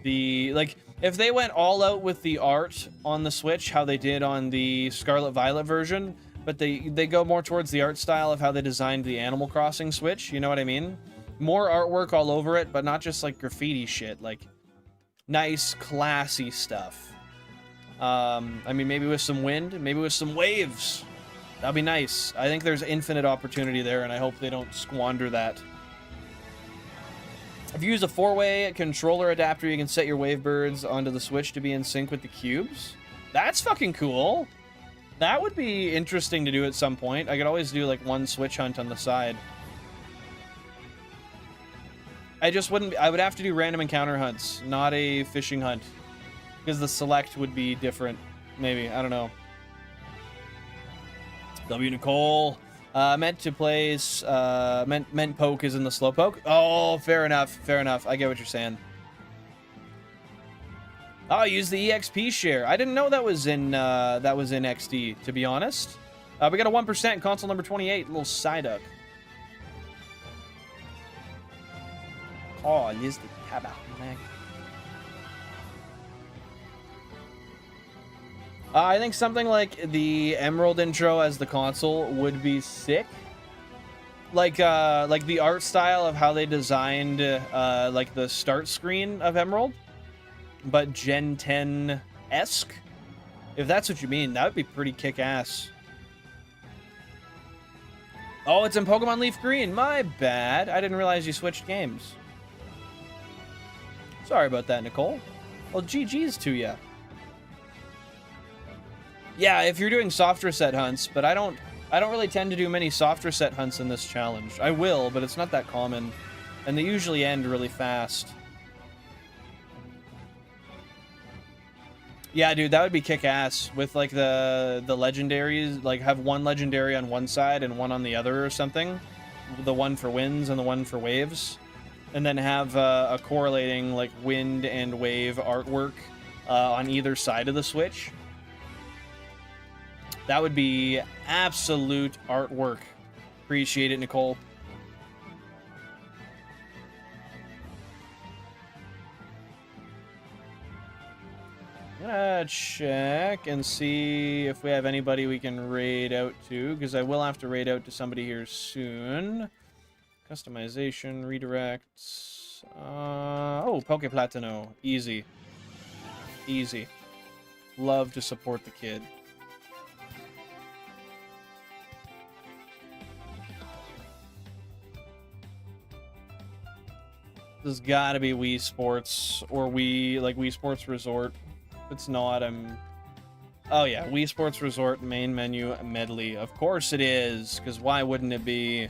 if they went all out with the art on the Switch, how they did on the Scarlet Violet version, but they go more towards the art style of how they designed the Animal Crossing Switch, you know what I mean? More artwork all over it, but not just like graffiti shit, like nice, classy stuff. I mean, maybe with some wind, maybe with some waves. That'd be nice. I think there's infinite opportunity there, and I hope they don't squander that. If you use a 4-way controller adapter, you can set your Wavebirds onto the Switch to be in sync with the cubes. That's fucking cool. That would be interesting to do at some point. I could always do, like, one Switch hunt on the side. I just wouldn't... I would have to do random encounter hunts, not a fishing hunt. Because the select would be different. Maybe. I don't know. W. Nicole. Meant to place... meant poke is in the Slowpoke. Oh, fair enough. Fair enough. I get what you're saying. Oh, use the EXP share. I didn't know that was in XD, to be honest. We got a 1% console number 28. Little Psyduck. Holy tabernacle. I think something like the Emerald intro as the console would be sick. Like the art style of how they designed like the start screen of Emerald, but Gen 10-esque. If that's what you mean, that would be pretty kick-ass. Oh, it's in Pokemon LeafGreen. My bad. I didn't realize you switched games. Sorry about that, Nicole. Well, GG's to ya. Yeah, if you're doing soft reset hunts, but I don't really tend to do many soft reset hunts in this challenge. I will, but it's not that common, and they usually end really fast. Yeah, dude, that would be kick-ass with like the legendaries, like have one legendary on one side and one on the other or something. The one for winds and the one for waves. And then have a correlating like wind and wave artwork on either side of the Switch. That would be absolute artwork. Appreciate it, Nicole. I'm gonna check and see if we have anybody we can raid out to, because I will have to raid out to somebody here soon. Customization, redirects. Oh, Poképlatino. Easy. Easy. Love to support the kid. This has got to be Wii Sports or Wii Sports Resort. If it's not, I'm... Oh yeah, Wii Sports Resort main menu medley. Of course it is, because why wouldn't it be?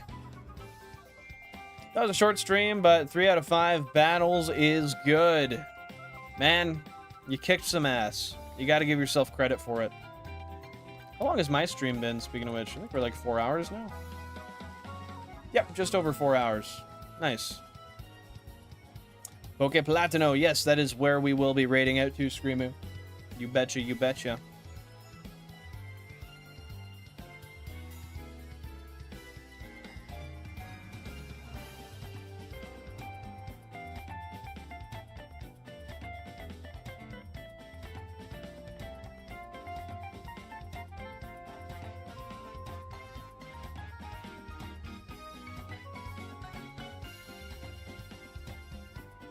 That was a short stream, but 3 out of 5 battles is good. Man, you kicked some ass. You got to give yourself credit for it. How long has my stream been, speaking of which? I think we're like 4 hours now. Yep, just over 4 hours. Nice. Poképlatino, yes, that is where we will be raiding out to, Screamu. You betcha, you betcha.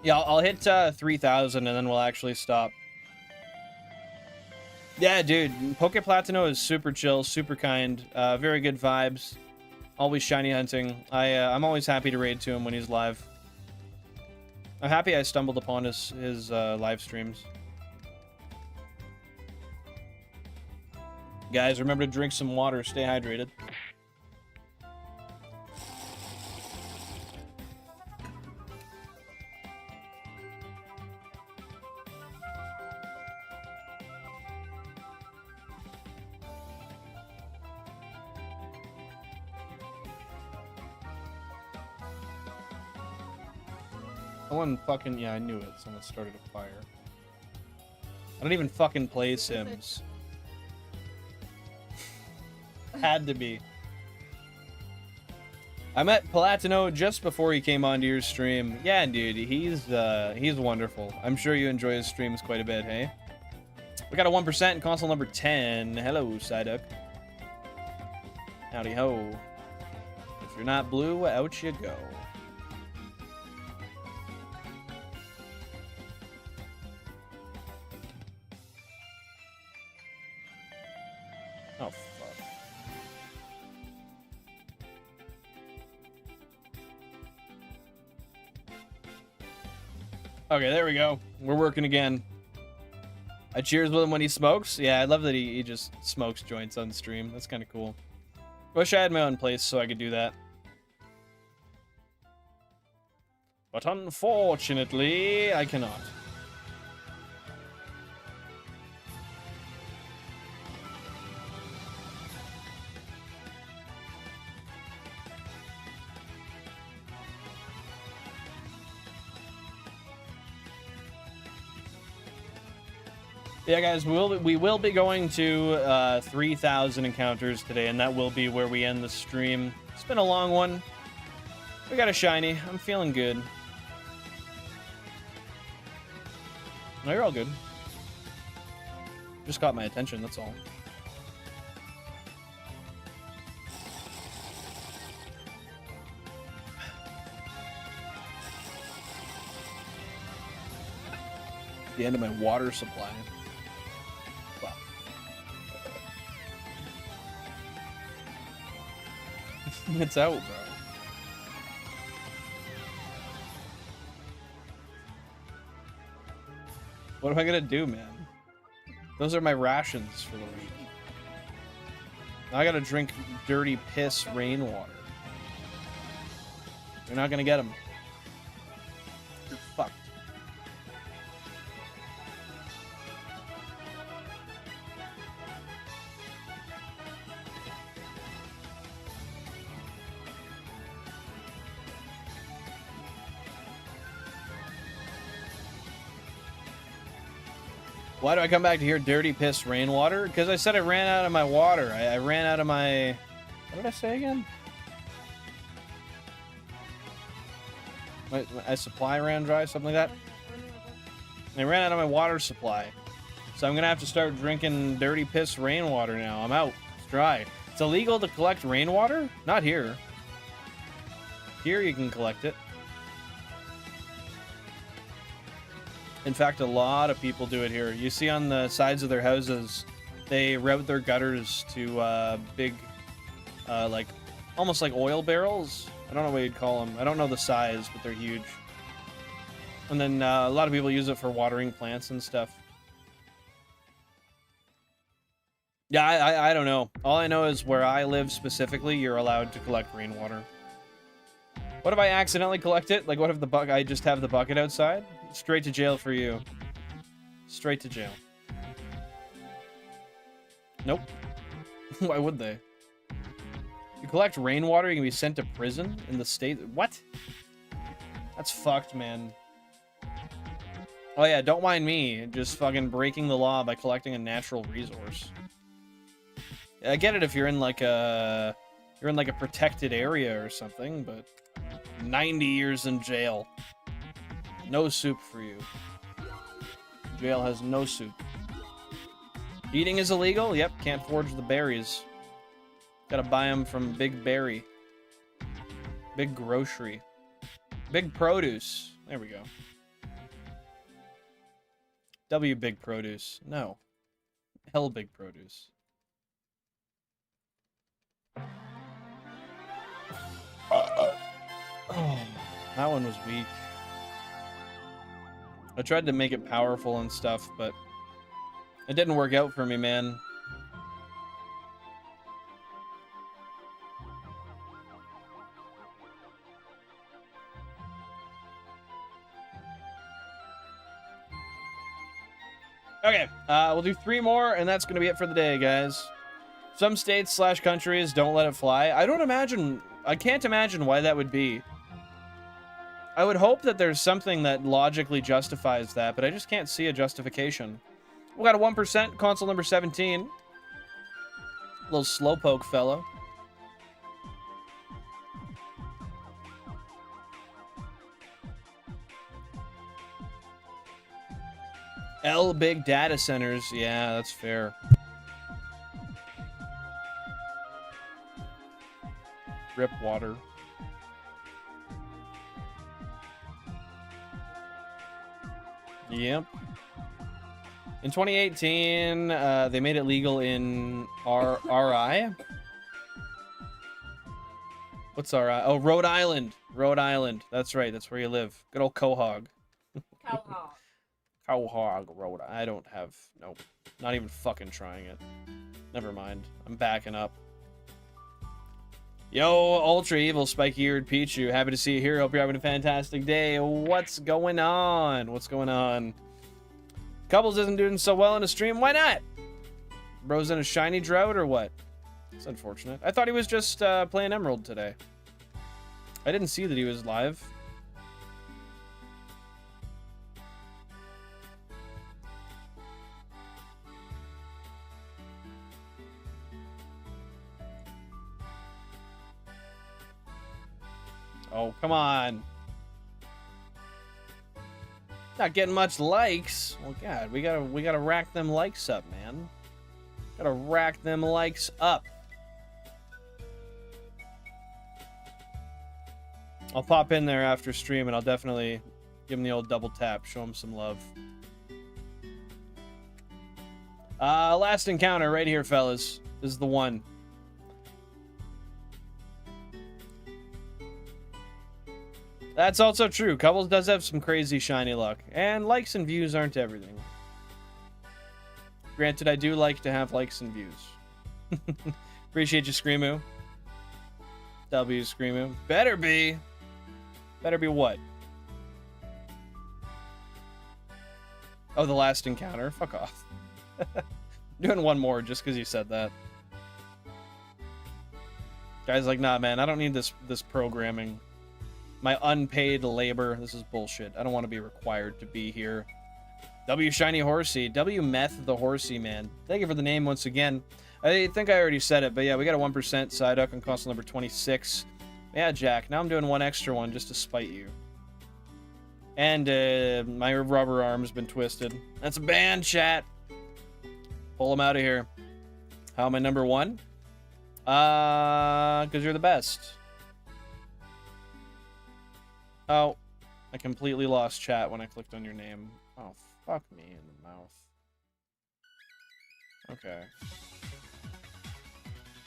Yeah, I'll hit 3,000 and then we'll actually stop. Yeah, dude, Poképlatino is super chill, super kind, very good vibes. Always shiny hunting. I'm always happy to raid to him when he's live. I'm happy I stumbled upon his live streams. Guys, remember to drink some water, stay hydrated. Someone fucking... Yeah, I knew it. Someone started a fire. I don't even fucking play Sims. Had to be. I met Platino just before he came onto your stream. Yeah, dude, he's wonderful. I'm sure you enjoy his streams quite a bit, hey? We got a 1% in console number 10. Hello, Psyduck. Howdy ho. If you're not blue, out you go. Oh, fuck. Okay, there we go. We're working again. I cheers with him when he smokes. Yeah, I love that he just smokes joints on stream. That's kind of cool. Wish I had my own place so I could do that. But unfortunately, I cannot. Yeah, guys, we will be going to 3,000 encounters today, and that will be where we end the stream. It's been a long one. We got a shiny. I'm feeling good. No, you're all good. Just caught my attention, that's all. The end of my water supply. Fuck. It's out, bro. What am I gonna do, man? Those are my rations for the week. Now I gotta drink dirty piss rainwater. You're not gonna get them. You're fucked. Why do I come back to hear dirty piss rainwater? Because I said I ran out of my water. I ran out of my... What did I say again? My supply ran dry, something like that? I ran out of my water supply. So I'm going to have to start drinking dirty piss rainwater now. I'm out. It's dry. It's illegal to collect rainwater? Not here. Here you can collect it. In fact, a lot of people do it here. You see on the sides of their houses, they route their gutters to big, like, almost like oil barrels. I don't know what you'd call them. I don't know the size, but they're huge. And then a lot of people use it for watering plants and stuff. Yeah, I don't know. All I know is where I live specifically, you're allowed to collect rainwater. What if I accidentally collect it? Like, what if I just have the bucket outside? Straight to jail for you. Straight to jail. Nope. Why would they? If you collect rainwater, you can be sent to prison in the state. What? That's fucked, man. Oh yeah, don't mind me. Just fucking breaking the law by collecting a natural resource. I get it if you're in like a protected area or something, but 90 years in jail. No soup for you. Jail has no soup. Eating is illegal? Yep, can't forage the berries. Gotta buy them from Big Berry. Big Grocery. Big Produce. There we go. W Big Produce. No. Hell Big Produce. Oh, that one was weak. I tried to make it powerful and stuff, but it didn't work out for me, man. Okay, we'll do 3 more, and that's going to be it for the day, guys. Some states / countries don't let it fly. I can't imagine why that would be. I would hope that there's something that logically justifies that, but I just can't see a justification. We got a 1%, console number 17. Little slowpoke fellow. L big data centers. Yeah, that's fair. Rip water. Yep. In 2018, they made it legal in RI. What's RI? Oh, Rhode Island. Rhode Island. That's right. That's where you live. Good old Quahog. Cowhog. Quahog, Rhode Island. I don't have... Nope. Not even fucking trying it. Never mind. I'm backing up. Yo, Ultra Evil, Spiky-Eared Pichu. Happy to see you here. Hope you're having a fantastic day. What's going on? What's going on? Couples isn't doing so well in a stream. Why not? Bro's in a shiny drought or what? It's unfortunate. I thought he was just playing Emerald today. I didn't see that he was live. Oh, come on. Not getting much likes. Well, God, we gotta rack them likes up, man. Gotta rack them likes up. I'll pop in there after stream and I'll definitely give him the old double tap, show him some love. Last encounter right here, fellas. This is the one. That's also true. Cubbles does have some crazy shiny luck. And likes and views aren't everything. Granted, I do like to have likes and views. Appreciate you, Screamoo. W, Screamoo. Better be. Better be what? Oh, the last encounter. Fuck off. I'm doing one more just because you said that. Guy's like, nah, man, I don't need this programming. My unpaid labor. This is bullshit. I don't want to be required to be here. W Shiny Horsey. W Meth the Horsey, man. Thank you for the name once again. I think I already said it, but yeah, we got a 1% Psyduck on console number 26. Yeah, Jack. Now I'm doing one extra one just to spite you. And my rubber arm's been twisted. That's a ban, chat. Pull him out of here. How am I number one? Because you're the best. Oh, I completely lost chat when I clicked on your name. Oh, fuck me in the mouth. Okay.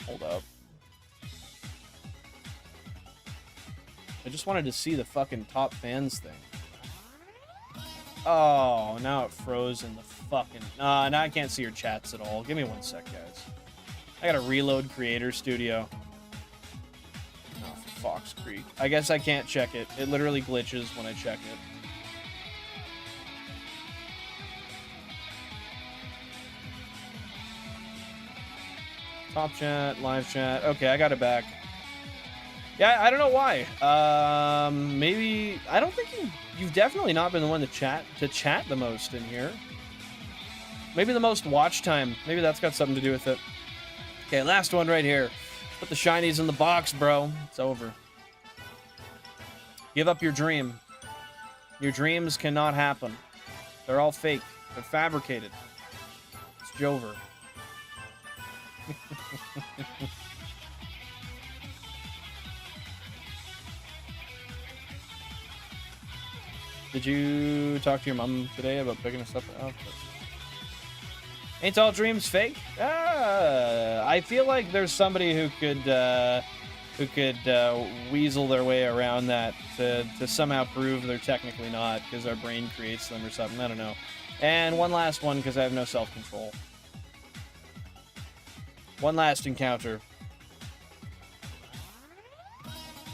Hold up. I just wanted to see the fucking top fans thing. Oh, now it froze in the fucking... now I can't see your chats at all. Give me 1 sec, guys. I gotta reload Creator Studio. Oh, Fox Creek. I guess I can't check it. It literally glitches when I check it. Top chat, live chat. Okay, I got it back. Yeah, I don't know why. Maybe... I don't think you've definitely not been the one to chat the most in here. Maybe the most watch time. Maybe that's got something to do with it. Okay, last one right here. Put the shinies in the box, bro. It's over. Give up your dream. Your dreams cannot happen. They're all fake. They're fabricated. It's Jover. Did you talk to your mom today about picking us up? Oh, ain't all dreams fake? I feel like there's somebody who could weasel their way around that to somehow prove they're technically not, because our brain creates them or something. I don't know. And one last one, because I have no self-control. One last encounter.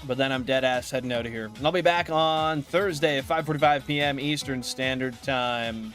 But then I'm dead ass heading out of here. And I'll be back on Thursday at 5:45 p.m. Eastern Standard Time.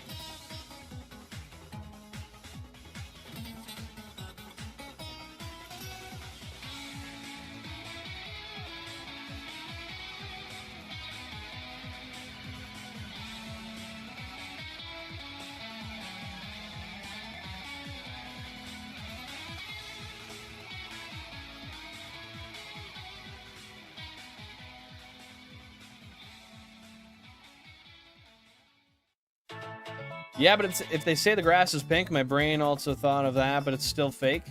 Yeah, but if they say the grass is pink, my brain also thought of that, but it's still fake.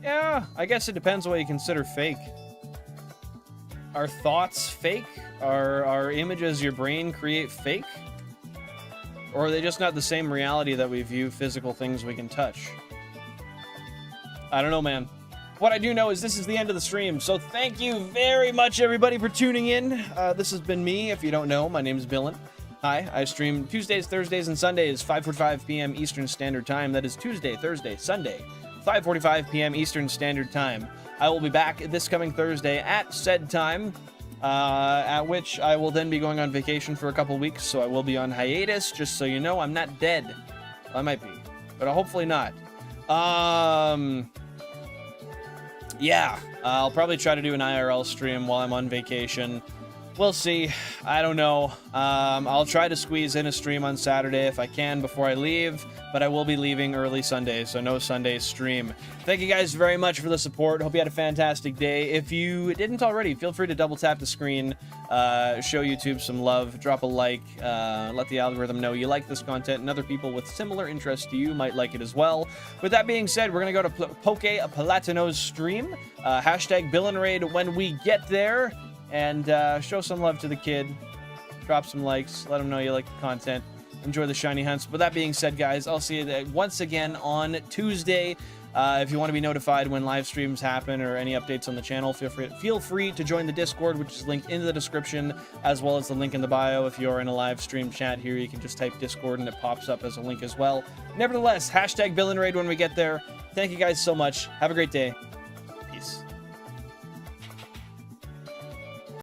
Yeah, I guess it depends on what you consider fake. Are thoughts fake? Are images your brain create fake? Or are they just not the same reality that we view physical things we can touch? I don't know, man. What I do know is this is the end of the stream, so thank you very much, everybody, for tuning in. This has been me. If you don't know, my name is Villain. Hi, I stream Tuesdays, Thursdays, and Sundays, 5:45 p.m. Eastern Standard Time. That is Tuesday, Thursday, Sunday, 5:45 p.m. Eastern Standard Time. I will be back this coming Thursday at said time, at which I will then be going on vacation for a couple weeks, so I will be on hiatus, just so you know. I'm not dead. I might be, but hopefully not. Yeah, I'll probably try to do an IRL stream while I'm on vacation. We'll see. I don't know. I'll try to squeeze in a stream on Saturday if I can before I leave. but I will be leaving early Sunday, so no Sunday stream. Thank you guys very much for the support. Hope you had a fantastic day. If you didn't already, feel free to double tap the screen, show YouTube some love, drop a like, let the algorithm know you like this content, and other people with similar interests to you might like it as well. With that being said, we're going to go to Poke Palatino's stream, hashtag Bill and Raid when we get there, and show some love to the kid. Drop some likes, let him know you like the content. Enjoy the shiny hunts. With that being said, guys, I'll see you once again on Tuesday. If you want to be notified when live streams happen or any updates on the channel, feel free to join the Discord, which is linked in the description, as well as the link in the bio. If you're in a live stream chat here, you can just type Discord and it pops up as a link as well. Nevertheless, hashtag Bill and Raid when we get there. Thank you guys so much. Have a great day.